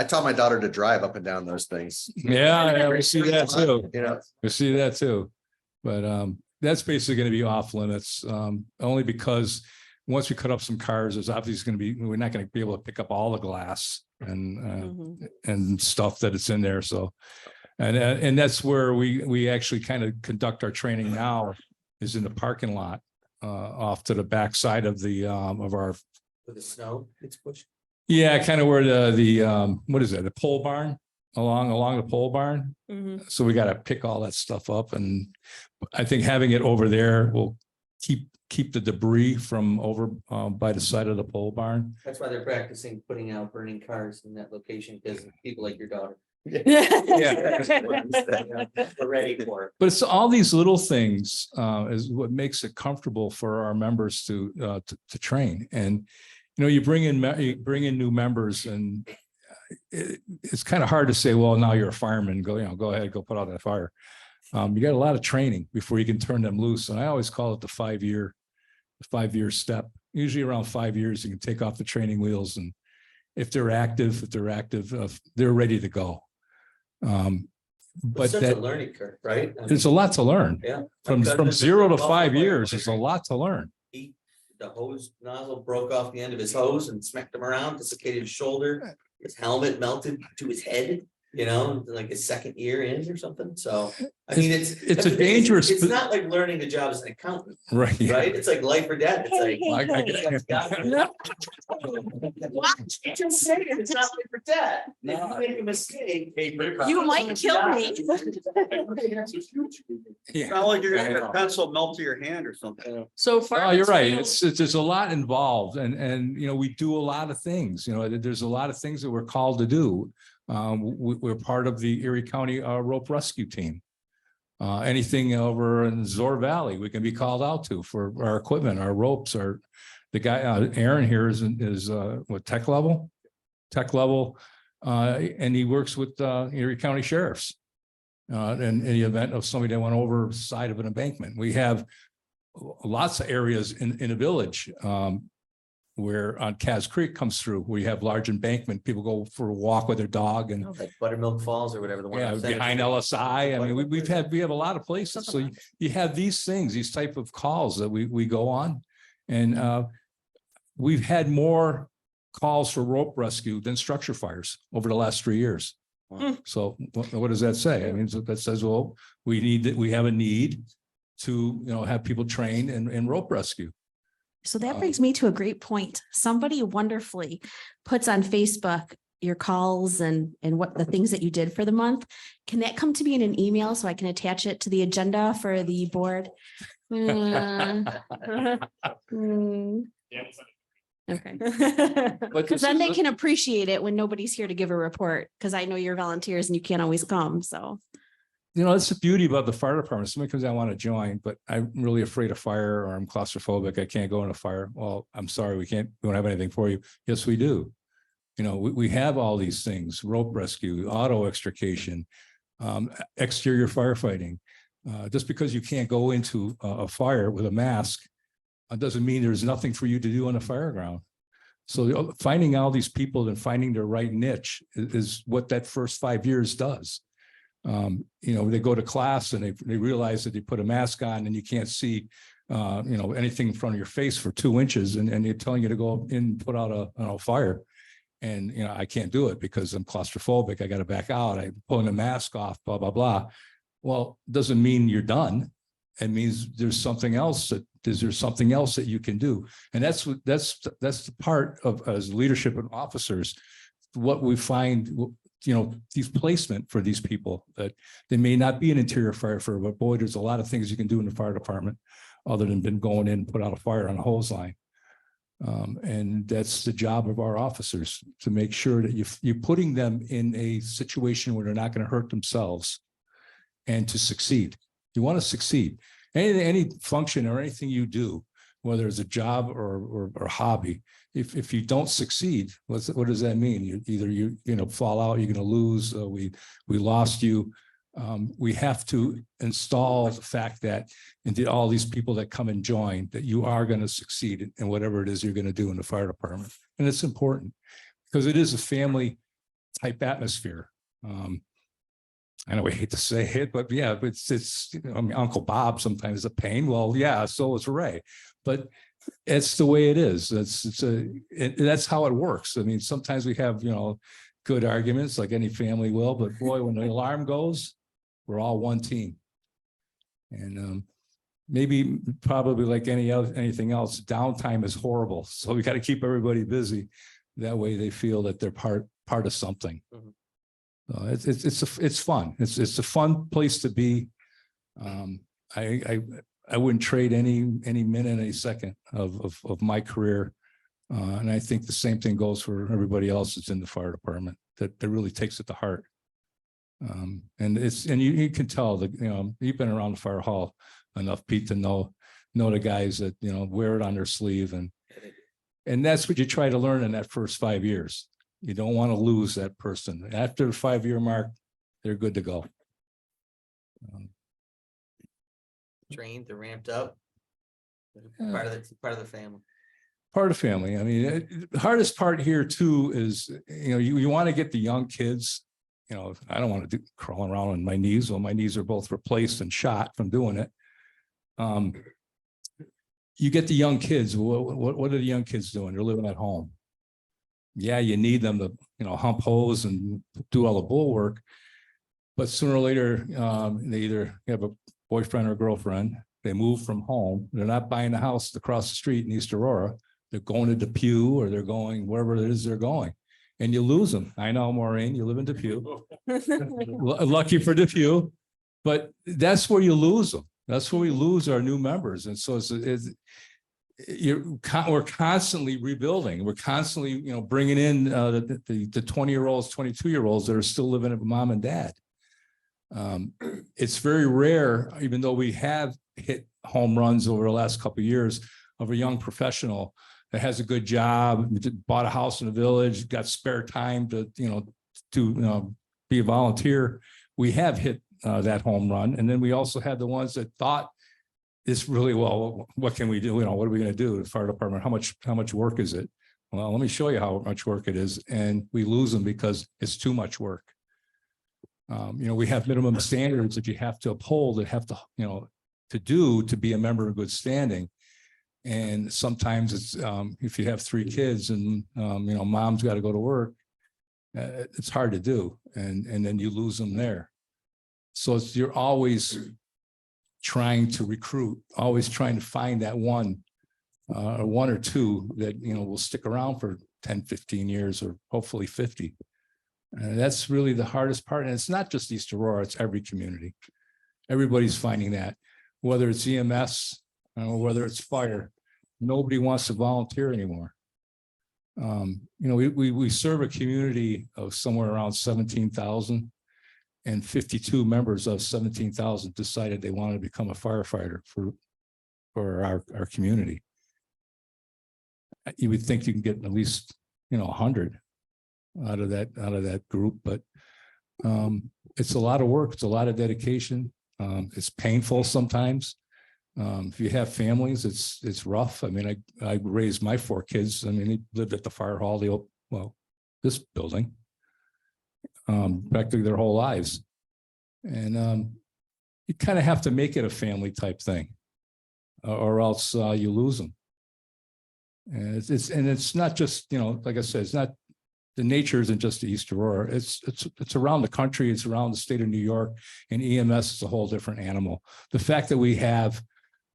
taught my daughter to drive up and down those things. Yeah, we see that too. We see that too. But that's basically going to be off limits, only because once we cut up some cars, there's obviously going to be, we're not going to be able to pick up all the glass and stuff that it's in there. So, and that's where we actually kind of conduct our training now, is in the parking lot off to the back side of our. With the snow, it's pushed. Yeah, kind of where the what is it? The pole barn, along the pole barn. So we got to pick all that stuff up, and I think having it over there will keep the debris from over by the side of the pole barn. That's why they're practicing putting out burning cars in that location, because people like your daughter. Yeah. We're ready for it. But it's all these little things is what makes it comfortable for our members to train. And you bring in new members, and it's kind of hard to say, well, now you're a fireman, go ahead, go put out that fire. You got a lot of training before you can turn them loose. And I always call it the 5-year step. Usually around 5 years, you can take off the training wheels, and if they're active, they're ready to go. But such a learning curve, right? It's a lot to learn. Yeah. From 0 to 5 years, it's a lot to learn. The hose nozzle broke off the end of his hose and smacked him around, dislocated his shoulder. His helmet melted to his head, like his second year in or something. So, I mean, it's a dangerous. It's not like learning the job as an accountant, right? Yeah. Right? It's like life or death. It's like, Watch, just say it. It's not life or death. If you make a mistake, You might kill me. It's not like you're gonna get a pencil melt to your hand or something. So Oh, you're right. There's a lot involved, and we do a lot of things. There's a lot of things that we're called to do. We're part of the Erie County rope rescue team. Anything over in Zor Valley, we can be called out to for our equipment, our ropes. The guy Aaron here is what, tech level, and he works with Erie County sheriffs. in the event of somebody that went over the side of an embankment. We have lots of areas in a village, where on Cass Creek comes through, we have large embankment, people go for a walk with their dog and Like Buttermilk Falls or whatever the one. yeah, on Center behind Street. LSI. I mean, we have a lot of places. So you have these things, these type of calls that we go on. And we've had more calls for rope rescue than structure fires over the last 3 years. So what does that say? I mean, so that says, well, we have a need to, have people trained in rope rescue. So that brings me to a great point. Somebody wonderfully puts on Facebook your calls and what the things that you did for the month. Can that come to me in an email so I can attach it to the agenda for the board? Okay. Because then they can appreciate it when nobody's here to give a report, because I know you're volunteers and you can't always come, so. That's the beauty about the fire department. Somebody comes, I want to join, but I'm really afraid of fire or I'm claustrophobic. I can't go in a fire. Well, I'm sorry, we don't have anything for you. Yes, we do. We have all these things, rope rescue, auto extrication, exterior firefighting. Just because you can't go into a fire with a mask doesn't mean there's nothing for you to do on a fire ground. So finding all these people and finding their right niche is what that first 5 years does. They go to class and they realize that they put a mask on and you can't see, anything in front of your face for 2 inches and they're telling you to go in and put out a fire. And, I can't do it because I'm claustrophobic. I got to back out. I'm pulling the mask off, blah, blah, blah. Well, doesn't mean you're done. It means there's something else that you can do. And that's the part of as leadership and officers, what we find, these placement for these people that they may not be an interior firefighter, but boy, there's a lot of things you can do in the fire department other than been going in and put out a fire on a hose line. And that's the job of our officers to make sure that you're putting them in a situation where they're not going to hurt themselves and to succeed. You want to succeed. Any function or anything you do, whether it's a job or a hobby, if you don't succeed, what does that mean? You fall out, you're going to lose. We lost you. We have to install the fact that into all these people that come and join, that you are going to succeed in whatever it is you're going to do in the fire department. And it's important because it is a family type atmosphere. I know we hate to say it, but yeah, it's Uncle Bob sometimes is a pain. Well, yeah, so is Ray, but it's the way it is. That's how it works. I mean, sometimes we have, good arguments like any family will, but boy, when the alarm goes, we're all one team. And probably like anything else, downtime is horrible. So we got to keep everybody busy. That way they feel that they're part of something. Mhm. It's fun. It's a fun place to be. I wouldn't trade any minute, any second of my career. And I think the same thing goes for everybody else that's in the fire department that really takes it to heart. And you can tell that, you've been around the fire hall enough, Pete, to know the guys that, wear it on their sleeve. And that's what you try to learn in that first 5 years. You don't want to lose that person. After the 5-year mark, they're good to go. Trained, they're ramped up. Part of the family. Part of the family. I mean, the hardest part here too is, you want to get the young kids. I don't want to crawl around on my knees. Well, my knees are both replaced and shot from doing it. You get the young kids. What are the young kids doing? They're living at home. Yeah, you need them to, hump hose and do all the bull work. But sooner or later, they either have a boyfriend or girlfriend. They move from home. They're not buying a house across the street in East Aurora. They're going to Depew or they're going wherever it is they're going. And you lose them. I know, Maureen, you live in Depew. Lucky for Depew. But that's where you lose them. That's where we lose our new members. And so we're constantly rebuilding. We're constantly, bringing in the 20-year-olds, 22-year-olds that are still living with mom and dad. It's very rare, even though we have hit home runs over the last couple of years, of a young professional that has a good job, bought a house in the village, got spare time to be a volunteer. We have hit that home run. And then we also had the ones that thought this really well, what can we do? You know, what are we going to do? The fire department, how much work is it? Well, let me show you how much work it is. And we lose them because it's too much work. You know, we have minimum standards that you have to uphold, that have to, you know, to be a member of good standing. And sometimes it's, if you have 3 kids and, you know, mom's got to go to work, it's hard to do. And then you lose them there. So you're always trying to recruit, always trying to find that one or two that, you know, will stick around for 10, 15 years or hopefully 50. And that's really the hardest part. And it's not just East Aurora, it's every community. Everybody's finding that, whether it's EMS or whether it's fire, nobody wants to volunteer anymore. You know, we serve a community of somewhere around 17,000, and 52 members of 17,000 decided they wanted to become a firefighter for our community. You would think you can get at least, you know, 100 out of that group, but it's a lot of work. It's a lot of dedication. It's painful sometimes. If you have families, it's rough. I mean, I raised my 4 kids. I mean, they lived at the fire hall, this building, practically their whole lives. And you kind of have to make it a family type thing, or else you lose them. And it's not just, you know, like I said, it's not, the nature isn't just East Aurora. It's around the country. It's around the state of New York, and EMS is a whole different animal. The fact that we have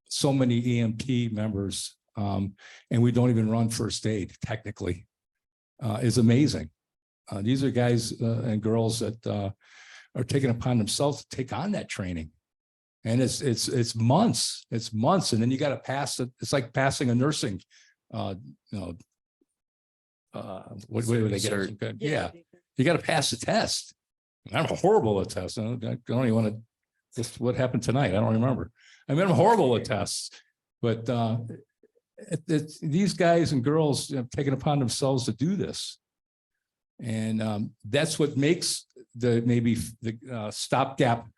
so many EMT members, and we don't even run first aid technically, is amazing. These are guys and girls that are taking upon themselves to take on that training. And it's months, and then you got to pass it. It's like passing a nursing, you know, what do they get? Yeah, you got to pass the test. I'm horrible at tests. I don't even want to, just what happened tonight, I don't remember. I mean, I'm horrible at tests, but these guys and girls have taken upon themselves to do this. And that's what makes maybe the stopgap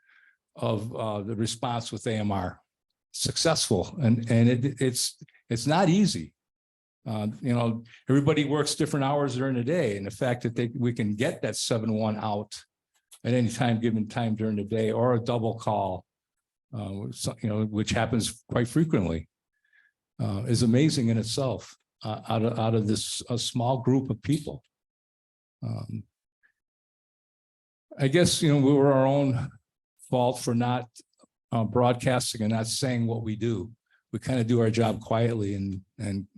of the response with AMR successful. And it's not easy. You know, everybody works different hours during the day, and the fact that we can get that 7-1 out at any time, given time during the day, or a double call, you know, which happens quite frequently, is amazing in itself. Out of this a small group of people, I guess, you know, we were our own fault for not broadcasting and not saying what we do. We kind of do our job quietly, and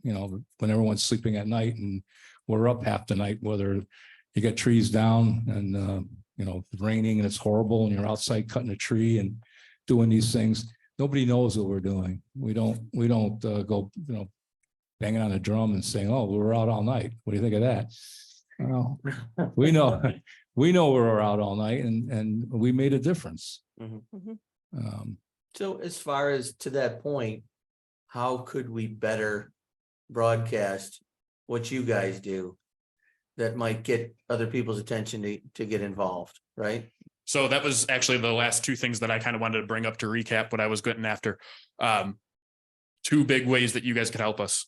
you know, when everyone's sleeping at night and we're up half the night, whether you get trees down and you know, raining and it's horrible and you're outside cutting a tree and doing these things, nobody knows what we're doing. We don't go, you know, banging on a drum and saying, oh, we were out all night. What do you think of that? Well, we know we were out all night, and we made a difference. So as far as to that point, how could we better broadcast what you guys do that might get other people's attention to get involved, right? So that was actually the last 2 things that I kind of wanted to bring up to recap what I was getting after. 2 big ways that you guys could help us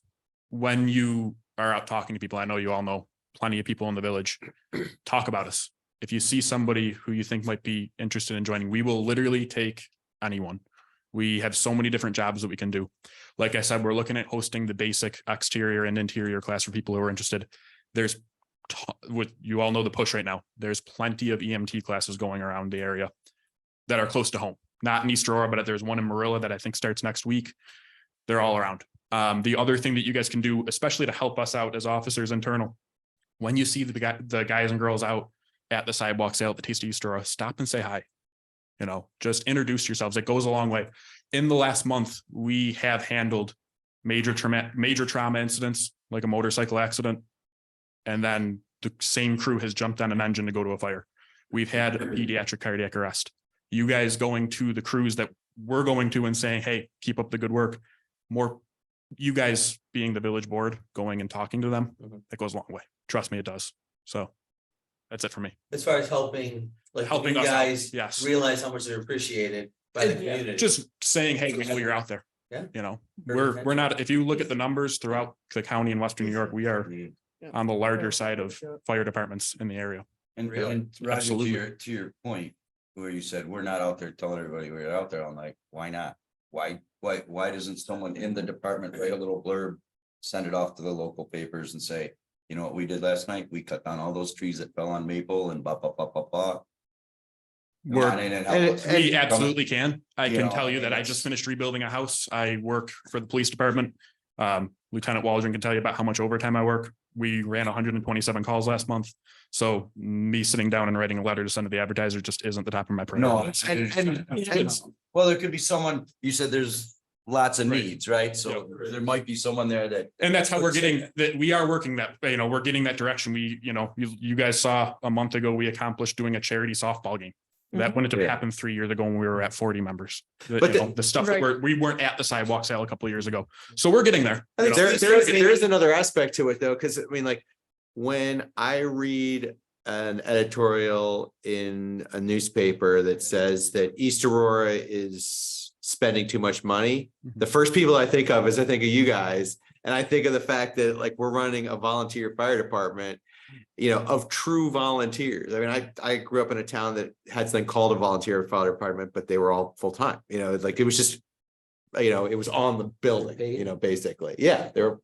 when you are out talking to people. I know you all know plenty of people in the village. Talk about us. If you see somebody who you think might be interested in joining, we will literally take anyone. We have so many different jobs that we can do. Like I said, we're looking at hosting the basic exterior and interior class for people who are interested. There's what you all know, the push right now. There's plenty of EMT classes going around the area that are close to home. Not in East Aurora, but there's one in Marilla that I think starts next week. They're all around. The other thing that you guys can do, especially to help us out as officers internal, when you see the guys and girls out at the sidewalk sale at the Taste of East Aurora, stop and say hi. You know, just introduce yourselves. It goes a long way. In the last month, we have handled major trauma incidents, like a motorcycle accident. And then the same crew has jumped on an engine to go to a fire. We've had a pediatric cardiac arrest. You guys going to the crews that we're going to and saying, hey, keep up the good work. More, you guys being the village board, going and talking to them, that goes a long way. Trust me, it does. So that's it for me. As far as helping like Helping you us out, guys yes. realize how much they're appreciated by the And community. just saying, hey, we know you're out there. Yeah. You know, Very we're not, if you look at the numbers throughout the county in Western New York, we are on the larger side of fire departments in the area. And Really? and Roger, Absolutely. to your point, where you said, we're not out there telling everybody we're out there, I'm like, why not? Why doesn't someone in the department write a little blurb, send it off to the local papers and say, you know what we did last night? We cut down all those trees that fell on Maple and blah, blah, blah, blah, blah. Come We're- on in and help us. We absolutely can. I You can know, tell you I that mean, I just finished rebuilding a house. I work for the police department. Lieutenant Waldron can tell you about how much overtime I work. We ran 127 calls last month. So me sitting down and writing a letter to send to the advertiser just isn't the top of my No, priority. and well, there could be someone, you said there's lots of needs, right? So there might be someone there that. And that's how we're getting that. We are working that, you know, we're getting that direction. We, you know, you guys saw a month ago, we accomplished doing a charity softball game. That wouldn't have happened 3 years ago when we were at 40 members. But The stuff that we weren't at the sidewalk sale a couple of years ago. So we're getting there. I think you know? there's another aspect to it though, because I mean, like, when I read an editorial in a newspaper that says that East Aurora is spending too much money, the first people I think of is I think of you guys. And I think of the fact that like we're running a volunteer fire department, you know, of true volunteers. I mean, I grew up in a town that had something called a volunteer fire department, but they were all full-time, you know, like it was just, you know, it was on the building, you know, basically. Yeah, they're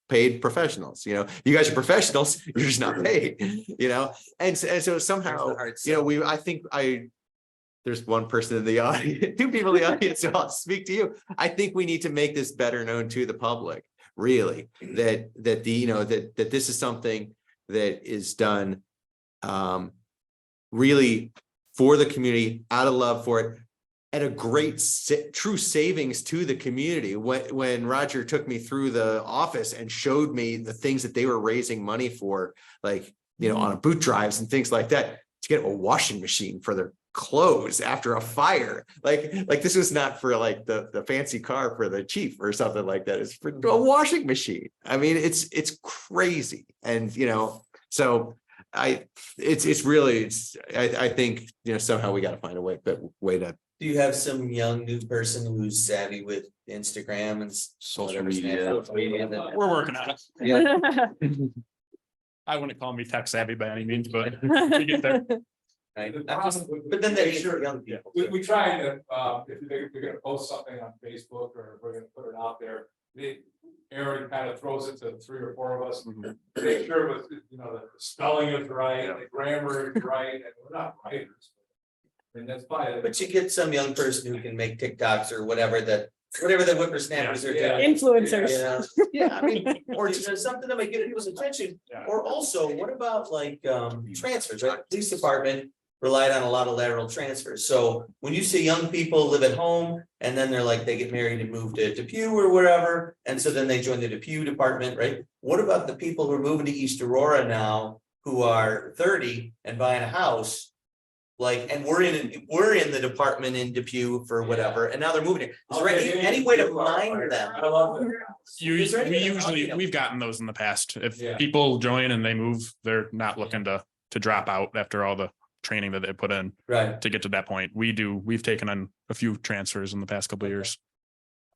paid professionals, you know, you guys are professionals, you're just not paid, you know, and so somehow, you know, there's one person in the audience, two people in the audience, so I'll speak to you. I think we need to make this better known to the public, really, that you know, that this is something that is done really for the community, out of love for it, at a great true savings to the community. When Roger took me through the office and showed me the things that they were raising money for, like, you know, on a boot drives and things like that, to get a washing machine for their clothes after a fire, like this was not for like the fancy car for the chief or something like that. It's for a washing machine. I mean, it's crazy. And you know, so I think, you know, somehow we got to find a way to. Do you have some young new person who's savvy with Instagram and social media? We're working on it. Yeah. I wouldn't call me tech savvy by any means, but we get there. Right. But then they're young people. We try to, if they're gonna post something on Facebook or we're gonna put it out there, Aaron kind of throws it to 3 or 4 of us. Make sure with, you know, the spelling is right, the grammar is right, and we're not writers. And that's fine. But you get some young person who can make TikToks or whatever the whippersnappers are doing. Influencers. You know? Yeah, I mean, or just something that might get people's attention. Or also, what about like transfers, right? Police department relied on a lot of lateral transfers. So when you say young people live at home and then they're like, they get married and move to Depew or whatever, and so then they join the Depew department, right? What about the people who are moving to East Aurora now who are 30 and buying a house? Like, and we're in the department in Depew for whatever, and now they're moving here. Is there any way to find them? We've gotten those in the past. If people join and they move, they're not looking to drop out after all the training that they put in to get to that point. We've taken on a few transfers in the past couple of years.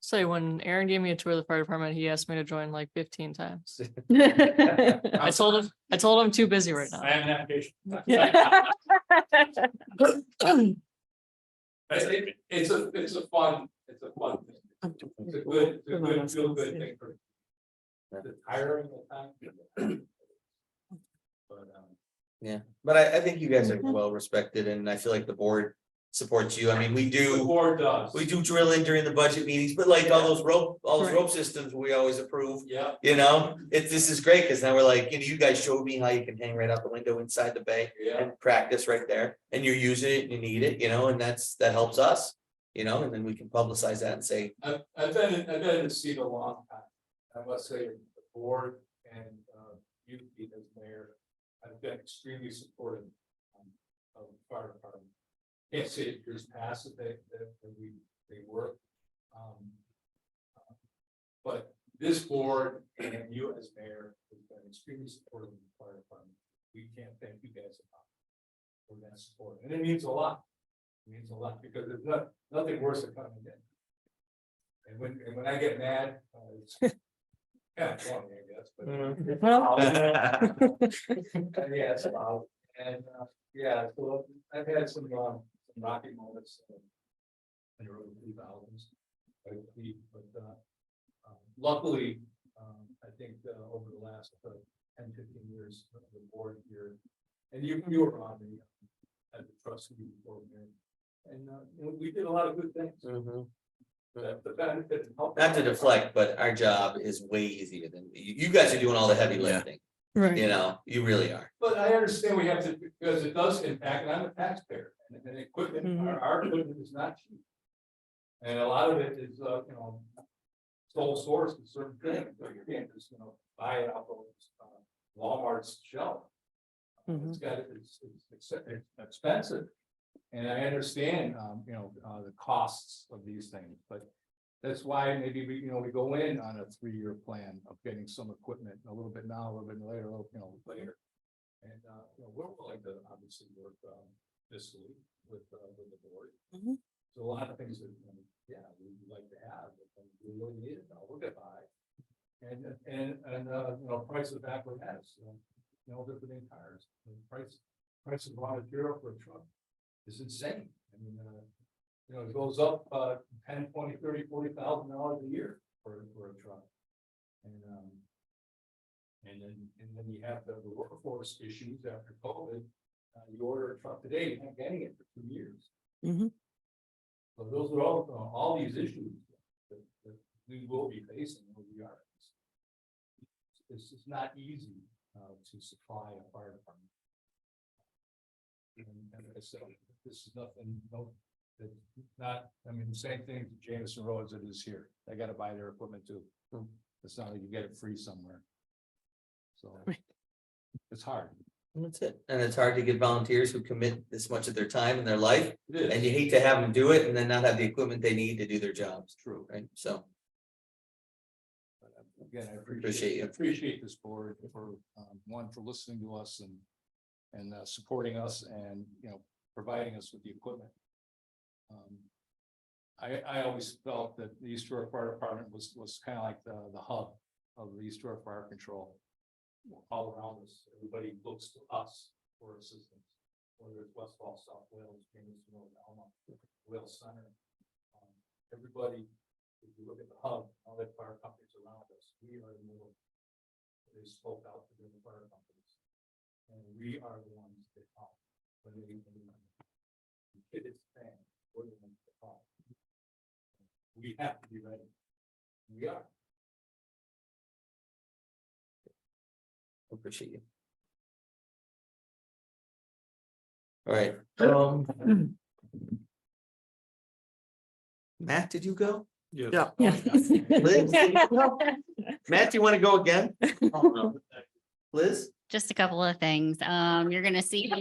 Say when Aaron gave me a tour of the fire department, he asked me to join like 15 times. I told him I'm too busy right now. I have an application. It's a fun thing. It's a good feel good thing for the hiring time. Yeah, but I think you guys are well respected, and I feel like the board supports you. I mean, we do. The board does. We do drill in during the budget meetings, but like all those rope systems we always approve. Yeah. You know, this is great because now we're like, you know, you guys showed me how you can hang right out the window inside the bay and practice right there, and you're using it and you need it, you know, and that helps us, you know, and then we can publicize that and say. I've been in the seat a long time. I must say, the board and you, as mayor, have been extremely supportive of the fire department. Can't say it years past that they work. But this board and you as mayor has been extremely supportive of the fire department. We can't thank you guys enough. for that support, and it means a lot. It means a lot, because there's nothing worse than coming in. And when I get mad, it's kind of funny, I guess, but. Yeah, it's about, and, yeah, so I've had some rocky moments. In the early 2000s. But luckily, I think over the last 10, 15 years, the board here, and you were on the, at the trustee board here, and we did a lot of good things. The benefit. Not to deflect, but our job is way easier than you guys are doing all the heavy lifting. Right. You know, you really are. But I understand we have to, because it does impact, and I'm a taxpayer, and equipment, our equipment is not cheap. And a lot of it is, sole source to certain things, so you can't just, buy it off of Walmart's shelf. It's expensive. And I understand, the costs of these things, but that's why maybe we go in on a 3-year plan of getting some equipment, a little bit now, a little bit later, later. And, we're willing to obviously work, fiscally with the board. So a lot of things that, we'd like to have, but we really need it, we'll get by. And price of apparatus, different in tires, the price of raw material for a truck is insane. I mean, it goes up 10, 20, 30, $40,000 a year for a truck. And then you have the workforce issues after COVID. You order a truck today, you're not getting it for 2 years. So those are all these issues that we will be facing where we are. It's just not easy to supply a fire department. And like I said, this is nothing, the same thing to Jameson Roads that is here. They got to buy their equipment too. It's not like you get it free somewhere. So it's hard. That's it. And it's hard to get volunteers who commit this much of their time in their life. And you hate to have them do it and then not have the equipment they need to do their jobs. True. Right. So. Again, I appreciate this board for one, for listening to us and supporting us and providing us with the equipment. I always felt that the East Shore Fire Department was kind of like the hub of the East Shore Fire Control. All around us, everybody looks to us for assistance, whether it's Westfall, South Wales, Jameson, Alma, Wales Center. Everybody, if you look at the hub, all the fire companies around us, we are the middle. They spoke out to the fire companies, and we are the ones that help. When they hit its fan, we're the ones that help. We have to be ready. We are. Appreciate you. All right. Matt, did you go? Yeah. Liz, Matt, do you want to go again? Liz? Just a couple of things. You're gonna see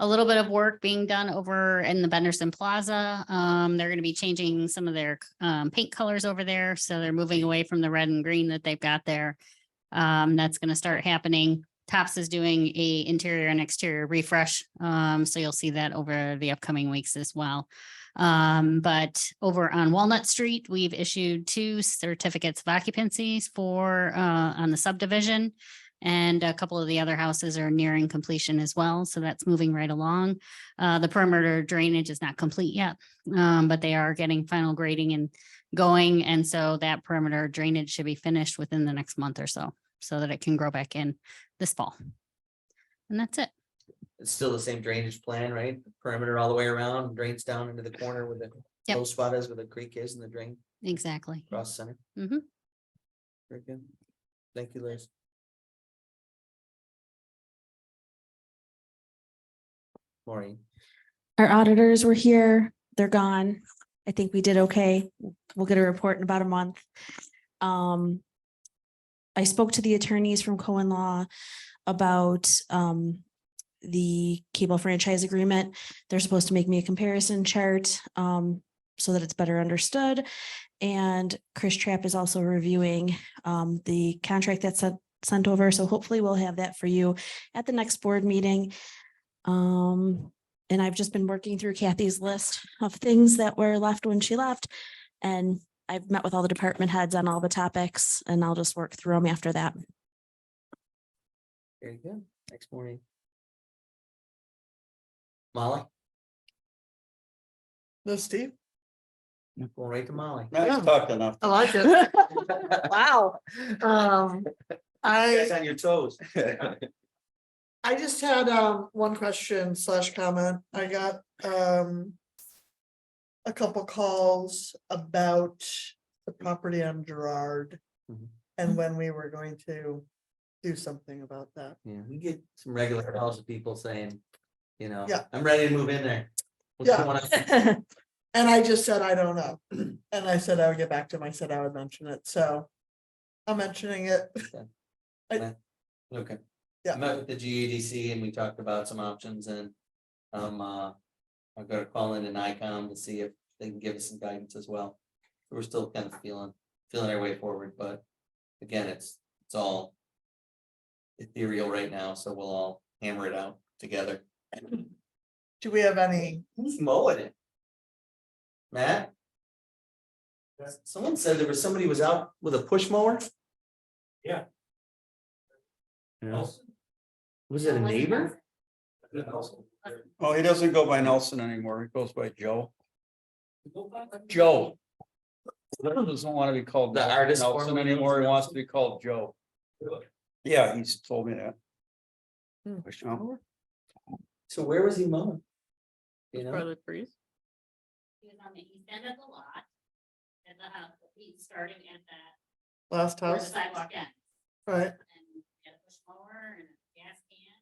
a little bit of work being done over in the Benderson Plaza. They're gonna be changing some of their paint colors over there. So they're moving away from the red and green that they've got there. That's gonna start happening. Tops is doing a interior and exterior refresh. So you'll see that over the upcoming weeks as well. But over on Walnut Street, we've issued 2 certificates of occupancies for on the subdivision. And a couple of the other houses are nearing completion as well. So that's moving right along. The perimeter drainage is not complete yet, but they are getting final grading and going. And so that perimeter drainage should be finished within the next month or so that it can grow back in this fall. And that's it. It's still the same drainage plan, right? Perimeter all the way around, drains down into the corner where the low spot is, where the creek is and the drain. Exactly. Cross center. Mm-hmm. Very good. Thank you, Liz. Maureen. Our auditors were here. They're gone. I think we did okay. We'll get a report in about a month. I spoke to the attorneys from Cohen Law about the cable franchise agreement. They're supposed to make me a comparison chart so that it's better understood. And Chris Trapp is also reviewing the contract that's sent over. So hopefully we'll have that for you at the next board meeting. And I've just been working through Kathy's list of things that were left when she left. And I've met with all the department heads on all the topics, and I'll just work through them after that. Very good. Next morning. Molly, No, Steve? going right to Molly. Matt's talked enough. I like it. Wow. Guys I on your toes. I just had one question / comment. I got a couple calls about the property on Gerard Mhm. and when we were going to do something about that. Yeah, we get some regular calls of people saying, you know, Yeah. I'm ready to move in there. What's Yeah. going on? And I just said, I don't know. And I said I would get back to him. I said I would mention it. So I'm mentioning it. Okay. Yeah. I met with the GEDC and we talked about some options and I'm gonna call in an ICOM to see if they can give us some guidance as well. We're still kind of feeling our way forward, but again, it's all ethereal right now, so we'll all hammer it out together. Do we have any? Who's mowing it? Matt? Someone said there was somebody was out with a push mower? Yeah. Was it a neighbor? Oh, he doesn't go by Nelson anymore. He goes by Joe. Joe. He doesn't want to be called The artist Nelson formerly known anymore. as He wants to be called Joe. Yeah, he's told me that. Push mower? So where was he mowing? You For know, the trees. He was on the east end of the lot. And the house, he's starting at that, Last where the house? sidewalk ends. Right. And get a push mower and a gas can.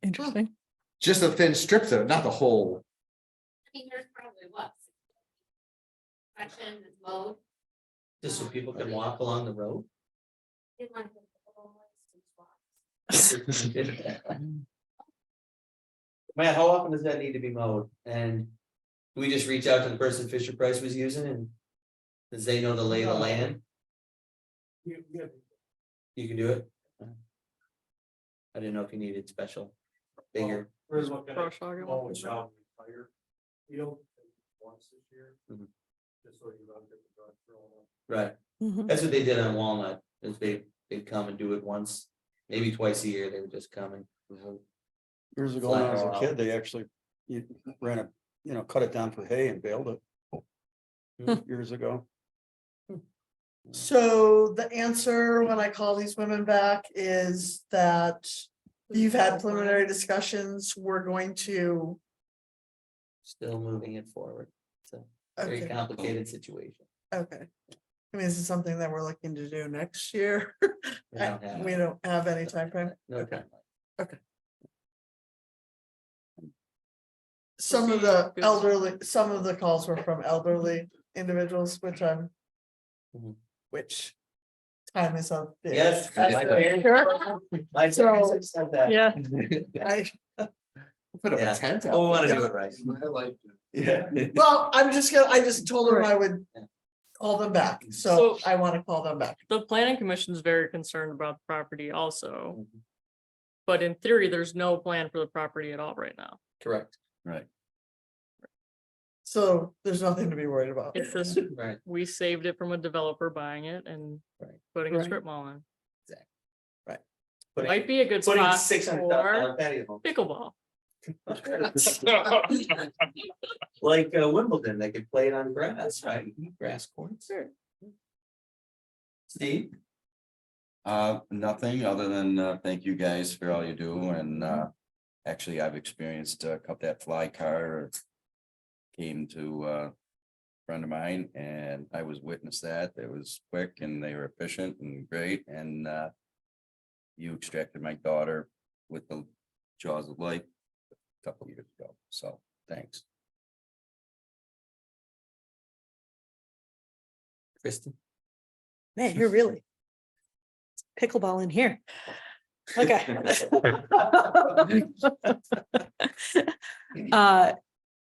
Interesting. Just a thin strip though, not the whole. I mean, there's probably what? Section is mowed. just so people can walk along the road? It might be a little more spots. Man, how often does that need to be mowed? And do we just reach out to the person Fisher Price was using and does they know the lay of the land? You can do it? I didn't know if you needed special, bigger. Brush hog it once a year. Mhm. Just so you don't get the drug thrown up. Right, Mhm. that's what they did on Walnut, is they'd come and do it once, maybe twice a year, they would just come and. Years ago, when I was a kid, they actually, you ran a, cut it down for hay and baled it. Years ago. So the answer when I call these women back is that you've had preliminary discussions. We're going to. Still moving it forward, it's a very Okay. complicated situation. Okay. I mean, is it something that we're looking to do next year? We don't have- We don't have any time frame. No time. Some of the elderly, some of the calls were from elderly individuals, which Mhm. which time is up. there. Yes. Sure. My So- said that. Yeah. I, Put up Yeah. a tent. Oh, we wanna do it right. I like it. Yeah. well, I just told them I would call them back, so I want to call them back. The planning commission is very concerned about the property also. But in theory, there's no plan for the property at all right now. Correct. Right. So there's nothing to be worried about. It's just, Right. we saved it from a developer buying it and Right. putting a Right. strip mall in. Putting- Might be a good Putting spot $600,000 for patio. pickleball. Like Wimbledon, they could play it on grass, right? Grass courts. Steve? Nothing other than thank you guys for all you do and actually I've experienced cut that fly car. Came to a friend of mine and I was witness that. It was quick and they were efficient and great and you extracted my daughter with the jaws of life a couple years ago. So thanks. Kristen? Man, you're really. Pickleball in here. Okay.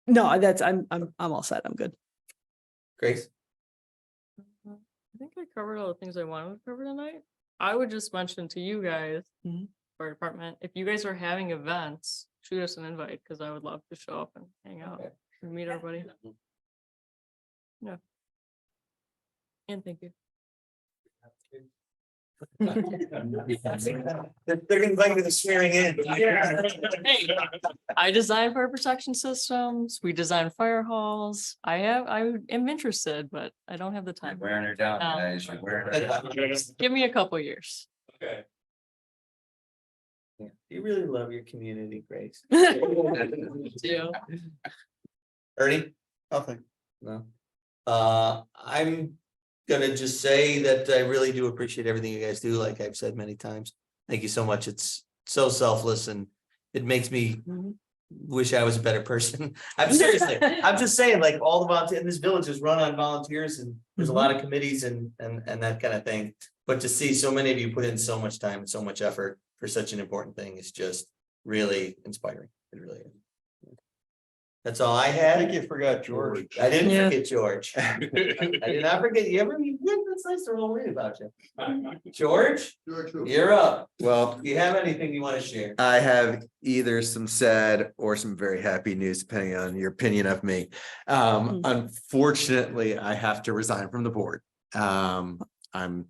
No, that's, I'm all set. I'm good. Grace? I think I covered all the things I wanted to cover tonight. I would just mention to you guys, fire department, if you guys are having events, shoot us an invite, because I would love to show up and hang out and meet everybody. Yeah. And thank you. They're gonna invite me to swearing in. Hey, I design fire protection systems. We design fire halls. I am interested, but I don't have the time. Wearing her down, No. guys. You're wearing her down. Give me a couple years. Okay. You really love your community, Grace. Do. Ernie? Nothing. No. I'm gonna just say that I really do appreciate everything you guys do, like I've said many times. Thank you so much. It's so selfless and it makes me wish I was a better person. I'm seriously, I'm just saying, like, all the volunteers in this village is run on volunteers and there's a lot of committees and that kind of thing. But to see so many of you put in so much time and so much effort for such an important thing is just really inspiring. It really is. That's all I I had. think you forgot George. I didn't Yeah. forget George. I did not forget you. That's nice to roll in about you. George, you're up. Well, Do you have anything you want to share? I have either some sad or some very happy news, depending on your opinion of me. Unfortunately, I have to resign from the board. I'm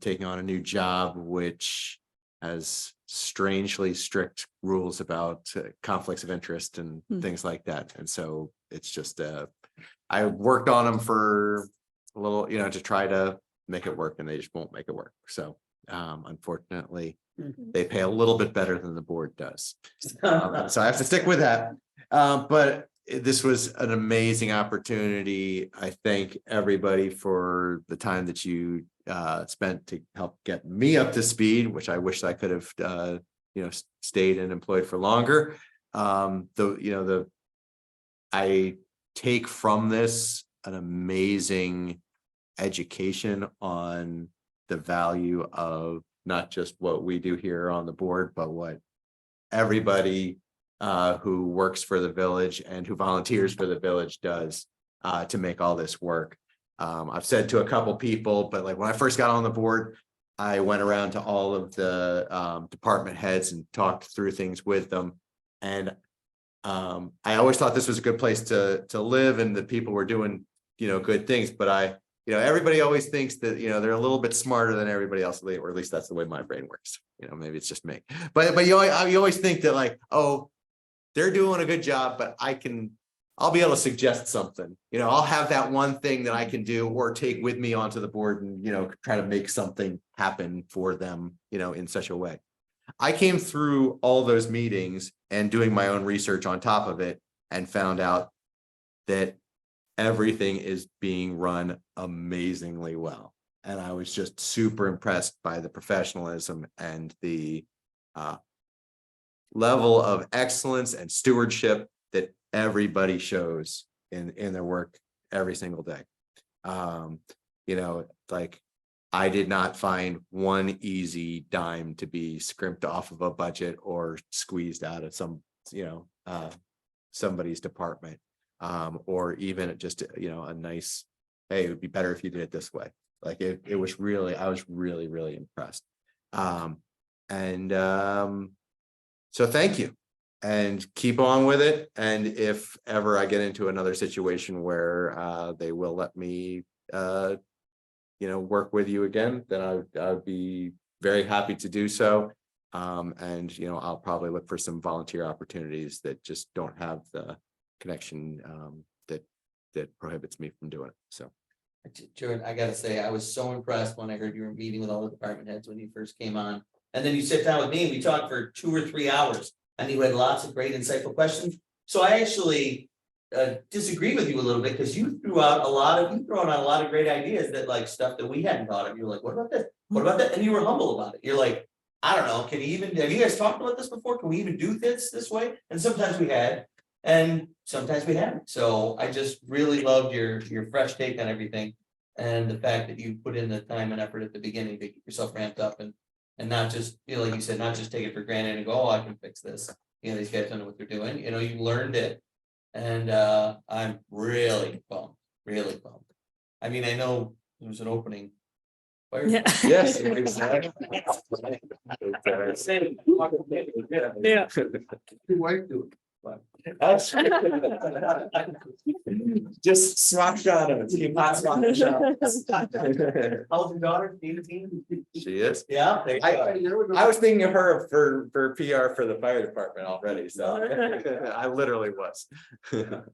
taking on a new job, which has strangely strict rules about conflicts of interest and things like that. And so it's just, I worked on them for a little, to try to make it work and they just won't make it work. So unfortunately, they pay a little bit better than the board does. So I have to stick with that. But this was an amazing opportunity. I thank everybody for the time that you spent to help get me up to speed, which I wish I could have stayed and employed for longer. I take from this an amazing education on the value of not just what we do here on the board, but what everybody who works for the village and who volunteers for the village does to make all this work. I've said to a couple people, but like when I first got on the board, I went around to all of the department heads and talked through things with them. And I always thought this was a good place to live and that people were doing, good things. But everybody always thinks that, they're a little bit smarter than everybody else, or at least that's the way my brain works. Maybe it's just me, but you always think that like, oh, they're doing a good job, but I'll be able to suggest something, I'll have that one thing that I can do or take with me onto the board and, try to make something happen for them, in such a way. I came through all those meetings and doing my own research on top of it and found out that everything is being run amazingly well. And I was just super impressed by the professionalism and the level of excellence and stewardship that everybody shows in their work every single day. Like I did not find one easy dime to be scrimped off of a budget or squeezed out of somebody's department. Or even just, a nice, hey, it would be better if you did it this way. Like it was really, I was really, really impressed. So thank you and keep on with it. And if ever I get into another situation where they will let me, work with you again, then I would be very happy to do so. I'll probably look for some volunteer opportunities that just don't have the connection that prohibits me from doing it. So. Jordan, I gotta say, I was so impressed when I heard you were meeting with all the department heads when you first came on. And then you sit down with me and we talked for 2 or 3 hours and you had lots of great insightful questions. So I actually disagree with you a little bit because you threw out a lot of great ideas that like stuff that we hadn't thought of. You were like, what about this? What about that? And you were humble about it. You're like, I don't know, have you guys talked about this before? Can we even do this way? And sometimes we had. And sometimes we haven't. So I just really loved your fresh take on everything. And the fact that you put in the time and effort at the beginning to get yourself ramped up and not just, like you said, not just take it for granted and go, oh, I can fix this. These guys don't know what they're doing. You learned it. And I'm really bummed. I mean, I know there was an opening Yeah. Yes, exactly. Yeah. Just swap shot of it. Keep hot swap shot. How's your daughter? 18? She is. Yeah. I was thinking of her for PR for the fire department already, so I literally was. I don't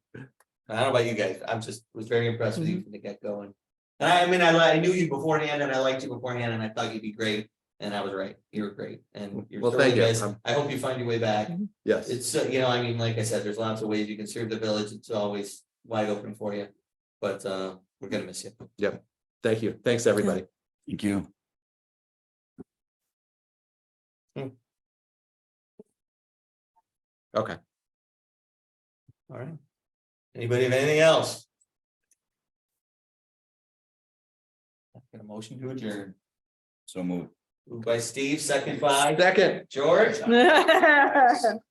know about you guys. I'm just was very impressed with you from the get go. And I mean, I knew you beforehand and I liked you beforehand and I thought you'd be great. And I was right. You were great. And you're Well, certainly thank you. guys. I hope you find your way back. Yes. It's, I mean, like I said, there's lots of ways you can serve the village. It's always wide open for you. But we're gonna miss you. Yep. Thank you. Thanks, everybody. Thank you. Okay. All right. Anybody have anything else? Got a motion to adjourn. So moved. Moved by Steve, second by Second. George.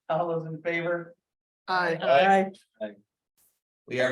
All those in favor? Aye. We are